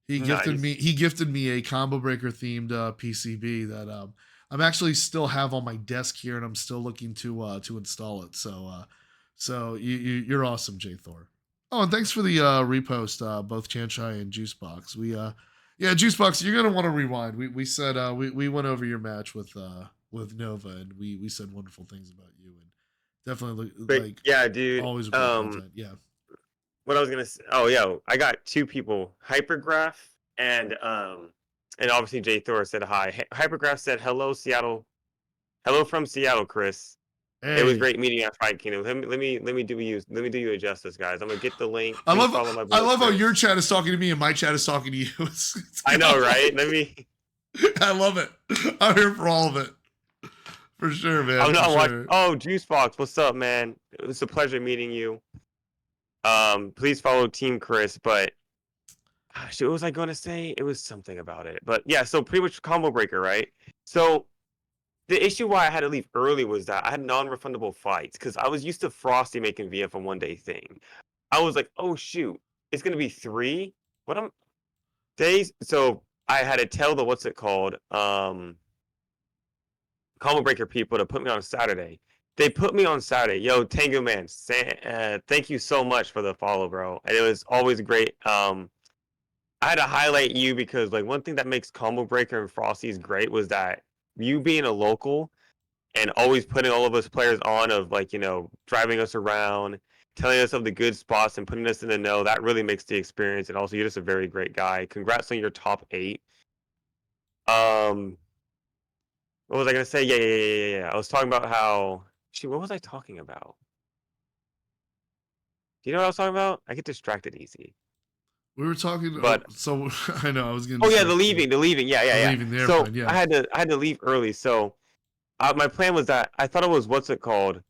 He gifted me a ComboBreaker themed PCB that I'm actually still have on my desk here, and I'm still looking to install it. So you're awesome, J Thor. Oh, and thanks for the repost, both Chanchai and Juicebox. Yeah, Juicebox, you're gonna want to rewind. We said we went over your match with Nova, and we said wonderful things about you, and definitely like yeah, dude. Always great content. Yeah. What I was gonna say, oh yeah, I got 2 people, Hypergraph and obviously J Thor said hi. Hypergraph said hello Seattle, hello from Seattle, Chris. Hey. It was great meeting you at Fight Kingdom. Let me do you a justice, guys. I'm gonna get the link. I love how your chat is talking to me and my chat is talking to you. I know, right? I love it. I'm here for all of it. For sure, man. I'm not watching. Oh, Juicebox, what's up, man? It was a pleasure meeting you. Please follow Team Chris, but gosh, what was I going to say? It was something about it. But yeah, so pretty much ComboBreaker, right? So the issue why I had to leave early was that I had non-refundable fights because I was used to Frosty making VF a one-day thing. I was like, oh shoot, it's gonna be 3. Days? So I had to tell the what's it called, ComboBreaker people to put me on Saturday. They put me on Saturday. Yo, Tango Man, thank you so much for the follow, bro. And it was always great. I had to highlight you because like one thing that makes ComboBreaker and Frosty's great was that you being a local and always putting all of us players on of like, driving us around, telling us of the good spots and putting us in the know, that really makes the experience. And also you're just a very great guy. Congrats on your top 8. What was I gonna say? Yeah. I was talking about how what was I talking about? Do you know what I was talking about? I get distracted easy. We were talking, but so I know I was gonna. Oh yeah, the leaving. Yeah. Leaving the airplane, so yeah. I had to leave early. So my plan was that I thought it was what's it called,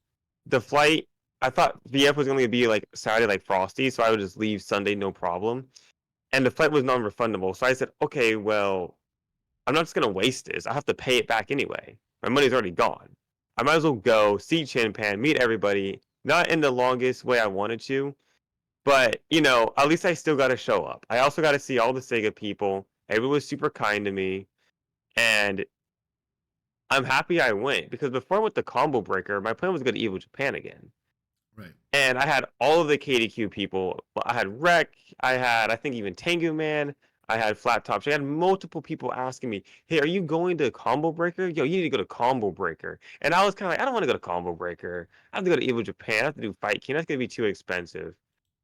the flight. I thought VF was going to be like Saturday like Frosty, so I would just leave Sunday no problem. And the flight was non-refundable, so I said, okay, well, I'm not just going to waste this. I have to pay it back anyway. My money's already gone. I might as well go see Chin Pan, meet everybody. Not in the longest way I wanted to, but at least I still got to show up. I also got to see all the Sega people. Everyone was super kind to me, and I'm happy I went because before I went to ComboBreaker, my plan was to go to Evo Japan again. Right. And I had all of the KDQ people. I had Rec. I think even Tengu Man. I had Flat Top. I had multiple people asking me, "Hey, are you going to ComboBreaker? Yo, you need to go to ComboBreaker." And I was kind of like, "I don't want to go to ComboBreaker. I have to go to Evo Japan. I have to do Fight King. That's gonna be too expensive."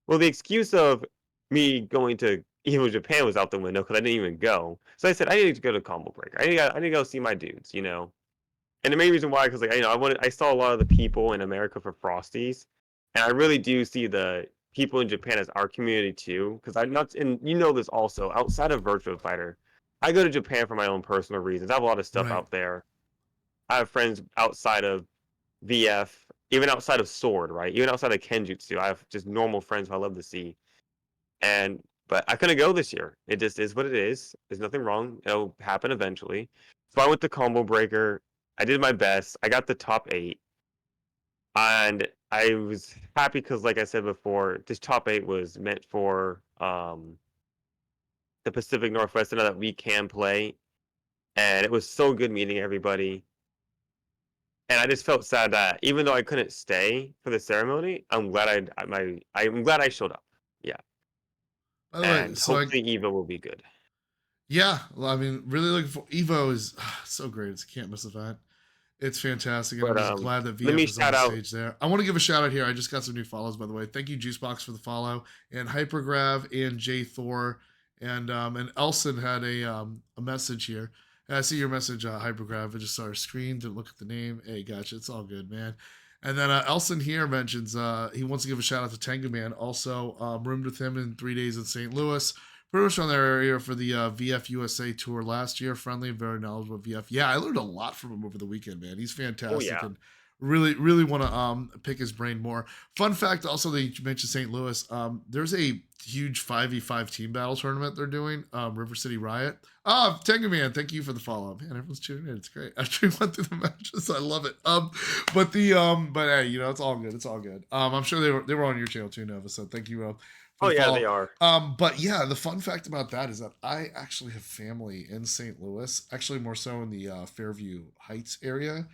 Well, the excuse of me going to Evo Japan was out the window because I didn't even go. So I said, I need to go to ComboBreaker. I need to go see my dudes, And the main reason why, because I saw a lot of the people in America for Frosties, and I really do see the people in Japan as our community too. Because I'm not, and this also, outside of Virtua Fighter, I go to Japan for my own personal reasons. I have a lot of stuff out there. I have friends outside of VF, even outside of Sword, right? Even outside of Kenjutsu, I have just normal friends who I love to see. But I couldn't go this year. It just is what it is. There's nothing wrong. It'll happen eventually. So I went to ComboBreaker. I did my best. I got the top 8. And I was happy because, like I said before, this top 8 was meant for the Pacific Northwest, so that we can play. And it was so good meeting everybody. And I just felt sad that even though I couldn't stay for the ceremony, I'm glad I'm glad I showed up. Yeah, By the way, and hopefully Evo will be good. yeah, well, I mean, really looking for Evo is so great. It's a can't miss event. It's fantastic, and But I'm just glad that let VF me is on shout the out. stage there. I want to give a shout out here. I just got some new follows, by the way. Thank you, Juicebox, for the follow, and Hypergrav and J Thor, and Elson had a message here. And I see your message, Hypergrav. I just saw our screen. Didn't look at the name. Hey, gotcha. It's all good, man. And then Elson here mentions he wants to give a shout out to Tengu Man. Also, roomed with him in 3 days in St. Louis. Pretty much on their area for the VF USA tour last year. Friendly and very knowledgeable VF. Yeah, I learned a lot from him over the weekend, man. He's fantastic. Oh yeah. And really, really want to pick his brain more. Fun fact also that you mentioned St. Louis. There's a huge 5v5 team battle tournament they're doing, River City Riot. Tengu Man, thank you for the follow. Man, everyone's tuning in. It's great. After we went through the matches, I love it. But hey, you know, it's all good. It's all good. I'm sure they were on your channel too, Nova. So thank you, Oh yeah, they are. But yeah, the fun fact about that is that I actually have family in St. Louis, actually more so in the Fairview Heights area,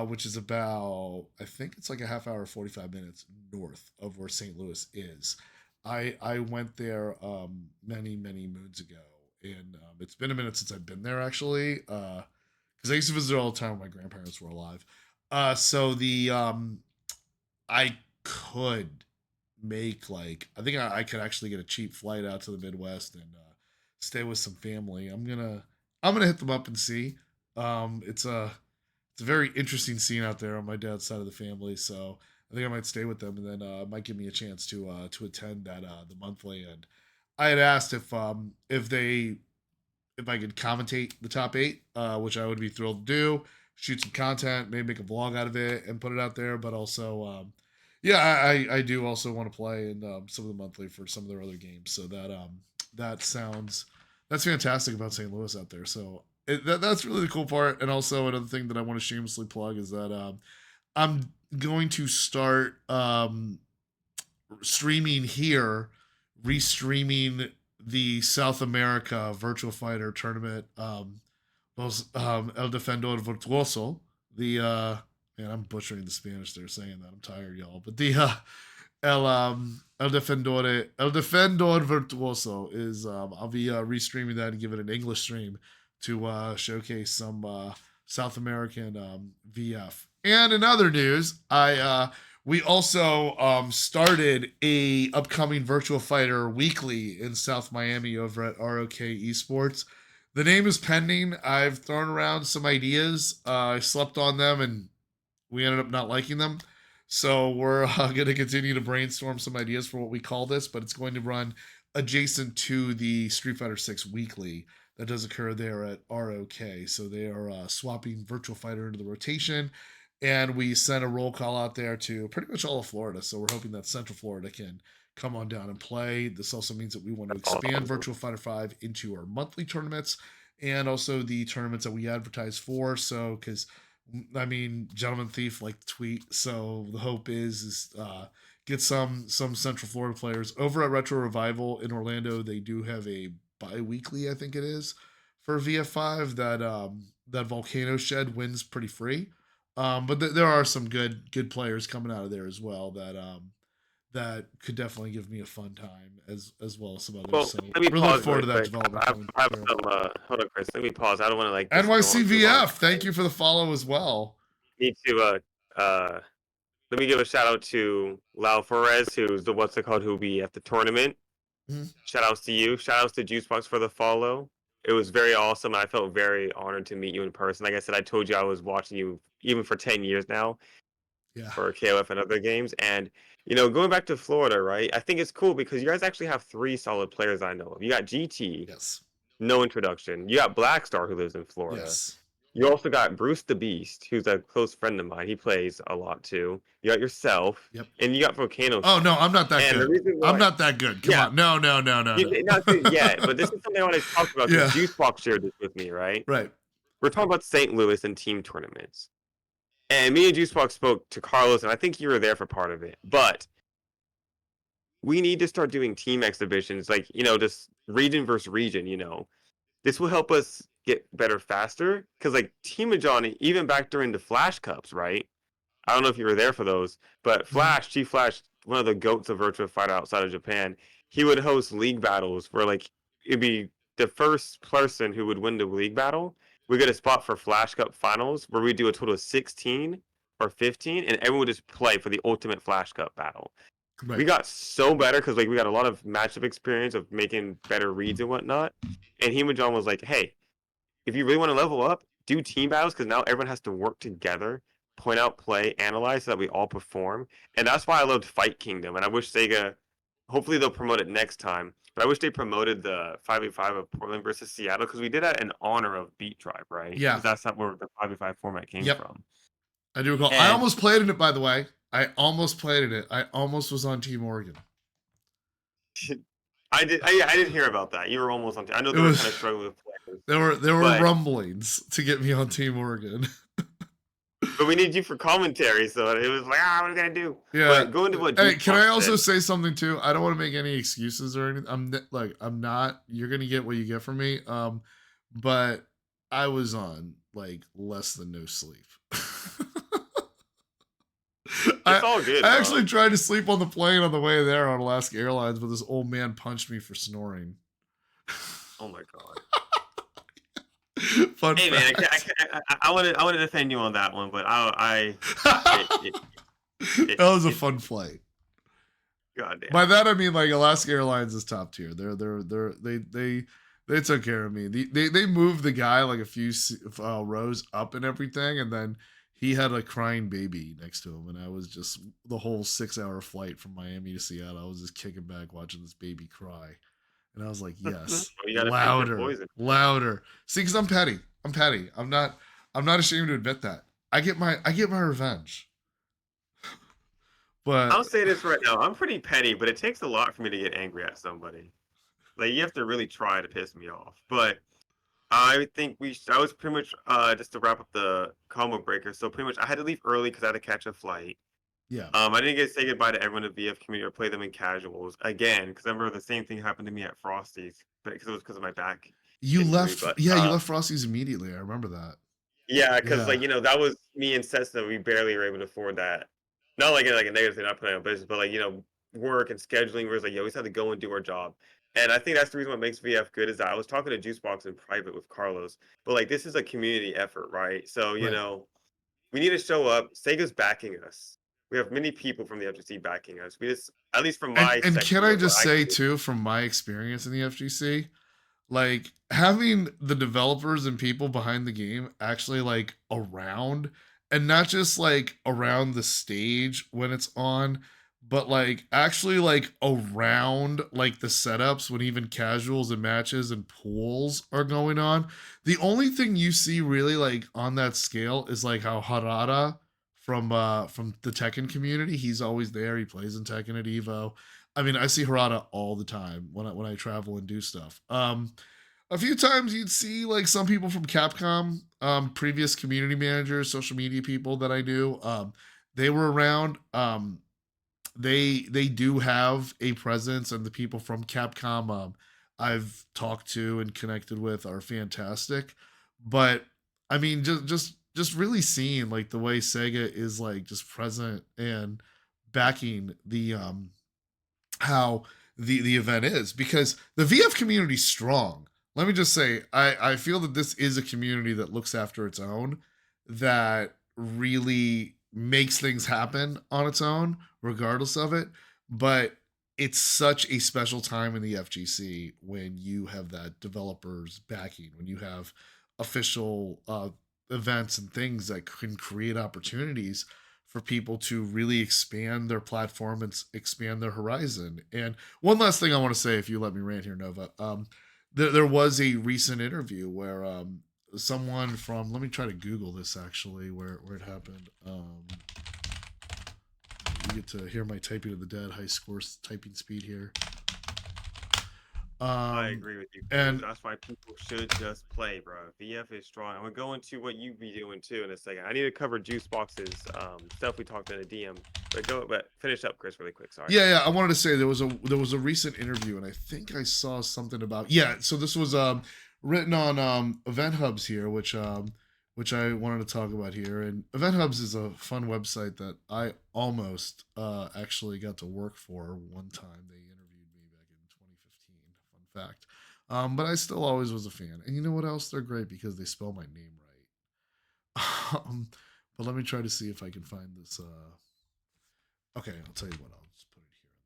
which is about, I think it's like a half hour, 45 minutes north of where St. Louis is. I went there many moons ago, and it's been a minute since I've been there actually, because I used to visit all the time when my grandparents were alive. So the I could make like I think I could actually get a cheap flight out to the Midwest and stay with some family. I'm gonna hit them up and see. It's a very interesting scene out there on my dad's side of the family, so I think I might stay with them, and then might give me a chance to attend that the monthly. And I had asked if I could commentate the top 8, which I would be thrilled to do, shoot some content, maybe make a vlog out of it and put it out there. But also, yeah, I do also want to play in some of the monthly for some of their other games. So that's fantastic about St. Louis out there. So that's really the cool part. And also another thing that I want to shamelessly plug is that I'm going to start streaming here, restreaming the South America Virtua Fighter tournament. El Defensor Virtuoso. The man, I'm butchering the Spanish. They're saying that. I'm tired, y'all. But the El Defensor Virtuoso is I'll be restreaming that and give it an English stream to showcase some South American VF. And in other news, we also started a upcoming Virtua Fighter weekly in South Miami over at ROK Esports. The name is pending. I've thrown around some ideas. I slept on them and we ended up not liking them. So we're going to continue to brainstorm some ideas for what we call this, but it's going to run adjacent to the Street Fighter 6 weekly that does occur there at ROK. So they are swapping Virtua Fighter into the rotation. And we sent a roll call out there to pretty much all of Florida. So we're hoping that Central Florida can come on down and play. This also means that we want to expand Virtua Fighter 5 into our monthly tournaments and also the tournaments that we advertise for. So, because I mean, Gentleman Thief like to tweet. So the hope is get some Central Florida players over at Retro Revival in Orlando. They do have a bi-weekly, I think it is, for VF5 that Volcano Shed wins pretty free. But there are some good players coming out of there as well that could definitely give me a fun time as well as some others. Well, so let me we're looking forward to that development. I have some. Hold on, Chris. Let me pause. I don't want to like NYCVF. Thank you for the follow as well. Need to let me give a shout out to Lau Perez, who's the who be at the tournament. Mm-hmm. Shout outs to you. Shout outs to Juicebox for the follow. It was very awesome. I felt very honored to meet you in person. Like I said, I told you I was watching you even for 10 years now. Yeah. For KOF and other games. And, you know, going back to Florida, right? I think it's cool because you guys actually have 3 solid players I know of. You got GT. Yes. No introduction. You got Blackstar, who lives in Florida. Yes. You also got Bruce the Beast, who's a close friend of mine. He plays a lot too. You got yourself. Yep. And you got Volcano. Oh, no, I'm not that good. I'm not that good. Come on. No. Not good yet, but this is something I want to talk about because Juicebox shared this with me, right? Right. We're talking about St. Louis and team tournaments. And me and Juicebox spoke to Carlos, and I think you were there for part of it. But we need to start doing team exhibitions, like, just region versus region, This will help us get better faster. Because, like, Team Johnny, even back during the Flash Cups, right? I don't know if you were there for those, but Chief Flash, one of the goats of Virtua Fighter outside of Japan, he would host league battles where, like, it'd be the first person who would win the league battle. We get a spot for Flash Cup finals where we do a total of 16 or 15, and everyone would just play for the ultimate Flash Cup battle. Right. We got so better because, like, we got a lot of matchup experience of making better reads and whatnot. And Hema John was like, hey, if you really want to level up, do team battles because now everyone has to work together, point out play, analyze so that we all perform. And that's why I loved Fight Kingdom. And I wish Sega, hopefully they'll promote it next time. But I wish they promoted the 5v5 of Portland versus Seattle because we did that in honor of Beat Tribe, right? Yeah. Because that's where the 5v5 format came from. I do recall. I almost played in it, by the way. I almost played in it. I almost was on Team Oregon. I didn't hear about that. You were almost on. I know they were kind of struggling with players. There were rumblings to get me on Team Oregon. But we need you for commentary, so it was like, what are we gonna do? Yeah. But go into what. Hey, can I also say something too? I don't want to make any excuses or anything. I'm not. You're gonna get what you get from me. But I was on like less than no sleep. It's all good. I actually tried to sleep on the plane on the way there on Alaska Airlines, but this old man punched me for snoring. Oh my god. Fun hey fact. Man, I want to defend you on that one, but that was a fun flight. God damn. By that I mean like Alaska Airlines is top tier. They took care of me. They moved the guy like a few rows up and everything, and then he had a crying baby next to him, and I was just the whole 6-hour flight from Miami to Seattle. I was just kicking back watching this baby cry. And I was like, yes, louder. See, because I'm petty. I'm not ashamed to admit that. I get my revenge. But I'll say this right now. I'm pretty petty, but it takes a lot for me to get angry at somebody. Like, you have to really try to piss me off. But I think I was pretty much, just to wrap up the ComboBreaker. So pretty much I had to leave early because I had to catch a flight. Yeah. I didn't get to say goodbye to everyone in the VF community or play them in casuals again because I remember the same thing happened to me at Frosty's, but because it was because of my back. You left, you left Frosty's immediately. I remember that. Yeah, because like that was me and Cessna. We barely were able to afford that. Not like a negative thing, not putting on business, but like work and scheduling. Where it's like you always have to go and do our job. And I think that's the reason what makes VF good is that I was talking to Juicebox in private with Carlos, but like this is a community effort, right? So we need to show up. Sega's backing us. We have many people from the FGC backing us. We just, at least from my and can I just say too, from my experience in the FGC, like having the developers and people behind the game actually like around, and not just like around the stage when it's on, but like actually like around like the setups when even casuals and matches and pools are going on. The only thing you see really like on that scale is like how Harada from the Tekken community, he's always there. He plays in Tekken at Evo. I mean, I see Harada all the time when I travel and do stuff. A few times you'd see like some people from Capcom, previous community managers, social media people that I knew. They were around. They do have a presence, and the people from Capcom I've talked to and connected with are fantastic. But I mean, just really seeing like the way Sega is like just present and backing the how the event is, because the VF community is strong. Let me just say, I feel that this is a community that looks after its own, that really makes things happen on its own, regardless of it. But it's such a special time in the FGC when you have that developers backing, when you have official events and things that can create opportunities for people to really expand their platform and expand their horizon. And one last thing I want to say, if you let me rant here, Nova, there was a recent interview where someone from, let me try to Google this actually, where it happened. You get to hear my typing of the dead, high scores typing speed here. I Um, agree with you. and That's why people should just play, bro. VF is strong. I'm gonna go into what you be doing too in a second. I need to cover Juice Box's stuff we talked in a DM. But finish up, Chris, really quick. Sorry. yeah, I wanted to say there was a recent interview, and I think I saw something about So this was written on Event Hubs here, which I wanted to talk about here. And Event Hubs is a fun website that I almost actually got to work for one time. They interviewed me back in 2015. Fun fact. But I still always was a fan. And you know what else? They're great because they spell my name right. But let me try to see if I can find this. Okay, I'll tell you what. I'll just put it here in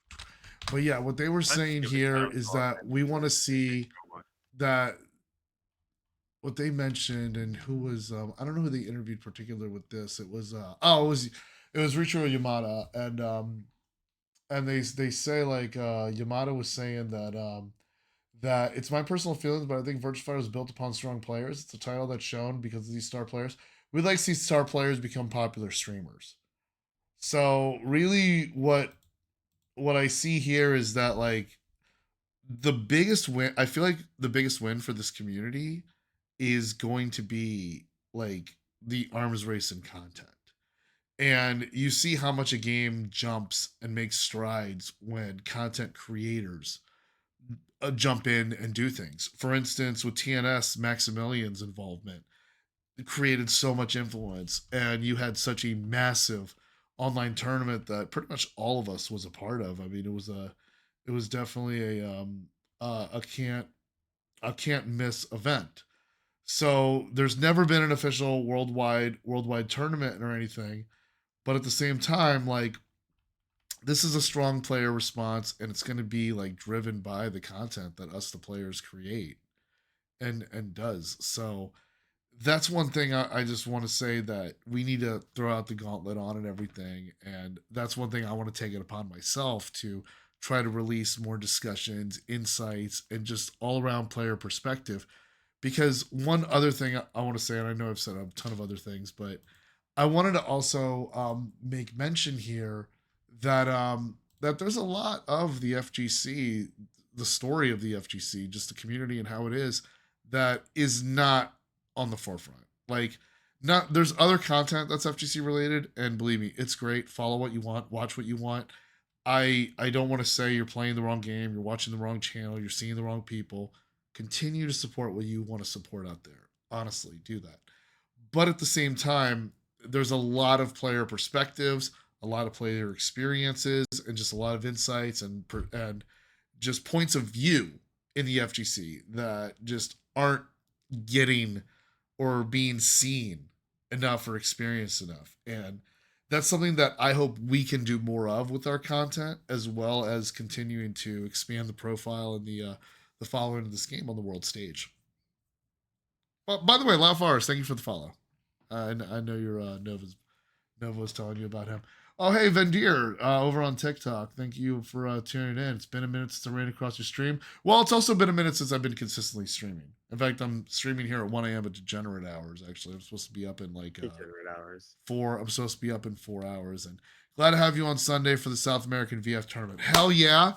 the browser. But yeah, what they were I'm saying skipping here down is to our that we want to see so much. that what they mentioned and who was I don't know who they interviewed particular with this. It was it was Richo Yamada and they say like Yamada was saying that it's my personal feelings, but I think Virtua Fighter was built upon strong players. It's a title that's shown because of these star players. We'd like to see star players become popular streamers. So really what I see here is that like the biggest win I feel like the biggest win for this community is going to be like the arms race and content. And you see how much a game jumps and makes strides when content creators jump in and do things. For instance, with TNS, Maximilian's involvement created so much influence, and you had such a massive online tournament that pretty much all of us was a part of. I mean, it was definitely a can't miss event. So there's never been an official worldwide tournament or anything, but at the same time, like this is a strong player response, and it's going to be like driven by the content that us the players create and does. So that's one thing I just want to say that we need to throw out the gauntlet on and everything. And that's one thing I want to take it upon myself to try to release more discussions, insights, and just all around player perspective. Because one other thing I want to say, and I know I've said a ton of other things, but I wanted to also make mention here that there's a lot of the FGC, the story of the FGC, just the community and how it that is not on the forefront. Like, not there's other content that's FGC related, and believe me, it's great. Follow what you want, watch what you want. I don't want to say you're playing the wrong game, you're watching the wrong channel, you're seeing the wrong people. Continue to support what you want to support out there. Honestly, do that. But at the same time, there's a lot of player perspectives, a lot of player experiences, and just a lot of insights and just points of view in the FGC that just aren't getting or being seen enough or experienced enough. And that's something that I hope we can do more of with our content, as well as continuing to expand the profile and the following of this game on the world stage. Well, by the way, Laufars, thank you for the follow. I know your Nova was telling you about him. Oh, hey, Vendir, over on TikTok. Thank you for tuning in. It's been a minute since I ran across your stream. Well, it's also been a minute since I've been consistently streaming. In fact, I'm streaming here at 1 a.m. at degenerate hours, actually. I'm supposed to be up in like Degenerate hours. I'm supposed to be up in 4 hours. And glad to have you on Sunday for the South American VF tournament. Hell yeah.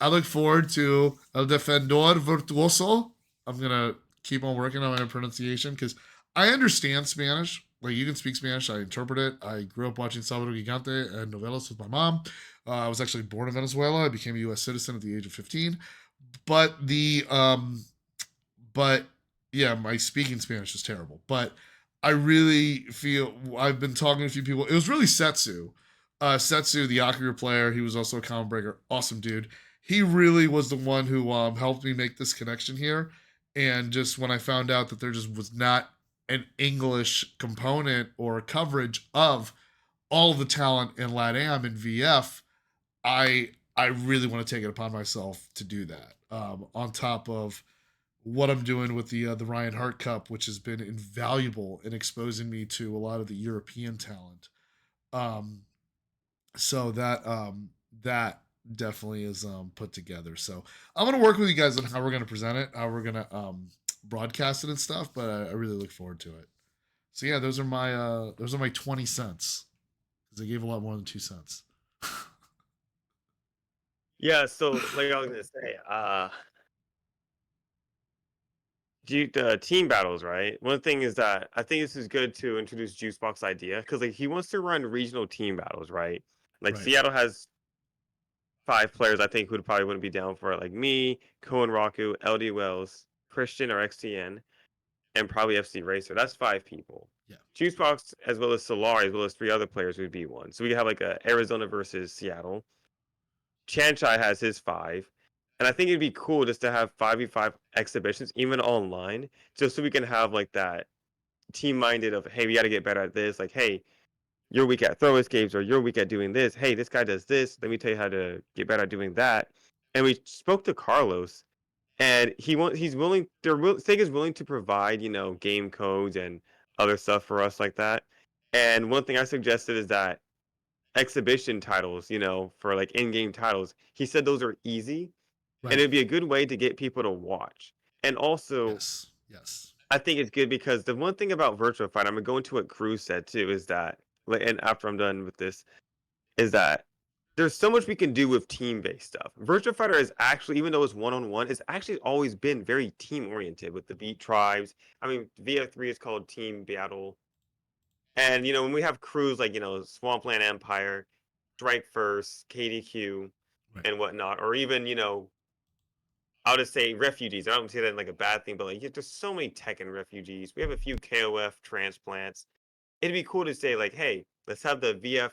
I look forward to El Defendor Virtuoso. I'm going to keep on working on my pronunciation because I understand Spanish. Like, you can speak Spanish. I interpret it. I grew up watching Salvador Gigante and novelas with my mom. I was actually born in Venezuela. I became a U.S. citizen at the age of 15. But but yeah, my speaking Spanish is terrible. But I really feel I've been talking to a few people. It was really Setsu. Setsu, the Akira player, he was also a ComboBreaker. Awesome dude. He really was the one who helped me make this connection here. And just when I found out that there just was not an English component or coverage of all of the talent in LATAM and VF, I really want to take it upon myself to do that. On top of what I'm doing with the Ryan Hart Cup, which has been invaluable in exposing me to a lot of the European talent. Um, so that definitely is put together. So I'm gonna work with you guys on how we're gonna present it, how we're gonna broadcast it and stuff. But I really look forward to it. So yeah, those are my 20 cents because I gave a lot more than 2 cents. Yeah, so like I was gonna say, the team battles, right? One thing is that I think this is good to introduce Juicebox idea because like he wants to run regional team battles, right? Like Right. Seattle has 5 players I think who probably wouldn't be down for it, like me, Cohen Raku, LD Wells, Christian or XTN, and probably FC Racer. That's 5 people. Yeah. Juicebox as well as Solari as well as 3 other players would be one. So we have like a Arizona versus Seattle. Chanchai has his 5. And I think it'd be cool just to have 5v5 exhibitions, even online, just so we can have like that team minded of, hey, we got to get better at this. Like, hey, you're weak at throw escapes or you're weak at doing this. Hey, this guy does this. Let me tell you how to get better at doing that. And we spoke to Carlos, and he's willing. Sega's willing to provide, game codes and other stuff for us like that. And one thing I suggested is that exhibition titles, for like in-game titles, he said those are easy and Right. it'd be a good way to get people to watch. And also, Yes. Yes. I think it's good because the one thing about Virtua Fighter, I'm gonna go into what Cruz said too, is that, like, and after I'm done with this, is that there's so much we can do with team-based stuff. Virtua Fighter is actually, even though it's one-on-one, it's actually always been very team-oriented with the Beat Tribes. I mean, VF3 is called Team Battle. And, when we have crews like, Swampland Empire, Strike First, KDQ, Right. and whatnot, or even, I'll just say refugees. I don't see that in like a bad thing, but like there's so many Tekken refugees. We have a few KOF transplants. It'd be cool to say like, hey, let's have the VF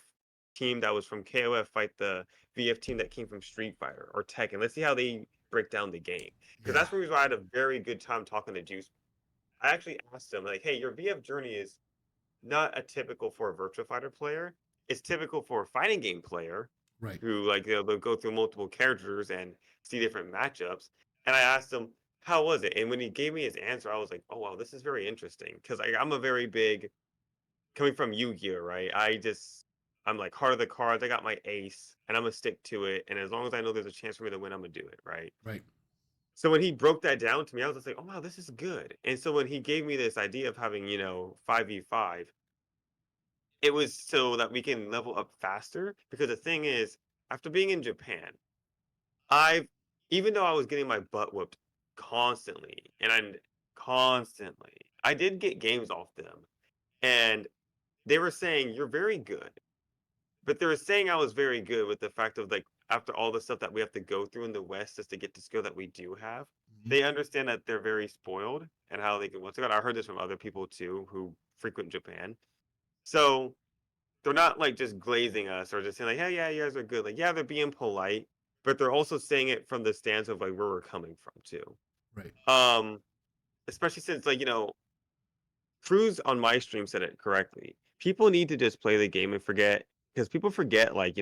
team that was from KOF fight the VF team that came from Street Fighter or Tekken. Let's see how they break down the game. Because Yeah. that's the reason why I had a very good time talking to Juice. I actually asked him like, hey, your VF journey is not a typical for a Virtua Fighter player. It's typical for a fighting game player Right. who like they'll go through multiple characters and see different matchups. And I asked him how was it, and when he gave me his answer, I was like, oh wow, this is very interesting because I'm a very big coming from Yu-Gi-Oh, right? I'm like heart of the cards. I got my ace, and I'm gonna stick to it. And as long as I know there's a chance for me to win, I'm gonna do it, right? Right. So when he broke that down to me, I was just like, oh wow, this is good. And so when he gave me this idea of having 5v5, it was so that we can level up faster. Because the thing is, after being in Japan, I've even though I was getting my butt whooped constantly, and I did get games off them, and they were saying you're very good, but they were saying I was very good with the fact of like after all the stuff that we have to go through in the West just to get the skill that we do have. Mhm. They understand that they're very spoiled and how they can once again. I heard this from other people too who frequent Japan. So they're not like just glazing us or just saying like, "Hey, yeah, you guys are good." Like, yeah, they're being polite, but they're also saying it from the stance of like where we're coming from too. Right. Um, Especially since like Cruz on my stream said it correctly. People need to just play the game and forget because people forget like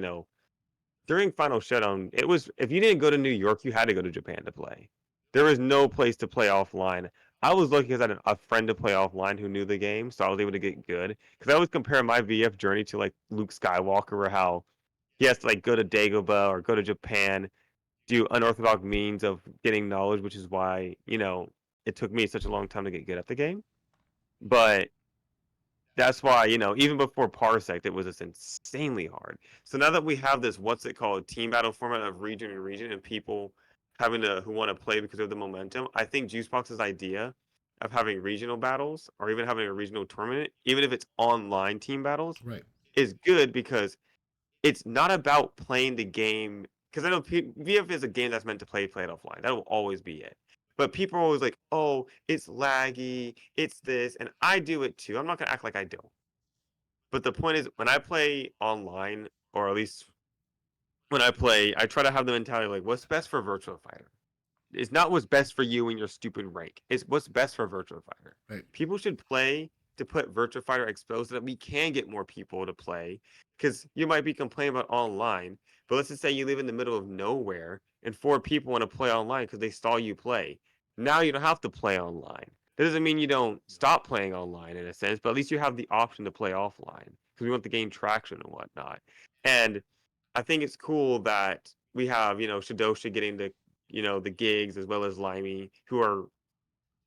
during Final Showdown, it was if you didn't go to New York, you had to go to Japan to play. There was no place to play offline. I was lucky because I had a friend to play offline who knew the game, so I was able to get good. Because I always compare my VF journey to like Luke Skywalker, or how he has to like go to Dagobah or go to Japan, do unorthodox means of getting knowledge, which is why it took me such a long time to get good at the game. But that's why, even before Parsec, it was just insanely hard. So now that we have this, what's it called, team battle format of region and region, and people who want to play because of the momentum, I think Juicebox's idea of having regional battles or even having a regional tournament, even if it's online team battles, Right. is good because it's not about playing the game. Because I know VF is a game that's meant to play it offline. That will always be it. But people are always like, oh, it's laggy, it's this, and I do it too. I'm not gonna act like I don't. But the point is, when I play online, or at least when I play, I try to have the mentality like, what's best for Virtual Fighter? It's not what's best for you in your stupid rank. It's what's best for Virtua Fighter. Right. People should play to put Virtua Fighter exposed so that we can get more people to play. Because you might be complaining about online, but let's just say you live in the middle of nowhere and 4 people want to play online because they saw you play. Now you don't have to play online. That doesn't mean you don't stop playing online in a sense, but at least you have the option to play offline because we want to gain traction and whatnot. And I think it's cool that we have, Shadosha getting the gigs as well as Limey, who are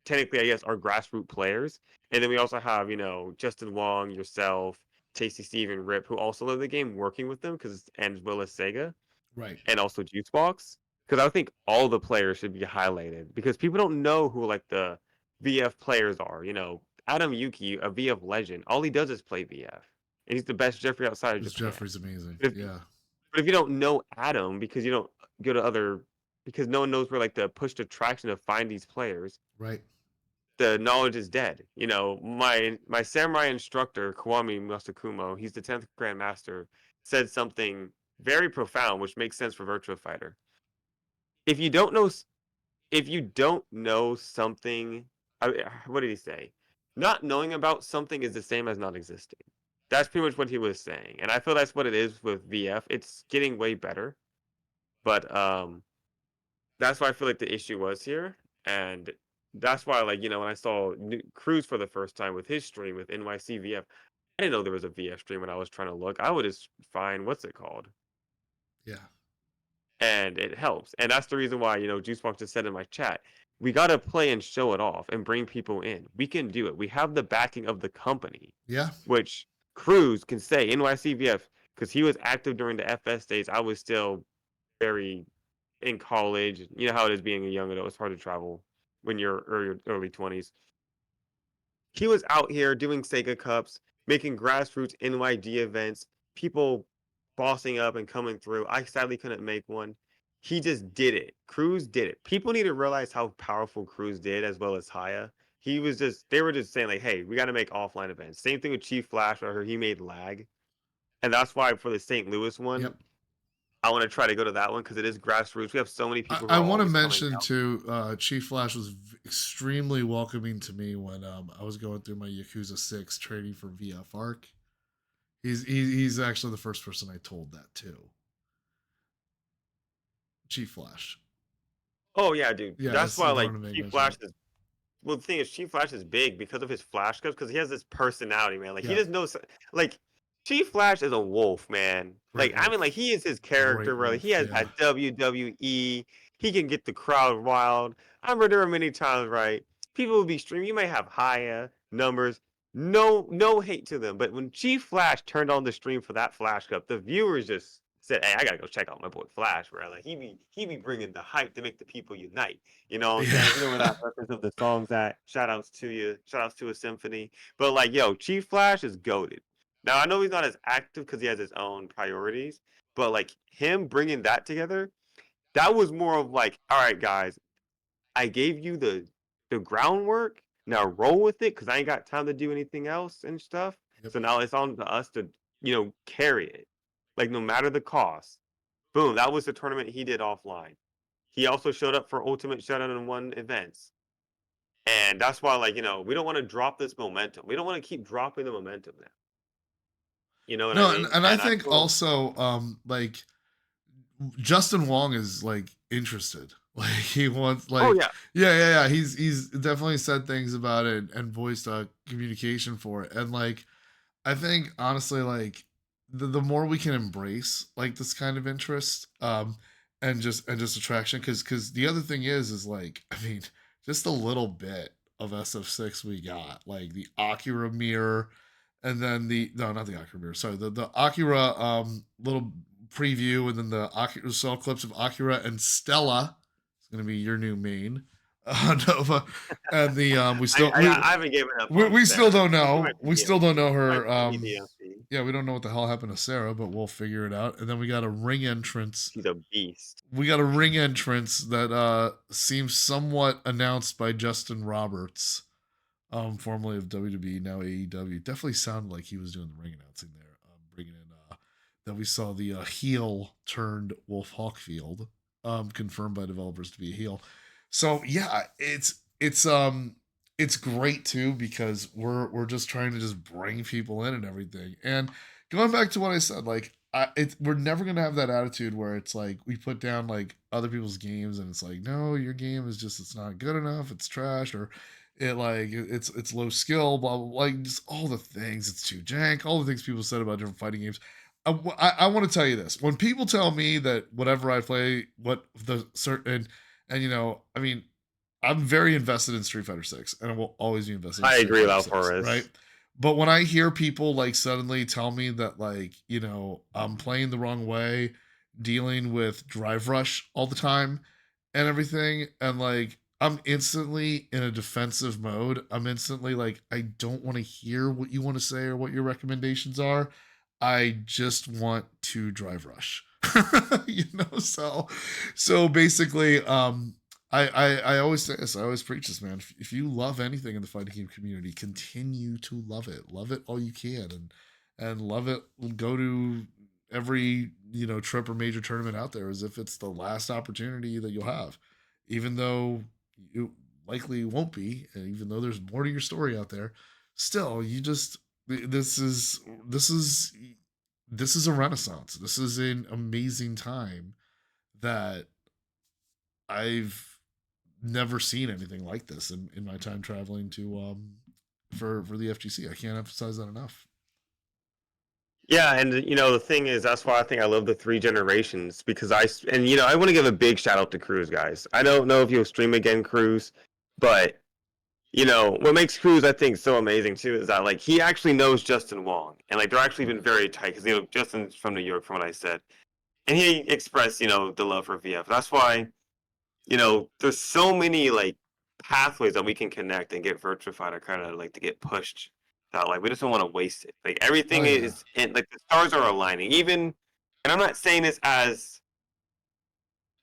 technically, I guess, are grassroots players. And then we also have, Justin Wong, yourself, Tasty Steve, and Rip, who also love the game, working with them, and as well as Sega. Right. and also Juicebox, because I think all the players should be highlighted because people don't know who like the VF players are. You know, Adam Yuki, a VF legend, all he does is play VF, and he's the best Jeffrey outside of This Japan. Jeffrey's amazing. But Yeah. if you don't know Adam because you don't go to other, because no one knows where like the push to traction to find these players, Right. the knowledge is dead. You know, my samurai instructor, Kiwami Masakumo, he's the 10th Grandmaster, said something very profound, which makes sense for Virtua Fighter. If you don't know, if you don't know something, what did he say? Not knowing about something is the same as not existing. That's pretty much what he was saying, and I feel that's what it is with VF. It's getting way better, but that's why I feel like the issue was here, and that's why, like, you know, when I saw Cruz for the first time with his stream with NYC VF, I didn't know there was a VF stream when I was trying to look. I would just find what's it called, Yeah. and it helps, and that's the reason why, you know, Juicebox just said in my chat, we gotta play and show it off and bring people in. We can do it. We have the backing of the company, Yeah. which Cruz can say NYC VF because he was active during the FS days. I was still very in college. You know how it is being a young adult. It's hard to travel when you're early 20s. He was out here doing Sega Cups, making grassroots NYG events, people bossing up and coming through. I sadly couldn't make one. He just did it. Cruz did it. People need to realize how powerful Cruz did as well as Haya. He was just, they were just saying, like, hey, we got to make offline events. Same thing with Chief Flash, where he made lag. And that's why for the St. Louis one, Yep. I want to try to go to that one because it is grassroots. We have so many people who I are want to always coming mention out. too, Chief Flash was extremely welcoming to me when I was going through my Yakuza 6 training for VF Arc. He's actually the first person I told that to. Chief Flash. Oh yeah, dude. Yeah, That's why like Chief mention Flash that. is. Well, the thing is, Chief Flash is big because of his flash cups. Because he has this personality, man. Like he Yeah. just knows. Like Chief Flash is a wolf, man. Great Like I mean, wolf. like he is his character. Great Really, wolf, he has yeah. that WWE. He can get the crowd wild. I remember there were many times, right? People would be streaming. You may have higher numbers. No hate to them. But when Chief Flash turned on the stream for that Flash Cup, the viewers just said, "Hey, I gotta go check out my boy Flash, bro. Like he be bringing the hype to make the people unite." You know what I'm Yeah. saying? You know where that reference of the songs at? Shout outs to you. Shout outs to a symphony. But like, yo, Chief Flash is goated. Now I know he's not as active because he has his own priorities, but like him bringing that together, that was more of like, all right, guys, I gave you the groundwork. Now roll with it because I ain't got time to do anything else and stuff. Yep. So now it's on to us to, you know, carry it. Like no matter the cost. Boom, that was the tournament he did offline. He also showed up for Ultimate Showdown and won events. And that's why, like, you know, we don't want to drop this momentum. We don't want to keep dropping the momentum now. You know what I No, mean? and I And I think feel also like Justin Wong is like interested. Like he wants oh like yeah. yeah. He's definitely said things about it and voiced communication for it. And like I think honestly like the more we can embrace like this kind of interest and just attraction cuz the other thing is like I mean just a little bit of SF6 we got like the Akira mirror and then the no not the Akira mirror sorry the Akira little preview and then the Akira saw clips of Akira and Stella is going to be your new main Nova and the I haven't given up on we still Sarah. don't She know. might be We still don't know might her. be DMC. Yeah, we don't know what the hell happened to Sarah, but we'll figure it out. And then we got a ring entrance. She's a beast. We got a ring entrance that seems somewhat announced by Justin Roberts, formerly of WWE, now AEW. Definitely sounded like he was doing the ring announcing there. Bringing in that we saw the heel turned Wolf Hawkfield, confirmed by developers to be a heel. So yeah, it's great too because we're just trying to just bring people in and everything. And going back to what I said, like we're never gonna have that attitude where it's like we put down like other people's games and it's like no, your game is just it's not good enough, it's trash, or it's low skill, blah blah, blah like just all the things, it's too jank, all the things people said about different fighting games. I want to tell you this: when people tell me that whatever I play, what the certain and you know, I mean, I'm very invested in Street Fighter 6 and I will always be invested in I Street agree with Fighter 6, Alforez. right? But when I hear people like suddenly tell me that like, you know, I'm playing the wrong way, dealing with drive rush all the time and everything, and like I'm instantly in a defensive mode. I'm instantly like, I don't want to hear what you want to say or what your recommendations are. I just want to drive rush. So basically, I always say this, I always preach this, man. If you love anything in the fighting game community, continue to love it all you can, and love it. Go to every trip or major tournament out there as if it's the last opportunity that you'll have, even though you likely won't be, and even though there's more to your story out there. Still, you just this is a renaissance. This is an amazing time that I've never seen anything like this in my time traveling to for the FGC. I can't emphasize that enough. Yeah, and the thing is, that's why I think I love the 3 generations, because I want to give a big shout out to Cruz, guys. I don't know if you'll stream again, Cruz, but what makes Cruz, I think, so amazing too is that like he actually knows Justin Wong, and like they're actually been very tight because Justin's from New York, from what I said, and he expressed the love for VF. That's why there's so many like pathways that we can connect and get Virtua Fighter kind of like to get pushed. That like we just don't want to waste it. Like everything is, and like the stars are aligning. Even, and I'm not saying this as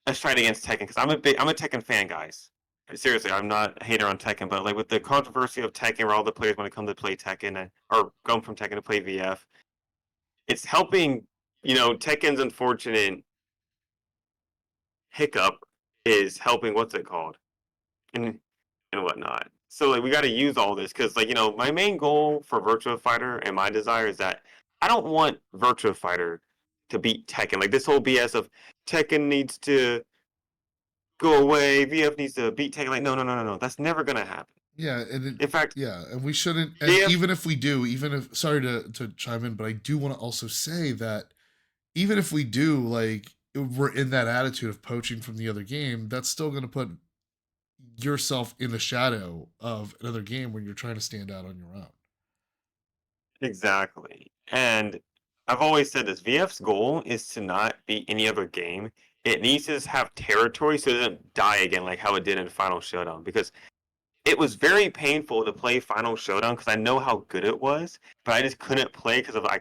a stride against Tekken, because I'm a Tekken fan, guys. Seriously, I'm not a hater on Tekken, but like with the controversy of Tekken, where all the players want to come to play Tekken or come from Tekken to play VF, it's helping. Tekken's unfortunate hiccup is helping. What's it called? And whatnot. So like we got to use all this, because like my main goal for Virtua Fighter and my desire is that I don't want Virtua Fighter to beat Tekken. Like this whole BS of Tekken needs to go away, VF needs to beat Tekken. Like no. That's never gonna happen. Yeah, In fact, and we shouldn't. And VF, even if we do, even if sorry to chime in, but I do want to also say that even if we do, like we're in that attitude of poaching from the other game, that's still going to put yourself in the shadow of another game when you're trying to stand out on your own. exactly. And I've always said this: VF's goal is to not beat any other game. It needs to have territory so it doesn't die again, like how it did in Final Showdown. Because it was very painful to play Final Showdown because I know how good it was, but I just couldn't play because I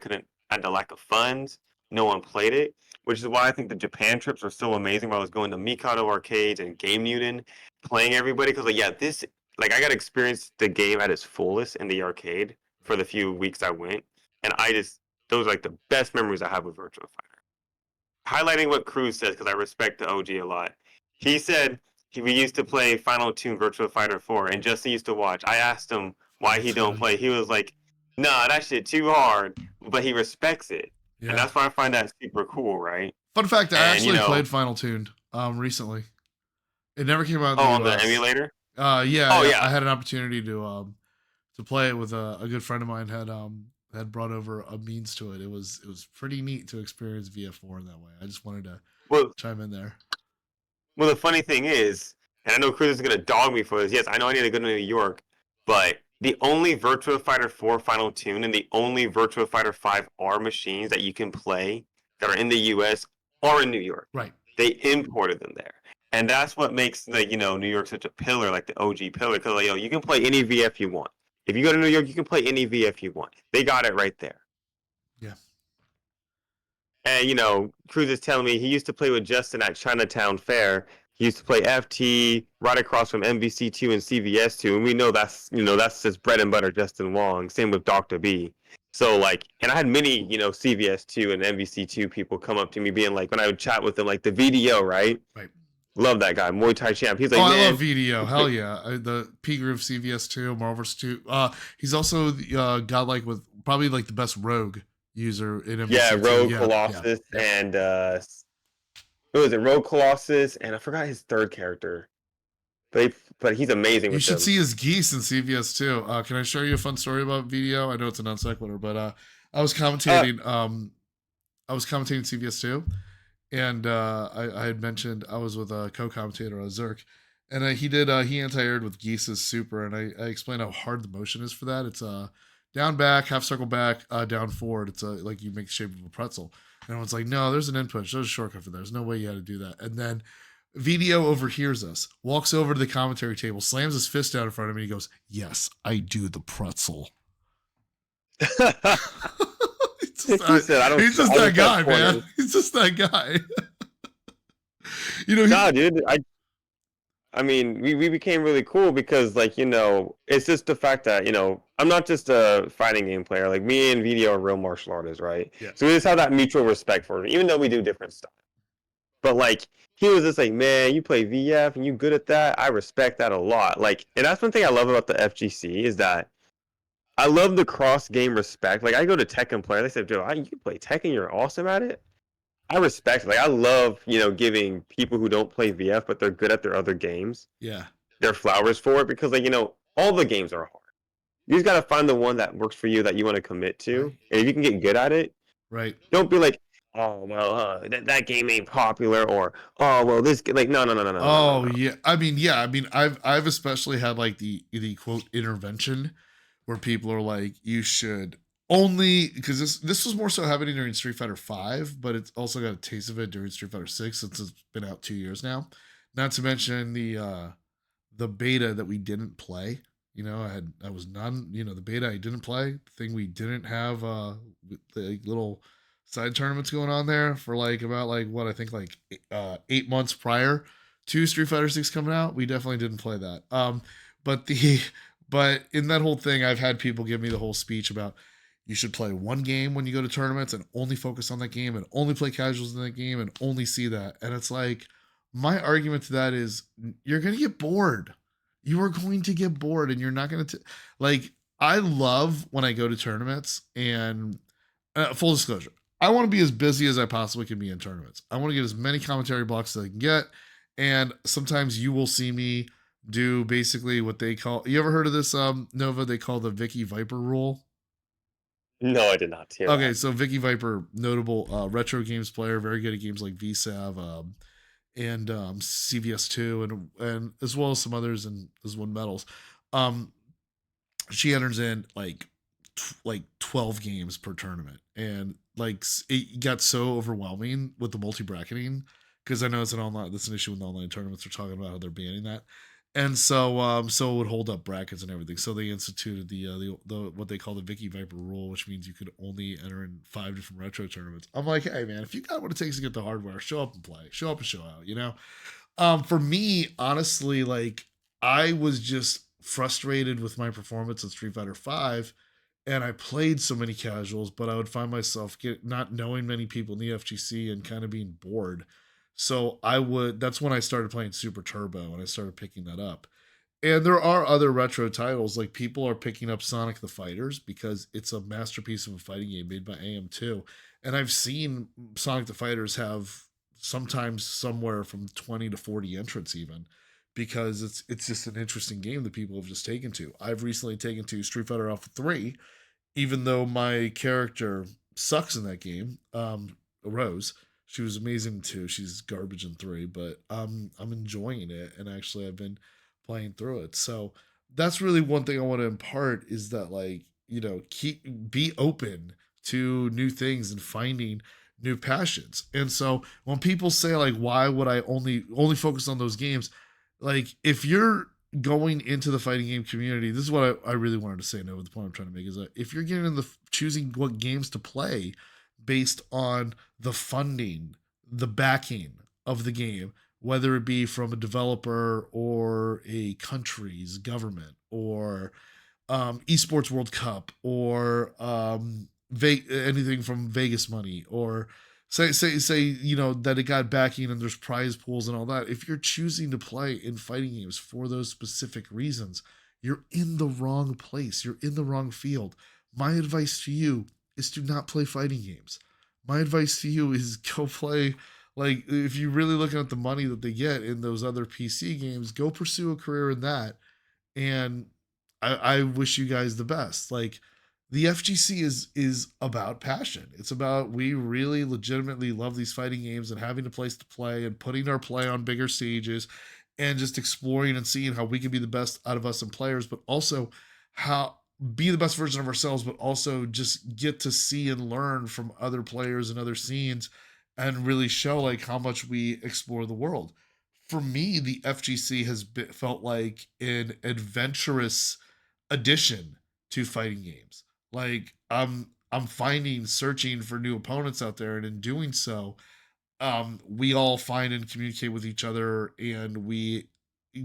had the lack of funds. No one played it, which is why I think the Japan trips were so amazing. Where I was going to Mikado arcades and Game Newton, playing everybody, because like I got to experience the game at its fullest in the arcade for the few weeks I went, and those are like the best memories I have with Virtua Fighter. Highlighting what Cruz says, because I respect the OG a lot. He said we used to play Final Tune Virtua Fighter 4, and Justin used to watch. I asked him why he don't play. He was like, "Nah, that shit too hard," but he respects it, and that's why I find that super cool, right? Fun fact: I actually played Final Tune recently. It never came out in the US. On the emulator. Yeah. I had an opportunity to play it with a good friend of mine had brought over a means to it. It was pretty neat to experience VF4 in that way. I just wanted to chime in there. Well, the funny thing is, and I know Chris is gonna dog me for this. Yes, I know I need to go to New York, but the only Virtua Fighter 4 Final Tune and the only Virtua Fighter 5 R machines that you can play that are in the US are in New York. Right. They imported them there. And that's what makes New York such a pillar, like the OG pillar, because like, you can play any VF you want. If you go to New York, you can play any VF you want. They got it right there. Yeah. And Cruz is telling me he used to play with Justin at Chinatown Fair. He used to play FT right across from MVC2 and CVS2, and we know that's his bread and butter, Justin Wong. Same with Dr. B. So like, and I had many CVS2 and MVC2 people come up to me being like, when I would chat with them, like the VDO, right? Right. Love that guy, Muay Thai champ. He's like, I love VDO. Hell yeah, the P Groove CVS2, Marvel's 2. He's also godlike with probably like the best rogue user in MVC2. Yeah, Rogue Colossus and what was it? Rogue Colossus, and I forgot his third character. But he's amazing. You should see his geese in CVS2. Can I share you a fun story about VDO? I know it's a non sequitur, but I was commentating. CVS2, and I had mentioned I was with a co-commentator on Zerk, and he anti-aired with Geese's super, and I explained how hard the motion is for that. It's down back, half circle back, down forward. It's like you make the shape of a pretzel. And everyone's like, no, there's an input. There's a shortcut for that. There's no way you had to do that. And then VDO overhears us, walks over to the commentary table, slams his fist down in front of me. He goes, yes, I do the pretzel. He said, he's just that guy, man. He's just that guy. Nah, dude. I mean, we became really cool because, like, it's just the fact that, I'm not just a fighting game player. Like, me and VDO are real martial artists, right? Yeah. So we just have that mutual respect for it, even though we do different stuff. But, like, he was just like, man, you play VF and you good at that. I respect that a lot. Like, and that's one thing I love about the FGC is that I love the cross-game respect. Like, I go to Tekken player, they say, dude, you play Tekken, you're awesome at it. I respect it. Like, I love, giving people who don't play VF, but they're good at their other games, their flowers for it, because, like, all the games are hard. You just got to find the one that works for you that you want to commit to. Right. And if you can get good at it, right? Don't be like, oh, well, that game ain't popular, or, oh, well, this, like, no. Oh, yeah. I mean, I've especially had, like, the quote intervention where people are like, you should only, because this was more so happening during Street Fighter 5, but it's also got a taste of it during Street Fighter 6 since it's been out 2 years now. Not to mention the beta that we didn't play. I was none. The beta I didn't play. The thing we didn't have the little side tournaments going on there for about what I think 8 months prior to Street Fighter 6 coming out. We definitely didn't play that. But in that whole thing, I've had people give me the whole speech about you should play one game when you go to tournaments and only focus on that game and only play casuals in that game and only see that. And it's like, my argument to that is you're going to get bored. You are going to get bored and you're not going to, I love when I go to tournaments and full disclosure, I want to be as busy as I possibly can be in tournaments. I want to get as many commentary blocks as I can get. And sometimes you will see me do basically what they call, you ever heard of this, Nova? They call the Vicky Viper rule. No, I did not hear Okay, that. so Vicky Viper, notable retro games player, very good at games like VSAV and CVS2 and as well as some others and as won medals. She enters in like 12 games per tournament, and it got so overwhelming with the multi-bracketing, because I know it's that's an issue with online tournaments. They're talking about how they're banning that. And so it would hold up brackets and everything. So they instituted the what they call the Vicky Viper rule, which means you could only enter in 5 different retro tournaments. I'm like, hey man, if you got what it takes to get the hardware, show up and play, show up and show out. For me, honestly, I was just frustrated with my performance in Street Fighter 5, and I played so many casuals, but I would find myself not knowing many people in the FGC and kind of being bored. So that's when I started playing Super Turbo and I started picking that up. And there are other retro titles, like people are picking up Sonic the Fighters because it's a masterpiece of a fighting game made by AM2. And I've seen Sonic the Fighters have sometimes somewhere from 20 to 40 entrants even, because it's just an interesting game that people have just taken to. I've recently taken to Street Fighter Alpha 3, even though my character sucks in that game, Rose. She was amazing too. She's garbage in 3, but I'm enjoying it, and actually I've been playing through it. So that's really one thing I want to impart, is that be open to new things and finding new passions. And so when people say why would I only focus on those games, if you're going into the fighting game community, this is what I really wanted to say. No, the point I'm trying to make is that if you're getting in the choosing what games to play based on the funding, the backing of the game, whether it be from a developer or a country's government or esports World Cup or anything from Vegas money, or say that it got backing and there's prize pools and all that. If you're choosing to play in fighting games for those specific reasons, you're in the wrong place. You're in the wrong field. My advice to you is to not play fighting games. My advice to you is go play, if you're really looking at the money that they get in those other PC games, go pursue a career in that. And I wish you guys the best. The FGC is about passion. It's about, we really legitimately love these fighting games and having a place to play and putting our play on bigger stages and just exploring and seeing how we can be the best out of us and players, but also how be the best version of ourselves, but also just get to see and learn from other players and other scenes, and really show like how much we explore the world. For me, the FGC has felt like an adventurous addition to fighting games. Like I'm finding searching for new opponents out there, and in doing so, we all find and communicate with each other, and we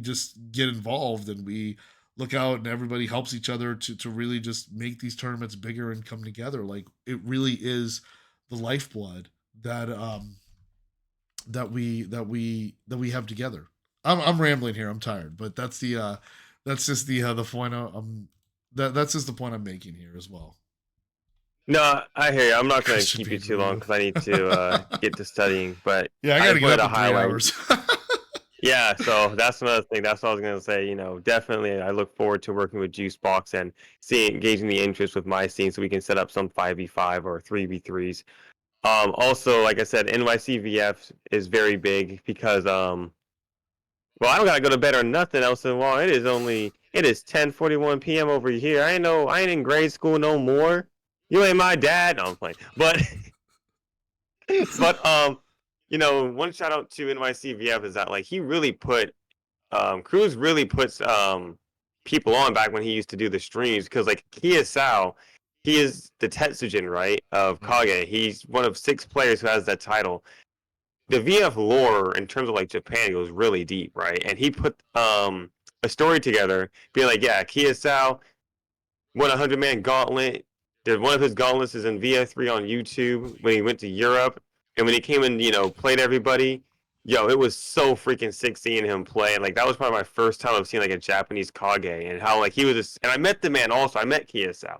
just get involved, and we look out, and everybody helps each other to really just make these tournaments bigger and come together. Like it really is the lifeblood that that we have together. I'm rambling here. I'm tired, but that's just the point that's just the point I'm making here as well. No, I hear you. I'm not going Chris to should keep be you in too long rooted. because I need to get to studying. But Yeah, I I got to just get wanted up to in three highlight. hours. Yeah, so that's another thing. That's what I was going to say. Definitely, I look forward to working with Juicebox and seeing gauging the interest with my scene, so we can set up some 5v5 or 3v3s. Also, like I said, NYCVF is very big because well, I don't gotta go to bed or nothing else in while it is 10:41 p.m. over here. I ain't in grade school no more. You ain't my dad. No, I'm playing. But but one shout out to NYCVF is that like he really put Cruz really puts people on back when he used to do the streams, because like Kiasao, he is the Tetsujin, right, of Yeah. Kage. He's one of 6 players who has that title. The VF lore in terms of like Japan goes really deep, right? And he put a story together, being like, yeah, Kiasao won a 100-man gauntlet. One of his gauntlets is in VF3 on YouTube when he went to Europe, and when he came and played everybody. Yo, it was so freaking sick seeing him play, and like that was probably my first time I've seen like a Japanese Kage, and how like he was. And I met the man also. I met Kiasao,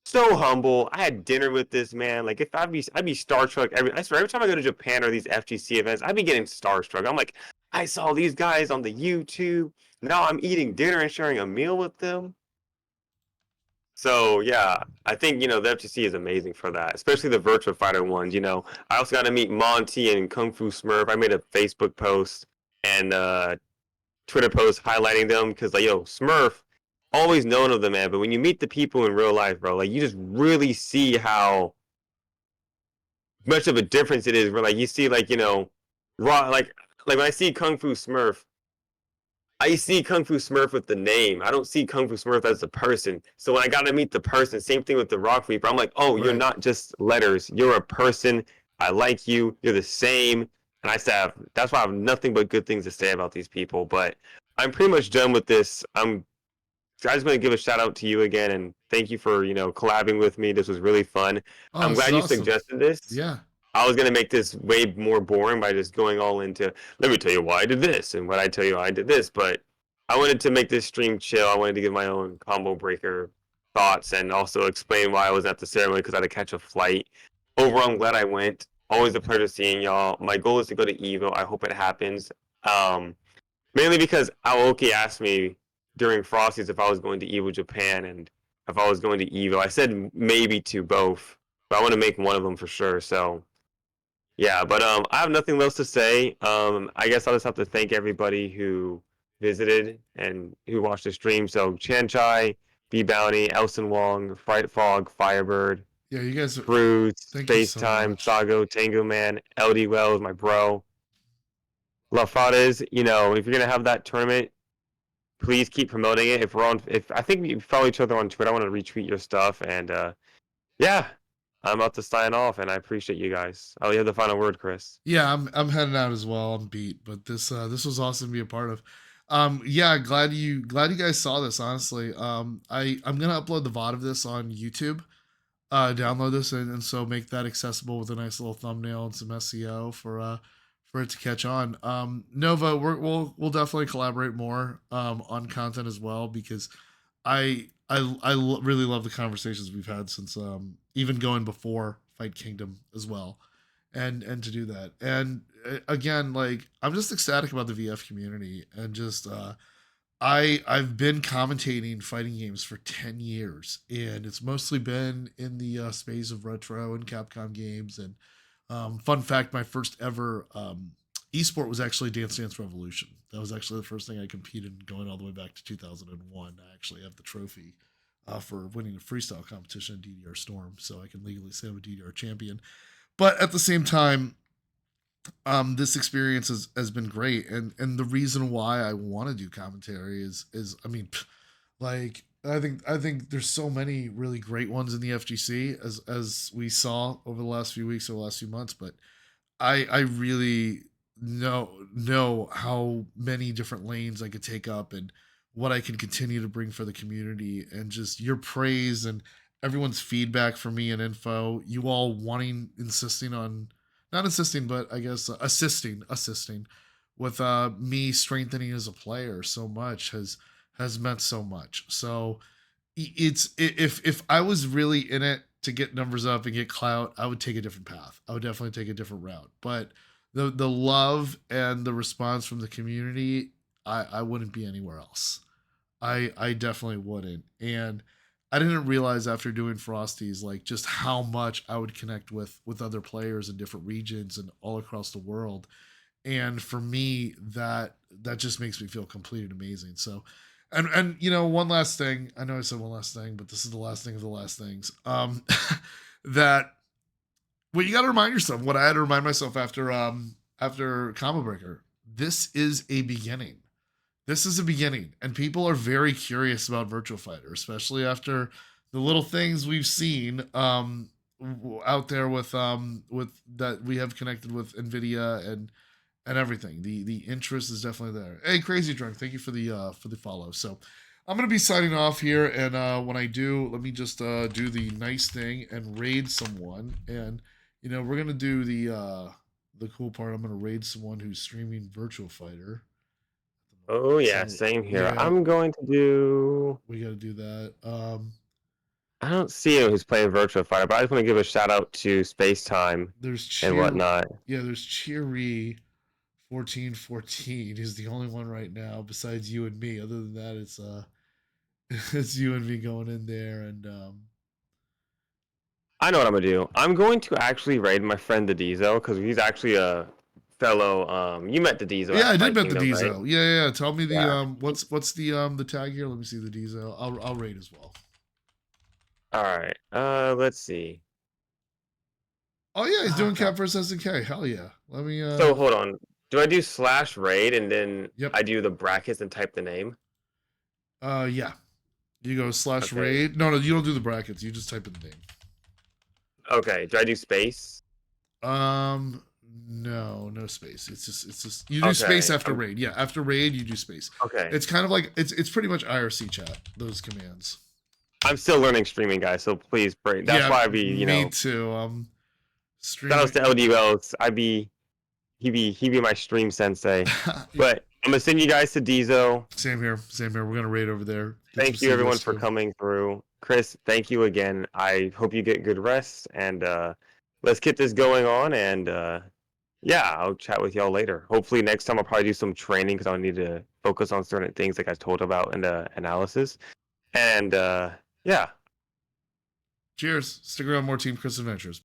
so humble. I had dinner with this man. Like if I'd be starstruck I swear every time I go to Japan or these FGC events, I'd be getting starstruck. I'm like, I saw these guys on the YouTube. Now I'm eating dinner and sharing a meal with them. So yeah, I think the FGC is amazing for that, especially the Virtua Fighter ones. I also got to meet Monty and Kung Fu Smurf. I made a Facebook post and Twitter post highlighting them because like Smurf, always known of the man, but when you meet the people in real life, bro, like you just really see how much of a difference it is. Where like you see like raw like when I see Kung Fu Smurf, I see Kung Fu Smurf with the name. I don't see Kung Fu Smurf as a person. So when I got to meet the person, same thing with the Rock Reaper. I'm like, oh, you're Right. not just letters. You're a person. I like you. You're the same. And that's why I have nothing but good things to say about these people. But I'm pretty much done with this. I just want to give a shout out to you again and thank you for collabing with me. This was really fun. Oh, I'm this is glad you awesome. suggested this. Yeah. I was gonna make this way more boring by just going all into, let me tell you why I did this and what I tell you I did this, but I wanted to make this stream chill. I wanted to give my own combo breaker thoughts and also explain why I was at the ceremony because I had to catch a flight. Overall, I'm glad I went. Always a pleasure seeing y'all. My goal is to go to Evo. I hope it happens. Um, Mainly because Aoki asked me during Frosty's if I was going to Evo Japan and if I was going to Evo. I said maybe to both, but I want to make one of them for sure. So yeah, but I have nothing else to say. I guess I'll just have to thank everybody who visited and who watched the stream. So Chan Chai, B Bounty, Elson Wong, Fright Fog, Firebird, Yeah, you guys. Cruise, Thank you Space so Time, much. Sago, Tango Man, LD Wells, my bro. La Fadas, if you're gonna have that tournament, please keep promoting it. If I think we follow each other on Twitter, I want to retweet your stuff. And yeah, I'm about to sign off, and I appreciate you guys. I'll have the final word, Chris. Yeah, I'm heading out as well. I'm beat, but this was awesome to be a part of. Yeah, glad you guys saw this. Honestly, I'm gonna upload the VOD of this on YouTube. Download this and so make that accessible with a nice little thumbnail and some SEO for it to catch on. Nova, we'll definitely collaborate more on content as well, because really love the conversations we've had since even going before Fight Kingdom as well, and to do that. And again, like I'm just ecstatic about the VF community, and just I've been commentating fighting games for 10 years, and it's mostly been in the space of retro and Capcom games. And fun fact, my first ever esport was actually Dance Dance Revolution. That was actually the first thing I competed in, going all the way back to 2001. I actually have the trophy for winning a freestyle competition in DDR Storm, so I can legally say I'm a DDR champion. But at the same time, this experience has been great, and the reason why I want to do commentary is I mean, like I think there's so many really great ones in the FGC as we saw over the last few weeks or the last few months, but I really know how many different lanes I could take up and what I can continue to bring for the community, and just your praise and everyone's feedback for me and info, you all wanting, insisting on, not insisting, but I guess assisting with me strengthening as a player so much has meant so much. So if I was really in it to get numbers up and get clout, I would take a different path. I would definitely take a different route. But the love and the response from the community, I wouldn't be anywhere else. I definitely wouldn't. And I didn't realize after doing Frosties like just how much I would connect with other players in different regions and all across the world. And for me, that just makes me feel complete and amazing. So, and one last thing. I know I said one last thing, but this is the last thing of the last things. That what you got to remind yourself. What I had to remind myself after ComboBreaker. This is a beginning. This is a beginning, and people are very curious about Virtua Fighter, especially after the little things we've seen out there with that we have connected with Nvidia and everything. The interest is definitely there. Hey, Crazy Drunk, thank you for the follow. So I'm gonna be signing off here, and when I do, let me just do the nice thing and raid someone, and we're gonna do the cool part. I'm gonna raid someone who's streaming Virtua Fighter. Oh yeah, So, same here. yeah, I'm going to do. we got to do that. I don't see anyone who's playing Virtua Fighter, but I just want to give a shout out to Space Time There's and whatnot. Yeah, there's Cheery 1414 is the only one right now besides you and me. Other than that, it's it's you and me going in there, and I know what I'm gonna do. I'm going to actually raid my friend the Diesel because he's actually a fellow. You met the Diesel. yeah, at I did Fight met the Kingdom, right? Diesel. Yeah. Tell me the Yeah. what's the tag here? Let me see the Diesel. I'll raid as well. All right. Let's see. Oh yeah, he's Oh, doing God. Cap versus SNK. Hell yeah. Let me So hold on. Do I do /raid and then Yep. I do the brackets and type the name? Yeah. You go Okay. /raid. No, you don't do the brackets. You just type in the name. Okay. Do I do space? No space. It's just you do space Okay. after raid. Yeah, after raid you do space. Okay. It's kind of like it's pretty much IRC chat, those commands. I'm still learning streaming, guys. So please pray. That's Yeah, why I be, me too. shout outs Streaming. to LDLs. He be my stream sensei. But I'm gonna send you guys to Diesel. Same here. We're gonna raid over there. Thank you everyone for coming through. Chris, thank you again. I hope you get good rest, and let's get this going on. And yeah, I'll chat with y'all later. Hopefully next time I'll probably do some training because I'll need to focus on certain things like I told about in the analysis. And yeah. Cheers. Stick around, more Team Chris Adventures.